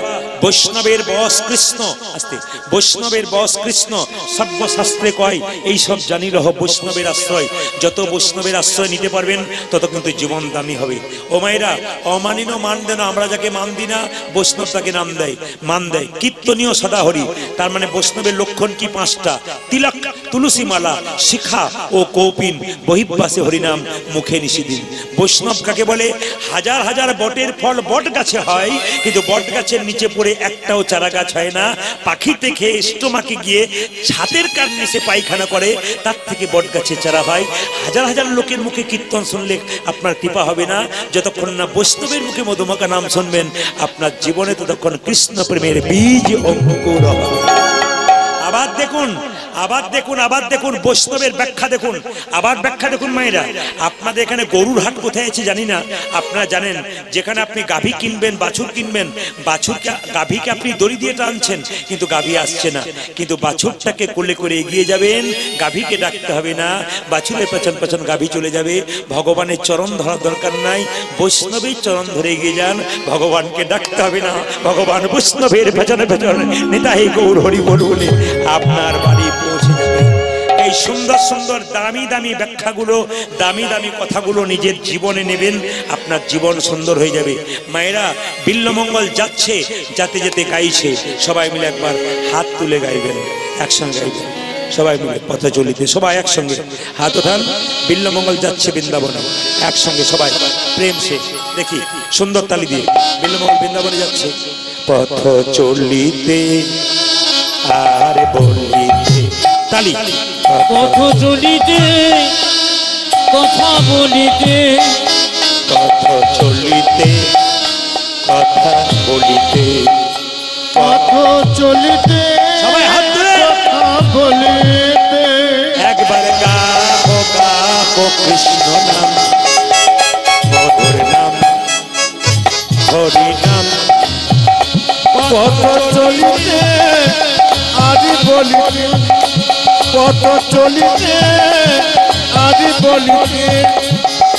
বৈষ্ণবের বস কৃষ্ণ, আসতে বৈষ্ণবের বস কৃষ্ণ, সর্বশাস্ত্রে কয় এই সব জানি রহ বৈষ্ণবের আশ্রয়। যত বৈষ্ণবের আশ্রয় নিতে পারবেন তত কিন্তু জীবন দামি হবে। ও মায়েরা, অমানিন মান দেন, আমরা যাকে মান দিই না বৈষ্ণব তাকে নাম দেয়, মান দেয়। কীর্তনীয় সদাহরি, তার মানে বৈষ্ণবের লক্ষণ কি? 5টা। তিলক, তুলসী মালা, শিখা ও কৌপিন, বহির্বাসে হরিনাম, মুখে নিষিদিন। বৈষ্ণব কাকে বলে? হাজার হাজার বটের ফল বট গাছে হয়, কিন্তু বট গাছের নিচে পড়ে একটাও চারা গাছ হয় না। পাখিতে খেয়ে স্টোমাকে গিয়ে ছাতের কার নিচে পায়খানা করে, তার থেকে বট গাছে চারা হয়। হাজার হাজার লোকের মুখে কীর্তন শুনলে আপনার কৃপা হবে না। যতক্ষণ না বৈষ্ণবের মুখে মধুমাখা নাম শুনবেন আপনার জীবনে, ততক্ষণ কৃষ্ণ প্রেমের বীজ অঙ্কুর হবে। আবার দেখুন, আবার দেখুন, আবার দেখুন বৈষ্ণবের ব্যাখ্যা দেখুন, আবার ব্যাখ্যা দেখুন। মায়েরা, আপনাদের এখানে গরুর হাট কোথায় আছে জানি না, আপনারা জানেন যেখানে আপনি গাভী কিনবেন, বাছুর কিনবেন, বাছুরকে গাভীকে আপনি দড়ি দিয়ে টানছেন কিন্তু গাভী আসছে না, কিন্তু বাছুরটাকে কোলে করে এগিয়ে যাবেন, গাভীকে ডাকতে হবে না, বাছুরের পেছন পেছন গাভী চলে যাবে। ভগবানের চরণ ধরার দরকার নাই, বৈষ্ণবের চরণ ধরে এগিয়ে যান, ভগবানকে ডাকতে হবে না, ভগবান বৈষ্ণবের পেছনে পেছনে নিতাই গৌর হরি বল বলে আপনার বাড়ি পৌঁছে যাবে। এই সুন্দর সুন্দর দামি দামি ব্যাখ্যাগুলো, দামি দামি কথাগুলো নিজের জীবনে নেবেন, আপনার জীবন সুন্দর হয়ে যাবে। মায়েরা, বিল্লমঙ্গল যাচ্ছে, যাতে যেতে গাইছে, সবাই মিলে একবার হাত তুলে গাইবেন, একসঙ্গে গাইবেন, সবাই মিলে পথ চলিতে, সবাই একসঙ্গে হাত ওঠান। বিল্লমঙ্গল যাচ্ছে বৃন্দাবনে, একসঙ্গে সবাই প্রেম সে দেখি সুন্দর তালি দিয়ে বিল্লমঙ্গল বৃন্দাবনে যাচ্ছে। পথ চলিতে আর বলিতে, তালি। পথ চলিতে কথা বলিতে, পথ চলিতে কথা বলিতে, পথ চলিতে সবাই হাত তুলে কথা বলিতে, একবার গাবো গাবো কৃষ্ণ নাম, মধুর নাম, হরি নাম। পথ চলিতে আদি বলিতে, পথ চলিতে আদি বলিতে,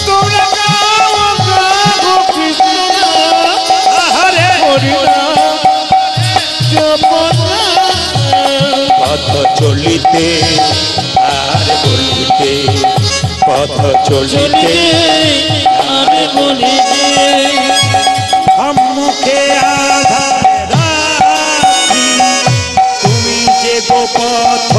তোমরা গাও গাও কৃষ্ণ আহারে হরি নাম জপনা। পথ চলিতে আর বলিতে, পথ চলিতে আর বলিতে, সম্মুখে আধার রাত্রি, তুমি যে গো পথ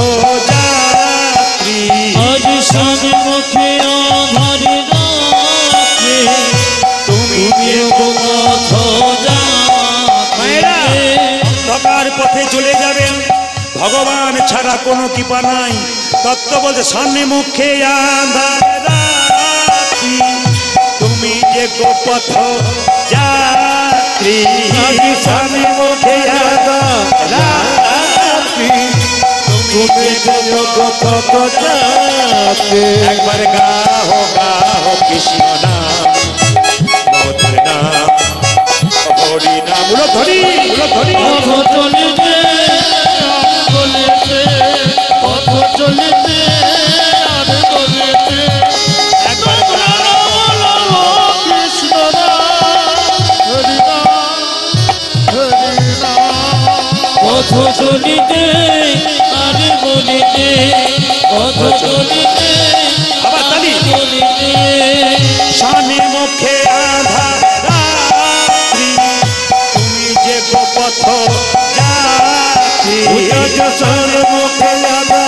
যাত্রী, আজ সম্মুখে আধার রাত্রি, তুমি যে গো পথ মায়েরা, অন্ধকার পথে চলে যাবেন, ভগবান ছাড়া কোনো কৃপা নাই। তত্ত্ব বলতে সম্মুখে আধার রাত্রি, তুমি যে গো পথ যাত্রী, আদি সম্মুখে আধার রাত্রি, তুমি যে জগত যাতে একবার গাহো গাহো কৃষ্ণ নাম মধুর নাম হরি নাম বলো ধরি পথ চলিতে বলিতে পথ চলিতে আর বলিতে একবার কৃষ্ণ হরি পথ চলিতে আর বলিতে পথ চলিতে আবার তালি বলিতে শানে মুখে আধার রাত্রি তুমি যে গোপথ যাত্রী উজাসর মুখে লাগা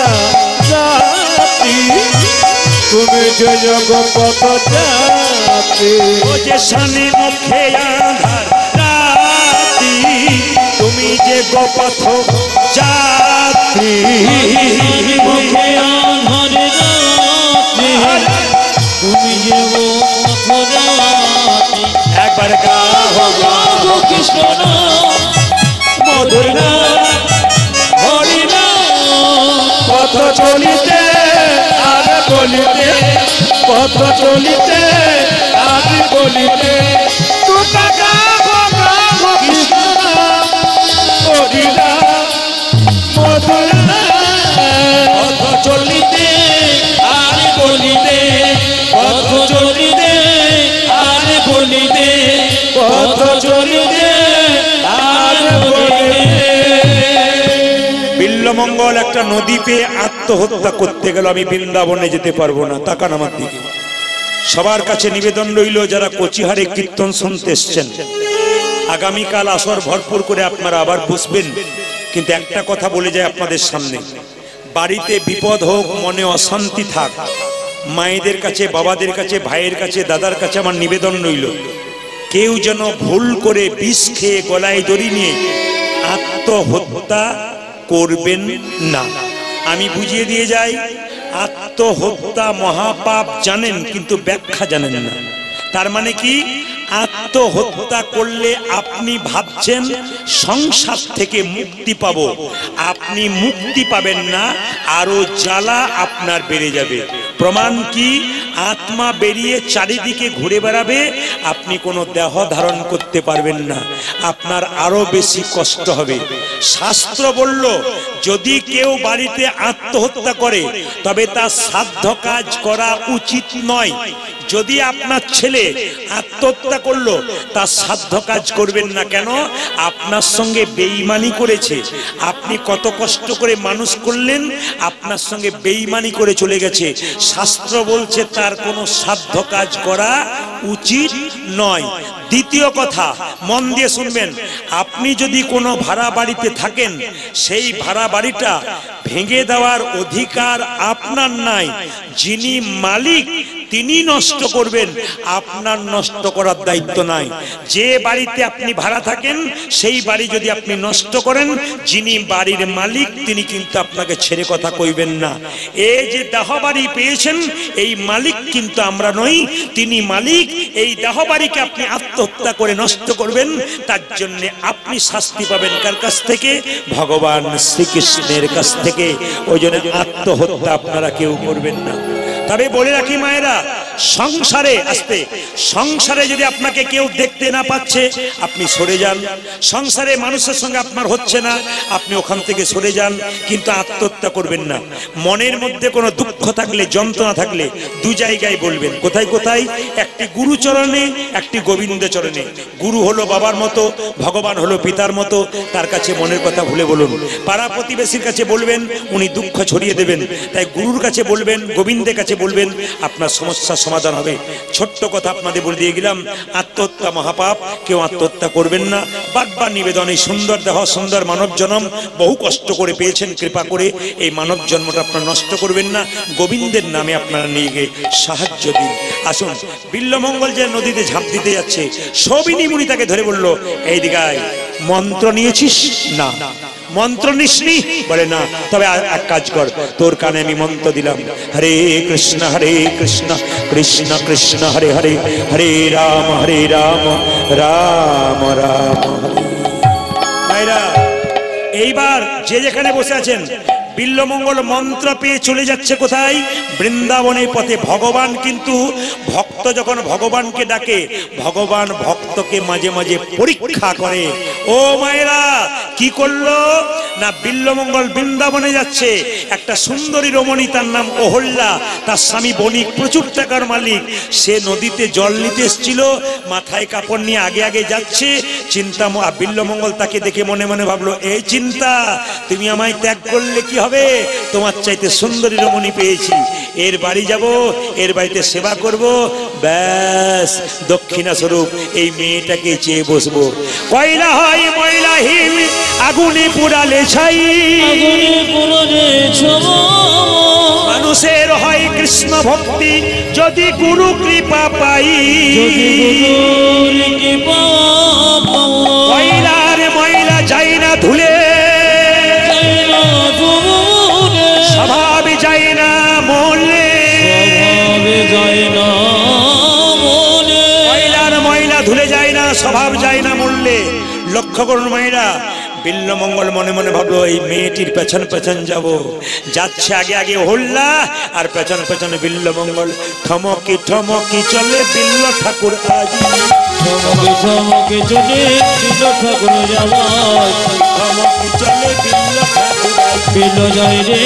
যাতি তুমি যে জগত যাতে ও যে শানে মুখে আধার রাত্রি তুমি যে গোপথ যাত্রী মুখে আধার রাত্রি তুমি যে পথ যাত্রী একবার গাহো গাহো কৃষ্ণ মধুর নাম হরি নাম পথ চলিতে আর বলিতে পথ চলিতে আর বলিতে তোমরা গাবো গাবো কৃষ্ণ হরি নাম মধুর নাম পথ চলিতে আর বলিতে পথ চলিতে আর বলিতে পথ চলিতে আর বলিতে বিল্লমঙ্গল একটা নদী পেয়ে আত্মহত্যা করতে গেল আমি বৃন্দাবনে যেতে পারবো না তাকান আমার দিকে সবার কাছে নিবেদন রইল যারা কচিহারে কীর্তন শুনতে এসছেন আগামীকাল আসর ভরপুর করে আপনারা আবার বসবেন কিন্তু একটা কথা বলে যায় আপনাদের সামনে বাড়িতে বিপদ হোক মনে অশান্তি থাক মায়েদের কাছে বাবাদের কাছে ভাইয়ের কাছে দাদার কাছে আমার নিবেদন রইল কেউ যেন ভুল করে বিষ খেয়ে গলায় দড়ি নিয়ে আত্মহত্যা করবেন না আমি বুঝিয়ে দিয়ে যাই আত্মহত্যা মহাপাপ জানেন কিন্তু ব্যাখ্যা জানেন না তার মানে কি আত্মহত্যা করলে আপনি ভাবছেন সংসার থেকে মুক্তি পাবো আপনি মুক্তি পাবেন না আরো জ্বালা আপনার বেড়ে যাবে প্রমাণ কি আত্মা বেরিয়ে চারিদিকে ঘুরে বেড়াবে আপনি কোনো দেহ ধারণ করতে পারবেন না আপনার আরো বেশি কষ্ট হবে শাস্ত্র বলল যদি কেউ বাড়িতে আত্মহত্যা করে তবে তার সাধ্য কাজ করা উচিত নয় যদি আপনার ছেলে আত্মহত্যা করলো তার সাধ্য কাজ করবেন না কেন আপনার সঙ্গে বেঈমানি করেছে আপনি কত কষ্ট করে মানুষ করলেন আপনার সঙ্গে বেঈমানি করে চলে গেছে শাস্ত্র বলছে তার কোনো সাধ্য কাজ করা উচিত নয় দ্বিতীয় কথা মন দিয়ে শুনবেন আপনি যদি কোনো ভাড়া বাড়িতে থাকেন সেই ভাড়া বাড়িটা ভেঙে দেওয়ার অধিকার আপনার নাই যিনি মালিক তিনি নষ্ট করবেন আপনার নষ্ট করার দায়িত্ব নাই যে বাড়িতে আপনি ভাড়া থাকেন সেই বাড়ি যদি আপনি নষ্ট করেন যিনি বাড়ির মালিক তিনি কিন্তু আপনাকে ছেড়ে কথা কইবেন না এই যে দেহ বাড়ি পেয়েছেন এই মালিক কিন্তু আমরা নই তিনি মালিক এই দেহ বাড়িকে আপনি আত্মহত্যা করে নষ্ট করবেন তার জন্য আপনি শাস্তি পাবেন কার কাছ থেকে ভগবান শ্রীকৃষ্ণের কাছ থেকে ওই জন্য আত্মহত্যা আপনারা কেউ করবেন না তবে বলে রাখি মায়েরা সংসারে আসতে সংসারে যদি আপনাকে কেউ দেখতে না পাচ্ছে আপনি সরে যান সংসারে মানুষের সঙ্গে আপনার হচ্ছে না আপনি ওখান থেকে সরে যান কিন্তু আত্মহত্যা করবেন না মনের মধ্যে কোনো দুঃখ থাকলে যন্ত্রণা থাকলে দু জায়গায় বলবেন কোথায় কোথায় একটি গুরু চরণে একটি গোবিন্দ চরণে গুরু হলো বাবার মতো ভগবান হলো পিতার মতো তার কাছে মনের কথা ভুলে বলুন পাড়া প্রতিবেশীর কাছে বলবেন উনি দুঃখ ছড়িয়ে দেবেন তাই গুরুর কাছে বলবেন গোবিন্দের কাছে বলবেন আপনার সমস্যার সমাধান হবে ছোট্ট কথা আপনাদের বলে দিয়ে গেলাম আত্মহত্যা মহাপাপ কেউ আত্মহত্যা করবেন না বারবার নিবেদন এই সুন্দর দেহ সুন্দর মানব জন্ম বহু কষ্ট করে পেয়েছেন কৃপা করে এই মানব জন্মটা আপনারা নষ্ট করবেন না গোবিন্দের নামে আপনারা নিয়ে গিয়ে সাহায্য দিন আসুন বিল্লমঙ্গল যে নদীতে ঝাঁপ দিতে যাচ্ছে সবিনী মুনি তাকে ধরে বলল এই দিগায় মন্ত্র নিয়েছিস না মন্ত্র নিসনি বলে না তবে এক কাজ কর তোর কানে আমি মন্ত্র দিলাম হরে কৃষ্ণ কৃষ্ণ কৃষ্ণ হরে হরে হরে রাম রাম রাম হরে। ভাইরা এইবার যে যেখানে বসে আছেন বিল্লমঙ্গল মন্ত্র পেয়ে চলে যাচ্ছে কোথায়? বৃন্দাবনের পথে। ভগবান কিন্তু ভক্ত যখন ভগবানকে ডাকে, ভগবান ভক্তকে মাঝে মাঝে পরীক্ষা করে। ও মায়েরা, কি করলো না, বিল্লমঙ্গল বৃন্দাবনে যাচ্ছে, একটা সুন্দরী রমণী, তার নাম অহল্যা, তার স্বামী বণিক, প্রচুর টাকার মালিক। সে নদীতে জল নিতে এসেছিল, মাথায় কাপড় নিয়ে আগে আগে যাচ্ছে। চিন্তা, বিল্লমঙ্গল তাকে দেখে মনে মনে ভাবলো, এই চিন্তা, তুমি আমায় ত্যাগ করলে কি হবে? তোমার চাইতে সুন্দরী রমণী পেয়েছি, এর বাড়ি যাব, এর বাড়িতে সেবা করব, ব্যাস দক্ষিণা স্বরূপ এই মেয়েটাকে চেয়ে বসবো। কয়লা হয় ময়লাহীন, আগুনে পুরালে ছাই, মানুষের হয় কৃষ্ণ ভক্তি, যদি গুরু কৃপা পাই। কয়লার ময়লা যায় না ধুলে, স্বভাব যায় না মলে, কয়লার ময়লা ধুলে যায় না, স্বভাব যায় না মরলে। লক্ষ্য করুন মায়েরা, বিল্লমঙ্গল মনে মনে ভাবলো, এই মেয়েটির পেছন পেছন যাব। যাচ্ছে আগে আগে হল্লা, আর পেছন পেছনে বিল্লমঙ্গল। ঠমকি ঠমকি চলে বিল্ল ঠাকুর আজি, ঠমকি ঠমকি চলে বিল্ল ঠাকুর যাওয়ায়, ঠমকি চলে বিল্ল ঠাকুর আজি। বিল্ল যায় রে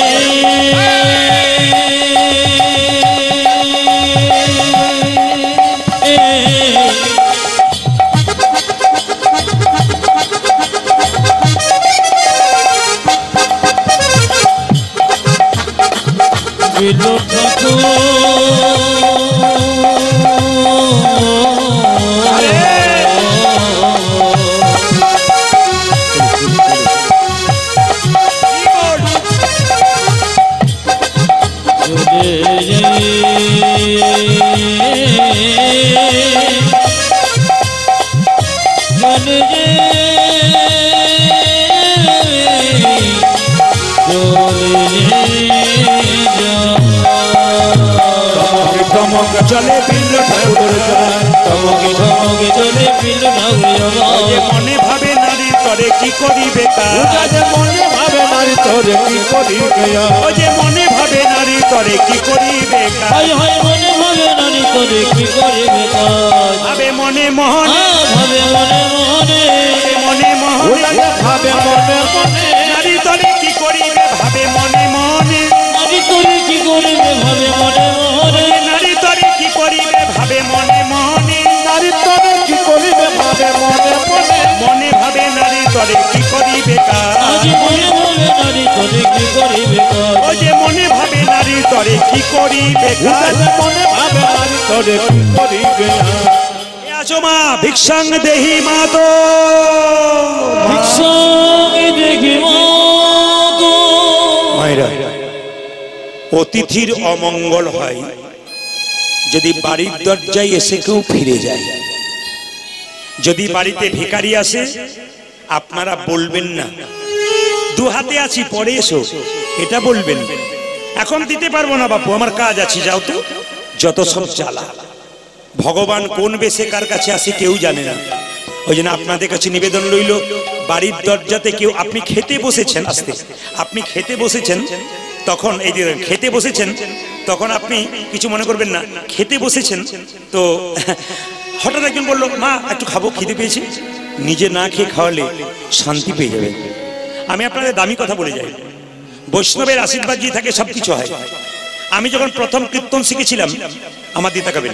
বিল্ল ঠাকুর। চলে বিল্ল ঠাকুর যায়, ঠমকি ঠমকি চলে বিল্ল ঠাকুর যাওয়ায়, মনে ভাবে নারী তরে কি করিবে কাজ, মনে ভাবে নারী তোরে কি করিবে, ও যে মনে ভাবে নারী তরে কি করিবে কাজ, হায় হায় মনে ভাবে নারী তোরে কি করিবে কাজ, ভাবে মনে মনে, ভাবে মনে মনে, মনে মনে, ভাবে মনে মনে, নারী তরে কি করিবে, ভাবে মনে মনে, নারী তোরে কি করিবে, ভাবে মনে মনে, নারী তরে কি করিবে, ভাবে মনে মনে, নারী তোরে কি করিবে, ভাবে মনে মনে, মনে ভাবে নারী তরে কি করিবে কাজ, আজি মনে ভাবে নারী তোরে কি করিবে কাজ, ও যে মনে ভাবে নারী তরে কি করিবে কাজ। মনে ভাবে নারী তোরে কি করিবে। আছো মা, ভিক্ষাং দেহি মা তো, ভিক্ষাঙ্গি দেখি মাগো। মায়েরা, অতিথির অমঙ্গল হয় যদি বাড়ির দরজায় এসে কেউ ফিরে যায়। যদি বাড়িতে ভিখারি আসে, আপনারা বলবেন না দু হাতে আছি পরে এসো, এটা বলবেন। এখন দিতে পারবো না বাপু, আমার কাজ আছে, যাও তো। যত সব জ্বালা। ভগবান কোন বেশে কার কাছে আসে কেউ জানে না। ওই জন্য আপনাদের কাছে নিবেদন রইল, বাড়ির দরজাতে কেউ, আপনি খেতে বসেছেন, আসতে আপনি খেতে বসেছেন, তখন এই যে খেতে বসেছেন, তখন আপনি কিছু মনে করবেন না, খেতে বসেছেন তো হঠাৎ একজন বললো, মা একটু খাবো, খিদে পেয়েছি, নিজে না খেয়ে খাওয়ালে শান্তি পেয়ে যাবে। আমি আপনাদের দামি কথা বলে যাই, বৈষ্ণবের আশীর্বাদ যে থাকে সবকিছু হয়। আমি যখন প্রথম কীর্তন শিখেছিলাম, আমার দিয়ে তাকাবেন,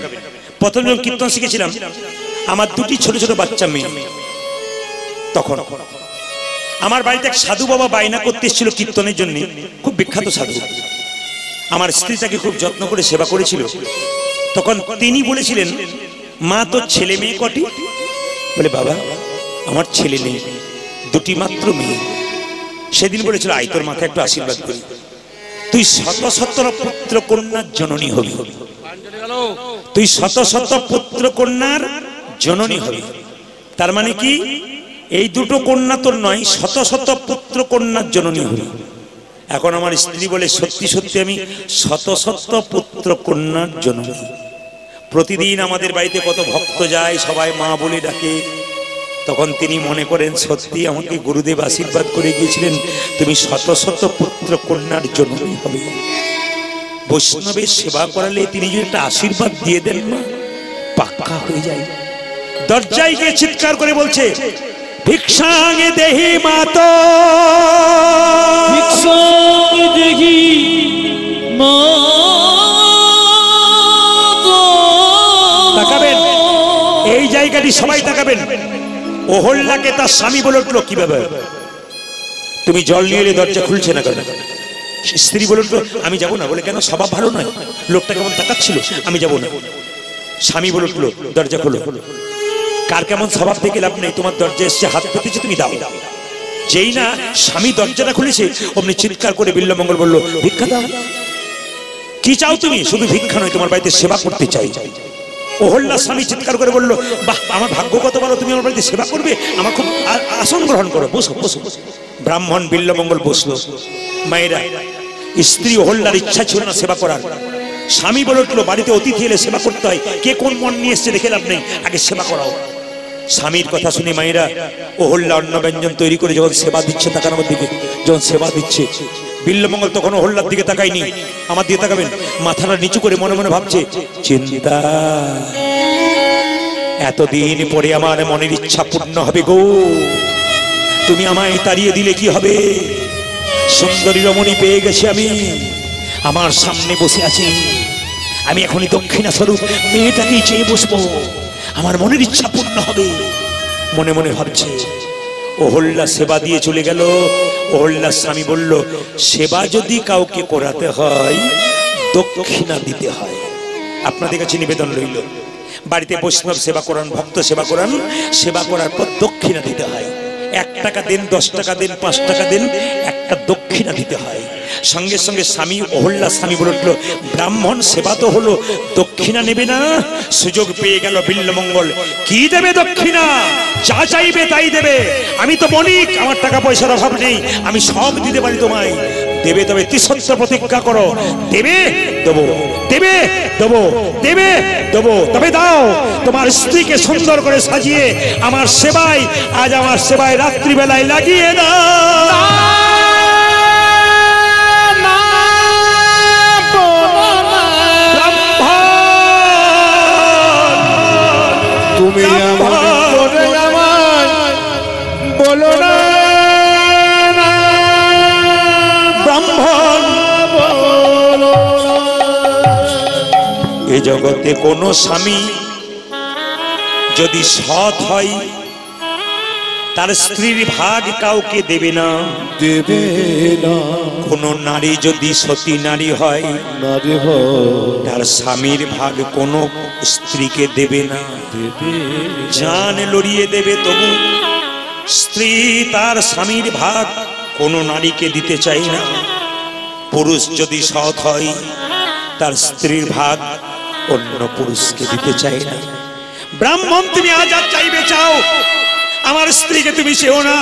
প্রথম যখন কীর্তন শিখেছিলাম, আমার দুটি ছোট ছোট বাচ্চা মেয়ে, তখন আমার বাড়িতে এক সাধু বাবা বায়না করতে এসেছিল কীর্তনের জন্য, খুব বিখ্যাত সাধু। আমার স্ত্রী তাকে খুব যত্ন করে সেবা করেছিল। তখন তিনি বলেছিলেন, মা তোর ছেলে মেয়ে কটি? বলে, বাবা আমার ছেলে নেই, দুটি মাত্র মেয়ে। সেদিন বলেছিল, আই তোর মাথায় একটু আশীর্বাদ করি, তুই শত শত পুত্র কন্যার জননী হবি, তুই শত শত পুত্র কন্যার জননী হবি। তার মানে কি, এই দুটো কন্যা তোর নয়, শত শত পুত্র কন্যার জননী হবি। এখন আমার স্ত্রী বলে, সত্যি সত্যি আমি শত শত পুত্র কন্যার জননী। প্রতিদিন আমাদের বাড়িতে কত ভক্ত যায়, সবাই মা বলে ডাকে। তখন তিনি মনে করেন সত্যি আমাকে গুরুদেব আশীর্বাদ করে গিয়েছিলেন, তুমি শত শত পুত্র কন্যার জন্য হবে। বৈষ্ণবের সেবা করালে তিনি যদি একটা আশীর্বাদ দিয়ে দেন না, পাক্কা হয়ে যায়। দরজায় গিয়ে চিৎকার করে বলছে, ভিক্ষাঙ্গে দেহি মাতো, ভিক্ষাঙ্গে দেহি মাতো। তাকাবেন, এই জায়গাটি সবাই তাকাবেন। অহল্যাকে তার স্বামী বলে উঠলো, কি ব্যাপার তুমি জল নিয়ে এলে দরজা খুলছে না কেন? স্ত্রী বলে উঠলো, আমি যাবো না। বলে কেন? স্বভাব ভালো নয়। লোকটা কেমন তাকাচ্ছিল, আমি যাবো না। স্বামী বলে উঠলো, দরজা খোলো। কার কেমন স্বভাব থেকে লাভ নেই, তোমার দরজা এসছে, হাত পেতেছে, তুমি দাও। যেই না স্বামী দরজাটা খুলেছে, অমনি চিৎকার করে বিল্বমঙ্গল বললো, ভিক্ষা দাও। কি চাও তুমি? শুধু ভিক্ষা নয়, তোমার বাড়িতে সেবা করতে চাই। অহল্যা স্বামী চিৎকার করে বললো, বাহ, আমার ভাগ্য কত ভালো, তুমি আমার বাড়িতে সেবা করবে, আমার খুব আসন গ্রহণ করো, বসো বসো। ব্রাহ্মণ বিল্বমঙ্গল বসলো। মায়েরা, স্ত্রী অহল্যার ইচ্ছা ছিল না সেবা করার। স্বামী বলে উঠলো, বাড়িতে অতিথি এলে সেবা করতে হয়, কে কোন মন নিয়ে এসছে দেখে লাভ নেই, আগে সেবা করাও। স্বামীর কথা শুনে মায়েরা অহল্যা অন্ন ব্যঞ্জন তৈরি করে যখন সেবা দিচ্ছে, তাকানোর দিকে যখন সেবা দিচ্ছে, বিল্বমঙ্গল তখন অহল্যার দিকে তাকায়নি, আমার দিকে তাকাবেন। মাথাটা নিচু করে মনে মনে ভাবছে, চিন্তা, এতদিন পরে আমার মনের ইচ্ছা পূর্ণ হবে গো, তুমি আমায় তাড়িয়ে দিলে কি হবে? সুন্দরী রমণী পেয়ে গেছি আমি, আমার সামনে বসে আছি, আমি এখনই দক্ষিণা স্বরূপ মেয়েটাকেই চেয়ে বসবো, আমার মনের ইচ্ছা পূর্ণ হবে। মনে মনে ভাবছে। অহল্যা সেবা দিয়ে চলে গেল। অহল্যার স্বামী বলল, সেবা যদি কাউকে করাতে হয় দক্ষিণা দিতে হয়। আপনাদের কাছে নিবেদন রইল, বাড়িতে বৈষ্ণব সেবা করান, ভক্ত সেবা করান, সেবা করার পর দক্ষিণা দিতে হয়। 1 টাকা দেন, 10 টাকা দেন, 5 টাকা দেন, একটা দক্ষিণা দিতে হয়। সঙ্গে সঙ্গে স্বামী অহল্যা স্বামী বলে উঠলো, ব্রাহ্মণ সেবা তো হলো, দক্ষিণা নেবে না? সুযোগ পেয়ে গেল বিল্বমঙ্গল, কি দেবে দক্ষিণা? যা চাইবে তাই দেবে, আমি তো বণিক, আমার টাকা পয়সার অভাব নেই, আমি সব দিতে পারি তোমায়। দেবে তবে ত্রিসত্য প্রতিজ্ঞা করো, দেবে দেবো, দেবে দেবো, দেবে দেবো, তবে দাও। তোমার স্ত্রীকে সুন্দর করে সাজিয়ে আমার সেবায়, আজ আমার সেবায় রাত্রিবেলায় লাগিয়ে দাও। তুমি বলো না ব্রাহ্মণ, এ জগতে কোনো স্বামী যদি সৎ হয়, তার স্ত্রীর ভাগ কাউকে দেবে না, দেবে না। কোন নারী যদি সতী নারী হয়, নারী তার স্বামীর ভাগ কোনো স্ত্রীকে দেবে না, জান লড়িয়ে দেবে, তবু স্ত্রী তার স্বামীর ভাগ কোনো নারীকে দিতে চায় না। পুরুষ যদি সৎ হয়, তার স্ত্রীর ভাগ অন্য পুরুষকে দিতে চায় না। ব্রাহ্মণ, তুমি আজাদ চাইবে চাও, আমার স্ত্রীকে তুমি চেও না।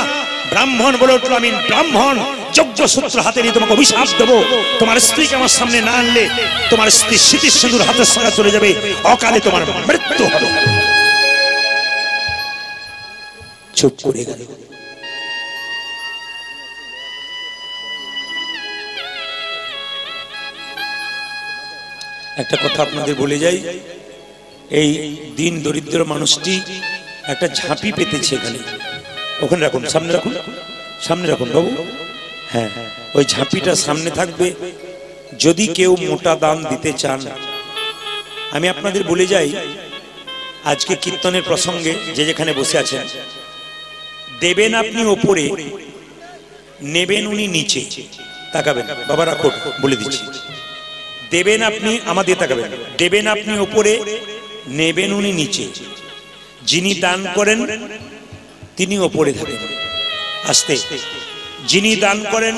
ব্রাহ্মণ বলে উঠল, আমি ব্রাহ্মণ, যজ্ঞ সূত্র হাতে নিয়ে তোমাকে অভিশাপ দেবো, তোমার স্ত্রীকে আমার সামনে না আনলে তোমার স্ত্রী স্মৃতির সিঁদুর হাতের সারা চলে যাবে, অকালে তোমার মৃত্যু হবে। চুপ করে গেল। একটা কথা আপনাদের বলে যাই, এই দিন দরিদ্র মানুষটি একটা ঝাঁপি পেতেছে এখানে, ওখানে রাখুন, সামনে রাখুন, সামনে রাখুন বাবু। হ্যাঁ, ওই ঝাঁপিটা সামনে থাকবে। যদি কেউ মোটা দান দিতে চান, আমি আপনাদের বলে যাই, আজকে কীর্তনের প্রসঙ্গে যে যেখানে বসে আছেন, দেবেন আপনি ওপরে, নেবেন উনি নিচে। তাকাবেন বাবা, রাখুন, বলে দিচ্ছি, দেবেন আপনি, আমাদের তাকাবেন, দেবেন আপনি ওপরে, নেবেন উনি নিচে। যিনি দান করেন তিনি ওপরে থাকেন, আস্তে। যিনি দান করেন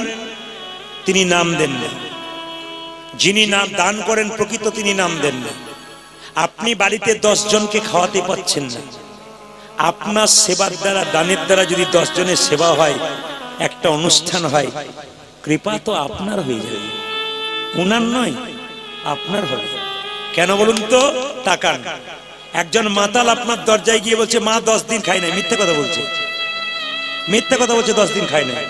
তিনি নাম দেন না, যিনি নাম দান করেন প্রকৃত তিনি নাম দেন না। আপনি বাড়িতে 10 জনকে খাওয়াতে পাচ্ছেন না, আপনার সেবার দ্বারা, দানের দ্বারা যদি 10 জনের সেবা হয়, একটা অনুষ্ঠান হয়, কৃপা তো আপনার হয়ে যাবে, উনার নয়, আপনার হবে। কেন বলুন তো? তাকান, একজন মাতাল আপনার দরজায় গিয়ে বলছে মা 10 দিন খাই নাই, মিথ্যে কথা বলছে, মিথ্যে কথা বলছে, 10 দিন খাই নাই।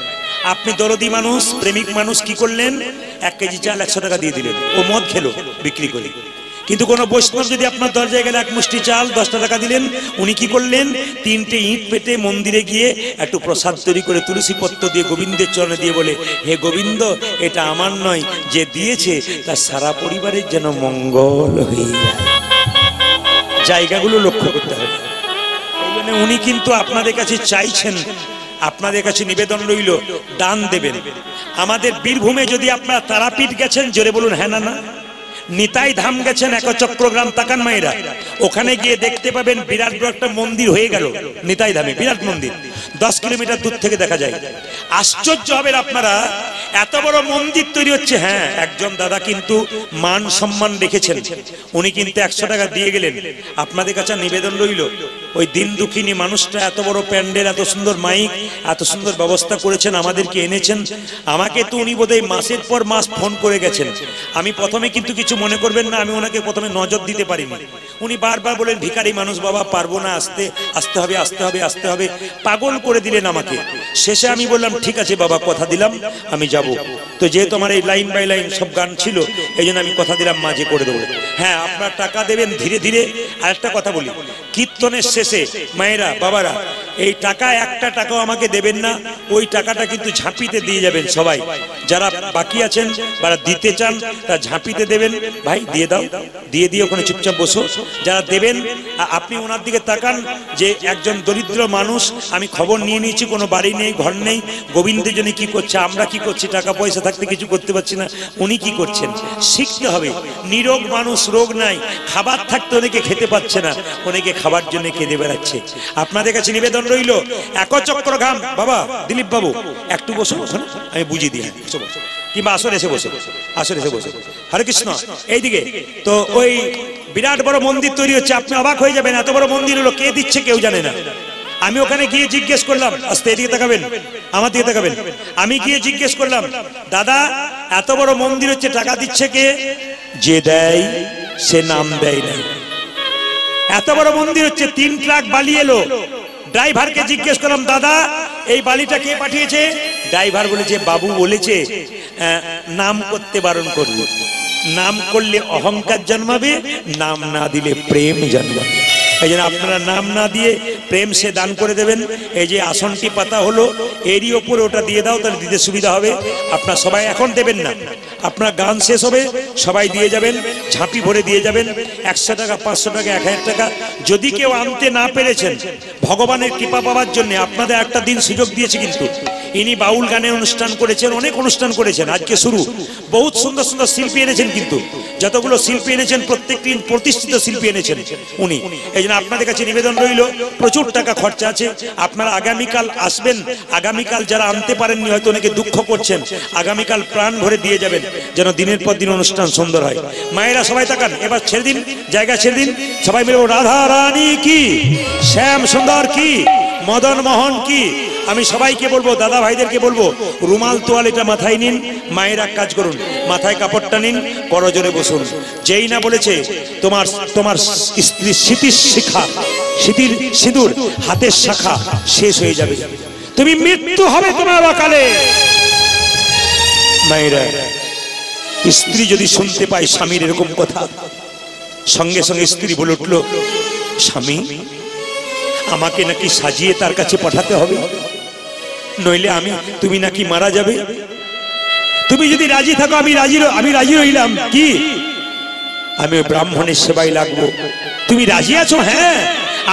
আপনি দরদি মানুষ, প্রেমিক মানুষ, কি করলেন? 1 কেজি চাল 100 টাকা দিয়ে দিলেন, ও মদ খেলো বিক্রি করে। কিন্তু কোন বৈষ্ণব যদি আপনার দরজায় গেলে 1 মুষ্টি চাল 10 টাকা দিলেন, উনি কি করলেন? 3টে ইট পেতে মন্দিরে গিয়ে একটু প্রসাদ তৈরি করে তুলসী পত্র দিয়ে গোবিন্দের চরণে দিয়ে বলে, হে গোবিন্দ, এটা আমার নয়, যে দিয়েছে তার সারা পরিবারের যেন মঙ্গল হয়ে যায়। জায়গাগুলো লক্ষ্য করতে হবে। উনি কিন্তু আপনাদের কাছে চাইছেন, আপনাদের কাছে নিবেদন রইল দান দেবেন। আমাদের বীরভূমে যদি আপনারা তারাপীঠ গেছেন, জোরে বলুন হ্যাঁ না না। নিতাই ধাম গেছেন, একচক্রগ্রাম তাকান মায়েরা, ওখানে গিয়ে দেখতে পাবেন বিরাট বড় একটা মন্দির হয়ে গেল নিতাই ধামে, বিরাট মন্দির, 10 কিলোমিটার দূর থেকে দেখা যায়। আশ্চর্য হবেন আপনারা, এত বড় মন্দির তৈরি হচ্ছে। হ্যাঁ, একজন দাদা কিন্তু মান সম্মান রেখেছেন, উনি কিন্তু 100 টাকা দিয়ে গেলেন। আপনাদের কাছে নিবেদন রইল, ওই দিন দুঃখিনী মানুষটা এত বড় প্যান্ডেল, এত সুন্দর মাইক, এত সুন্দর ব্যবস্থা করেছেন, আমাদেরকে এনেছেন। আমাকে তো উনি বোধহয় মাসের পর মাস ফোন করে গেছেন। আমি প্রথমে কিন্তু কিছু মনে করবেন না, আমি ওনাকে প্রথমে নজর দিতে পারিনি। উনি বারবার বলেন ভিখারি মানুষ বাবা, পারবো না, আসতে হবে, আসতে হবে, আসতে হবে, পাগল করে দিলেন আমাকে। শেষে আমি বললাম ঠিক আছে বাবা, কথা দিলাম আমি যাব। তো যেহেতু আমার এই লাইন বাই লাইন সব গান ছিল, এই জন্য আমি কথা দিলাম মাঝে করে দেবো। হ্যাঁ, আপনার টাকা দেবেন ধীরে ধীরে। আরেকটা কথা বলি, কীর্তনের শেষে মায়েরা বাবারা, এই টাকা একটা টাকাও আমাকে দেবেন না, ওই টাকাটা কিন্তু ঝাঁপিতে দিয়ে যাবেন। সবাই যারা বাকি আছেন বা দিতে চান তা ঝাঁপিতে দেবেন। ভাই দিয়ে দাও, দিয়ে দিয়ে ওখানে চুপচাপ বসো। যারা দেবেন আপনি ওনার দিকে তাকান, যে একজন দরিদ্র মানুষ, আমি খবর নিয়ে নিয়েছি, কোনো বাড়ি নেই, ঘর নেই, গোবিন্দের জন্য কি করছে, আমরা কি করছি, টাকা পয়সা থাকতে কিছু করতে পারছি না, উনি কি করছেন শিখতে হবে। নিরোগ মানুষ, রোগ নাই, খাবার থাকতে অনেকে খেতে পাচ্ছে না, অনেকে খাবার জন্য খেতে বেড়াচ্ছে। আপনাদের কাছে নিবেদন রইল, একচক্রগ্রাম বাবা দিলীপ বাবু একটু বসো, আমি বুঝিয়ে দিই, কিংবা আসর এসে বসে, আসর এসে বসে। হরে কৃষ্ণ। এইদিকে তো ওই বিরাট বড় মন্দির তৈরি হচ্ছে, আপনি অবাক হয়ে যাবেন, এত বড় মন্দির হলো, কে দিচ্ছে কেউ জানে না। আমি ওখানে গিয়ে জিজ্ঞেস করলাম, আস্তে এদিকে তাকাবেন, আমার দিকে তাকাবেন, আমি গিয়ে জিজ্ঞেস করলাম, দাদা এত বড় মন্দির হচ্ছে, টাকা দিচ্ছে কে? যে দেয় সে নাম দেয় না। এত বড় মন্দির হচ্ছে, 3 ট্রাক বালি এলো। ড্রাইভারকে জিজ্ঞেস করলাম, দাদা এই বালিটা কে পাঠিয়েছে? ড্রাইভার বলেছে বাবু বলেছে নাম করতে বারণ করবে, নাম করলে অহংকার জন্মাবে, নাম না দিলে প্রেম জন্মাবে। এই জন্য আপনারা নাম না দিয়ে প্রেম সে দান করে দেবেন। এই যে আসনটি পাতা হলো, এরই ওপরে ওটা দিয়ে দাও, তাহলে দিতে সুবিধা হবে। আপনারা সবাই এখন দেবেন না, আপনার গান শেষ হবে সবাই দিয়ে যাবেন, ঝাঁপি ভরে দিয়ে যাবেন। 100 টাকা, 500 টাকা, 1000 টাকা। যদি কেউ আনতে না পেরেছেন, ভগবানের কৃপা পাওয়ার জন্য আপনাদের একটা দিন সুযোগ দিয়েছি। কিন্তু ইনি বাউল গানের অনুষ্ঠান করেছেন, অনেক অনুষ্ঠান করেছেন, আজকে শুরু। বহুত সুন্দর সুন্দর শিল্পী এনেছেন, কিন্তু যতগুলো শিল্পী এনেছেন প্রত্যেকটি প্রতিষ্ঠিত শিল্পী এনেছেন উনি। এই জন্য আপনাদের কাছে নিবেদন রইল, প্রচুর টাকা খরচা আছে। আপনারা আগামীকাল আসবেন, আগামীকাল যারা আনতে পারেননি, হয়তো অনেকে দুঃখ করছেন, আগামীকাল প্রাণ ভরে দিয়ে যাবেন, যেন দিনের পর দিন অনুষ্ঠান সুন্দর হয়। মায়েরা সবাই তাকান, এবার ছেড়ে দিন, জায়গা ছেড়ে দিন, সবাই মিলে রাধা রানী কি, শ্যাম সুন্দর কি, মদন মোহন কি। আমি সবাইকে বলবো, দাদা ভাইদেরকে বলবো, রুমাল তোয়াল এটা মাথায় নিন। মায়ের এক কাজ করুন, মাথায় কাপড়টা নিন, করজোরে বসুন। যেই না বলেছে তোমার তোমার স্ত্রী স্মৃতির শিখা, স্মৃতির সিঁদুর, হাতের শাখা শেষ হয়ে যাবে, তুমি মৃত্যু হবে তোমার অকালে। মায়েরা, স্ত্রী যদি শুনতে পায় স্বামীর এরকম কথা, সঙ্গে সঙ্গে স্ত্রী বলে উঠলো, স্বামী আমাকে নাকি সাজিয়ে তার কাছে পাঠাতে হবে, নইলে তুমি নাকি মারা যাবে। তুমি যদি রাজি থাকো আমি রাজি রইলাম। কি? আমি ব্রাহ্মণের সেবায় লাগবো। তুমি রাজি আছো? হ্যাঁ,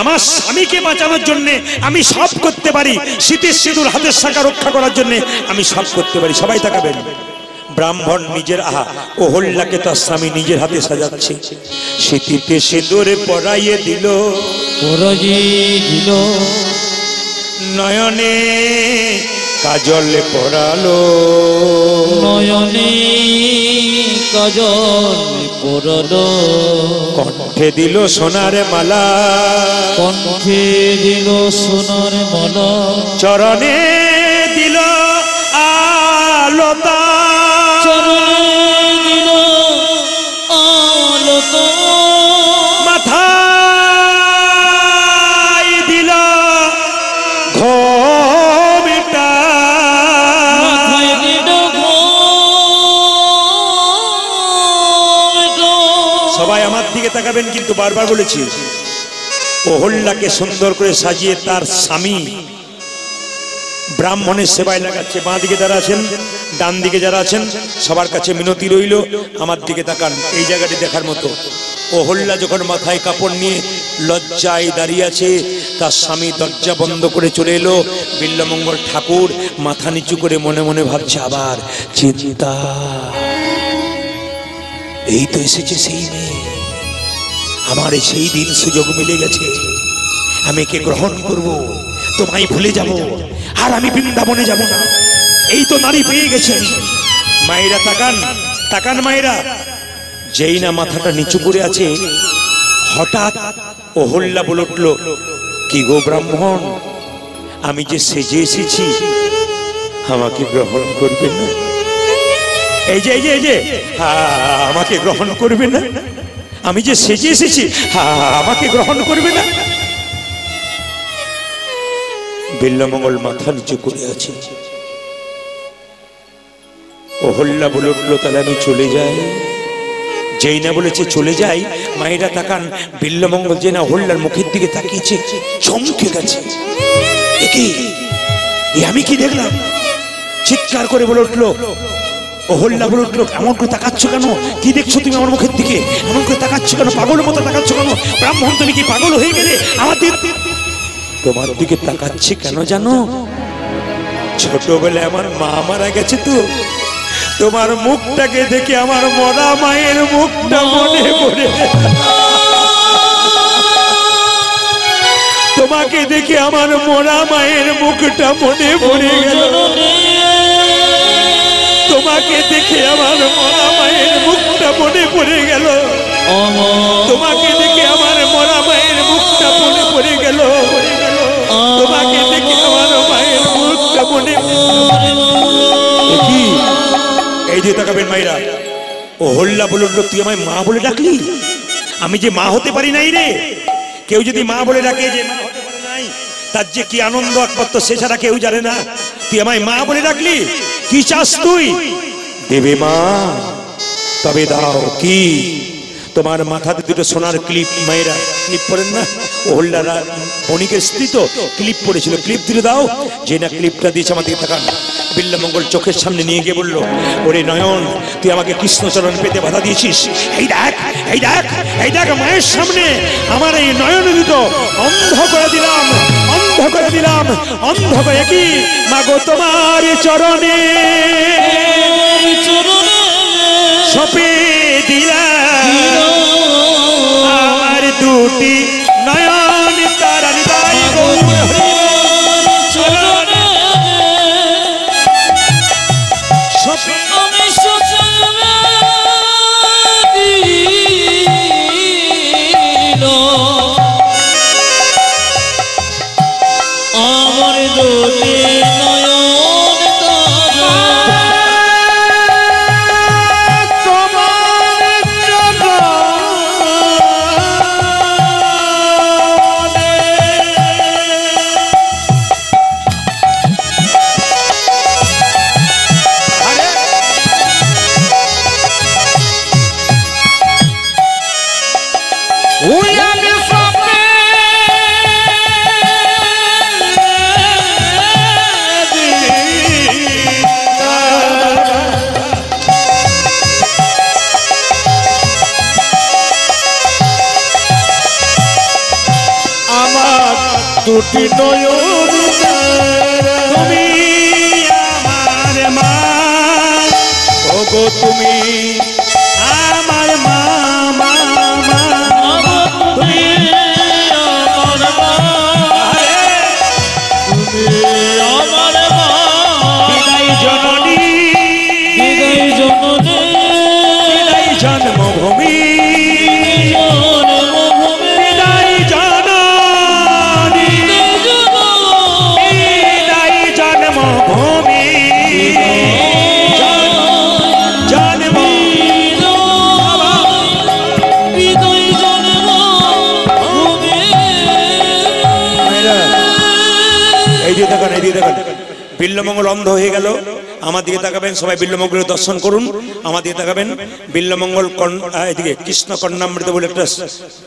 আমার স্বামীকে বাঁচানোর জন্য আমি সব করতে পারি, শীতের সিঁদুর হাতের শাখা রক্ষা করার জন্য আমি সব করতে পারি। সবাই তাকাবেন। ব্রাহ্মণ নিজের ওহল্লাকে তার স্বামী নিজের হাতে সাজাচ্ছে। শীতিতে সিঁদুরে পরাইয়ে দিল, নয়নে কাজল পরালো, নয়নে কাজল পরালো, কণ্ঠে দিল সোনার মালা, কণ্ঠে দিল সোনার মালা, চরণে দিল আলতা, চরণে দিল আলতা, মাথায় সবাই আমার দিকে তাকাবেন, কিন্তু বারবার বলেছি অহল্যাকে সুন্দর করে সাজিয়ে তার স্বামী ব্রাহ্মণের সেবায় লাগাচ্ছে। বাঁ দিকে যারা আছেন, ডান দিকে যারা আছেন, সবার কাছে মিনতি রইল, আমার দিকে তাকান। এই জায়গাটি দেখার মতো। অহল্যা যখন মাথায় কাপড় নিয়ে লজ্জায় দাঁড়িয়ে আছে, তার স্বামী দরজা বন্ধ করে চলে এলো। বিল্বমঙ্গল ঠাকুর মাথা নিচু করে মনে মনে ভাবছে আবার চিন্তা, এই তো এসেছে সেই মেয়ে, আমার সেই দিন সুযোগ মিলে গেছে, আমি একে গ্রহণ করব, তোমায় ভুলে যাব, আর আমি বৃন্দাবনে যাব না, এই তো নারী পেয়ে গেছে। মায়েরা তাকান, তাকান মায়েরা। যেই না মাথাটা নিচু করে আছে, হঠাৎ অহল্যা বলে উঠল, কি গো ব্রাহ্মণ, আমি যে সেজে এসেছি, আমাকে গ্রহণ করবে না? এই যে এই যে এই যে আমাকে গ্রহণ করবে না? আমি যে সেজে এসেছি, আমাকে গ্রহণ করবে না? বিল্বমঙ্গল মাথা নিচু করে আছে। অহল্যা বলে উঠল, তাহলে আমি চলে যাই? যেই না বলেছে চলে যাই, মায়েরা তাকান। বিল্বমঙ্গল যে না অহল্যার মুখের দিকে তাকিয়েছে, চমকে গেছে। আমি কি দেখলাম? চিৎকার করে বলে উঠল, অহল্যা বলে উঠল, এমন করে তাকাচ্ছ কেন? কি দেখছো তুমি আমার মুখের দিকে? এমন করে তাকাচ্ছ কেন? পাগলের মতো তাকাচ্ছ কেন? ব্রাহ্মণ, তুমি কি পাগল হয়ে গেলে? আমাদের তোমার দিকে তাকাচ্ছি কেন জানো? ছোটবেলায় আমার মা মারা গেছে, তো তোমার মুখটাকে দেখে আমার মরা মায়ের মুখটা মনে পড়ে, তোমাকে দেখে আমার মরা মায়ের মুখটা মনে পড়ে গেল, তোমাকে দেখে আমার মরা মায়ের মুখটা মনে পড়ে গেল, তোমাকে দেখে আমার মরা মায়ের মুখটা মনে পড়ে গেল, তোমাকে দেখে আমার মায়ের মুখটা মনে। কি এই যে তাকাবেন মায়েরা, অহল্যা বলে উঠল, তুই আমায় মা বলে ডাকলি? আমি যে মা হতে পারি নাই রে। কেউ যদি মা বলে ডাকে, যে মা হতে পারে নাই, তার যে কি আনন্দ একমাত্র সে ছাড়া কেউ জানে না। তুই আমায় মা বলে ডাকলি, কি চাস তুই? দেবে মা? তবে দাও। কি? তোমার মাথাতে দুটো সোনার ক্লিপ, মায়েরা ক্লিপ পরেন না, অহল্যারা বণিকের স্ত্রী তো ক্লিপ পরেছিল, ক্লিপ দিলে দাও। যে না ক্লিপটা দিয়েছে আমাদের তাকান। বিল্বমঙ্গল চোখের সামনে নিয়ে গিয়ে বলল, ওরে নয়ন, তুই আমাকে কৃষ্ণচরণ পেতে বাধা দিয়েছিস, এই দেখ, এই দেখ, এই দেখ, মায়ের সামনে আমার এই নয়ন দুটো অন্ধ করে দিলাম, অন্ধ করে দিলাম, অন্ধ করে। কি মাগো, তোমার চরণে সপে দিলাম আমার দুটি নয়ন, তারা হৃদয় চরণে সপে আমি আমার দুটি দুটি নয়ন, তুমি আমার মা, ওগো তুমি আমার মা, মা, মা, তুমি আমার মা, তুমি আমার মা, বিদায় জননী, বিদায় জননী, বিদায় জন্মভূমি, বিদায় জননী, বিদায় জন্মভূমি, বিল্বমঙ্গল অন্ধ হয়ে গেল। আমার দিকে তাকাবেন, সবাই বিল্লমঙ্গলের দর্শন করুন। আমার দিকে তাকাবেন, বিল্লমঙ্গল এদিকে কৃষ্ণ কর্ণামৃত বলে একটা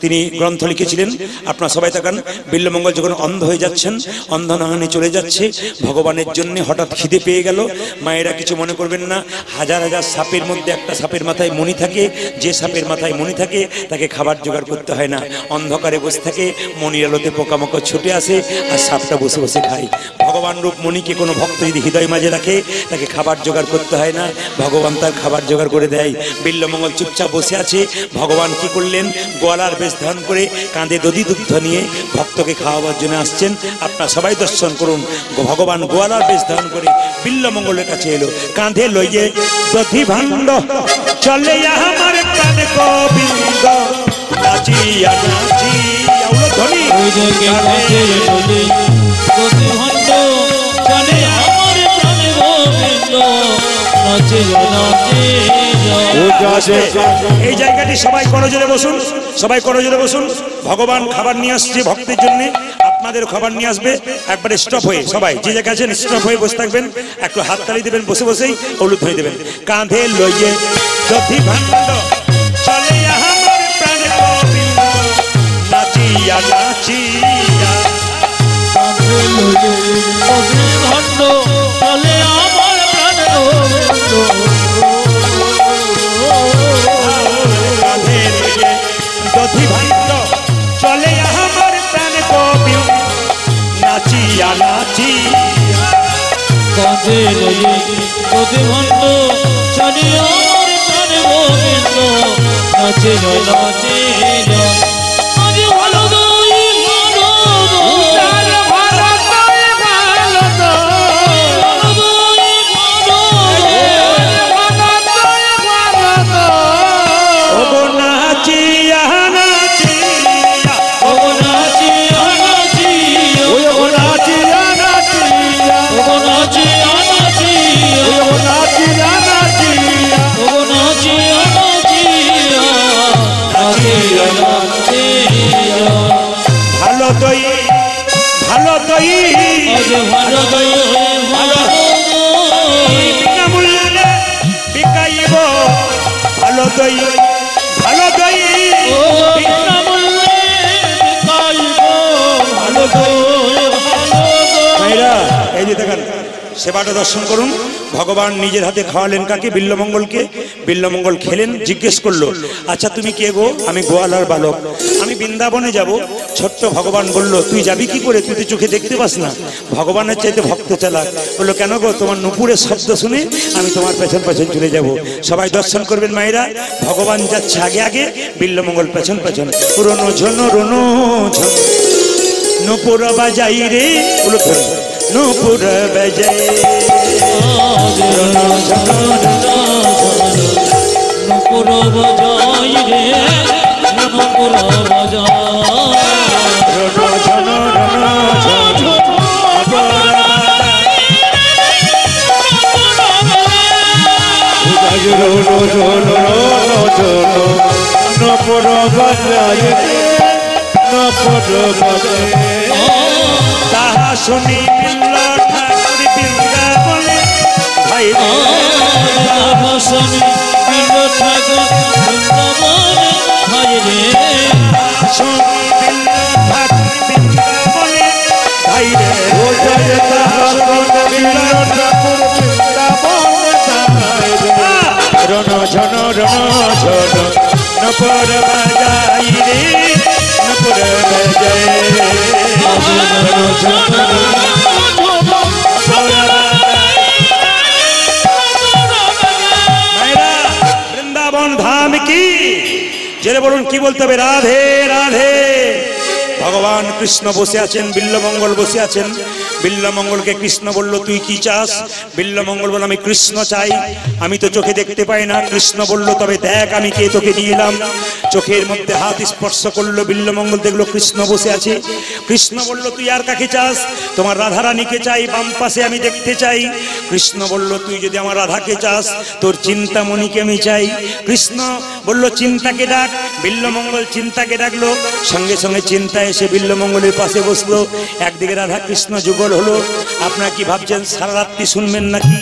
তিনি গ্রন্থ লিখেছিলেন। আপনারা সবাই তাকান। বিল্লমঙ্গল যখন অন্ধ হয়ে যাচ্ছেন, অন্ধ নাহানি চলে যাচ্ছে, ভগবানের জন্য হঠাৎ খিদে পেয়ে গেল। মায়েরা কিছু মনে করবেন না, হাজার হাজার সাপের মধ্যে একটা সাপের মাথায় মণি থাকে, যে সাপের মাথায় মণি থাকে তাকে খাবার জোগাড় করতে হয় না, অন্ধকারে বসে থাকে, মণির আলোতে পোকামাকড় ছুটে আসে আর সাপটা বসে বসে খায়। ভগবান রূপ মণিকে কোনো ভক্ত যদি হৃদয় মাঝে রাখে তাকে খাবার জোগাড় করতে হয় না, ভগবান তার খাবার জোগাড় করে দেয়। বিল্লমঙ্গল চুপচাপ বসে আছে। ভগবান কি করলেন, গোয়ালার বেশ ধারণ করে কাঁধে দধি দুগ্ধ নিয়ে ভক্তকে খাওয়াবার জন্য আসছেন। আপনারা সবাই দর্শন করুন। ভগবান গোয়ালার বেশ ধারণ করে বিল্লমঙ্গলের কাছে এলো, কাঁধে লইয়ে দধি ভাণ্ড চলে আমার প্রাণ গোবিন্দ নাচিয়া নাচিয়া উলো ধ্বনি এই জায়গাটি সবাই করজোরে বসুন, সবাই করজোরে বসুন। ভগবান খাবার নিয়ে আসছে ভক্তের জন্য, আপনাদের খাবার নিয়ে আসবে। একবারে স্টপ হয়ে সবাই যে জায়গায় আছেন স্টপ হয়ে বসে থাকবেন, একটু হাততালি দেবেন, বসে বসেই হলুদ হয়ে দেবেন। কাঁধে লইয়ে দধি ভাণ্ড চলে আমার প্রাণ গোবিন্দ নাচিয়া নাচিয়া, কাঁধে লইয়ে দধি ভাণ্ড চলে আমার প্রাণ গোবিন্দ, কাঁধে লইয়ে দধি ভাণ্ড চলে আমার প্রাণ গোবিন্দ নাচিয়া নাচিয়া, কাঁধে লইয়ে দধি ভাণ্ড চলে আমার প্রাণ গোবিন্দ নাচিল নাচিল। আগে ভালো দই ভালো দই ভালো দই ভালো দই ভালো দই ভালো দই ভালো দই ওগো নাচিয়া নাচিয়া, ওগো নাচিয়া নাচিয়া, ওগো নাচিয়া নাচিয়া, ওগো নাচিয়া নাচিয়া, ওগো নাচিয়া নাচিয়া, ওগো নাচিয়া নাচিয়া, নাচিয়া নাচিয়া। ভালো দই ভালো দই আজ ভালো দই ভালো দই বিনামূল্যে বিকাইব, ভালো দই ভালো দই ও বিনামূল্যে বিকাইব, ভালো দই ভালো দই। ভাইরা এই যে দেখেন, সেবাটা দর্শন করুন। ভগবান নিজের হাতে খাওয়ালেন কাকে, বিল্লমঙ্গলকে। বিল্লমঙ্গল খেলেন, জিজ্ঞেস করলো, আচ্ছা তুমি কে গো? আমি গোয়ালার বালক, আমি বৃন্দাবনে যাব। ছোট্ট ভগবান বলল, তুই যাবি কি করে, তুই তো চোখে দেখতে পাস না। ভগবানের চাইতে ভক্ত চালাক, বললো কেন গো? তোমার নুপুরের শব্দ শুনে আমি তোমার পেছন পেছন চলে যাব। সবাই দর্শন করবেন মায়েরা। ভগবান যাচ্ছে আগে আগে, বিল্লমঙ্গল পেছন পেছন। রোনো ঝনো রোনো ঝন নুপুর বাজাই রে, বলো ধরুন নুপুর বাজাই নুপুর বাজাই রে, নুপুর বাজাই রোনো ঝনো রোনো ঝন রোনো ঝোনো রোনো ঝোনো নপর বাজায় নপর বাজায়। তাহা শুনি বিল্ল ঠাকুর বৃন্দাবনে ভাই রে, ভাষণে বিল্ল ঠাকুর বৃন্দাবনে ভাই রে, শুনি বিল্ল ঠাকুর বৃন্দাবনে ভাই রে, ও জয় তাহার বিল্ল ঠাকুর বৃন্দাবন যায় রে। রোনো ঝনো রোনো ঝনো নপর বাজাই রে, নপর বাজাই মায়েরা, বৃন্দাবন ধাম কি জেনে বলুন, কি বলতে হবে? রাধে রাধে। ভগবান কৃষ্ণ বসে আছেন, বিল্লমঙ্গল বসে আছেন। বিল্লমঙ্গলকে কৃষ্ণ বলল, তুই কি চাস? বিল্লমঙ্গল বলল, আমি কৃষ্ণ চাই, আমি তো চোখে দেখতে পাই না। কৃষ্ণ বলল, তবে দেখ আমি কে, তোকে নিয়ে এলাম। চোখের মধ্যে হাত স্পর্শ করলো, বিল্লমঙ্গল দেখলো কৃষ্ণ বসে আছে। কৃষ্ণ বলল, তুই আর কাকে চাস? তোমার রাধারানীকে চাই, বাম পাশে আমি দেখতে চাই। কৃষ্ণ বলল, তুই যদি আমার রাধাকে চাস, তোর চিন্তামণিকে আমি চাই। কৃষ্ণ বলল, চিন্তাকে ডাক। বিল্লমঙ্গল চিন্তাকে ডাকলো, সঙ্গে সঙ্গে চিন্তা এসে বিল্লমঙ্গলের পাশে বসলো। একদিকে রাধা কৃষ্ণ যুগল হলো। আপনারা কি ভাবছেন সারা রাত্রি শুনবেন নাকি?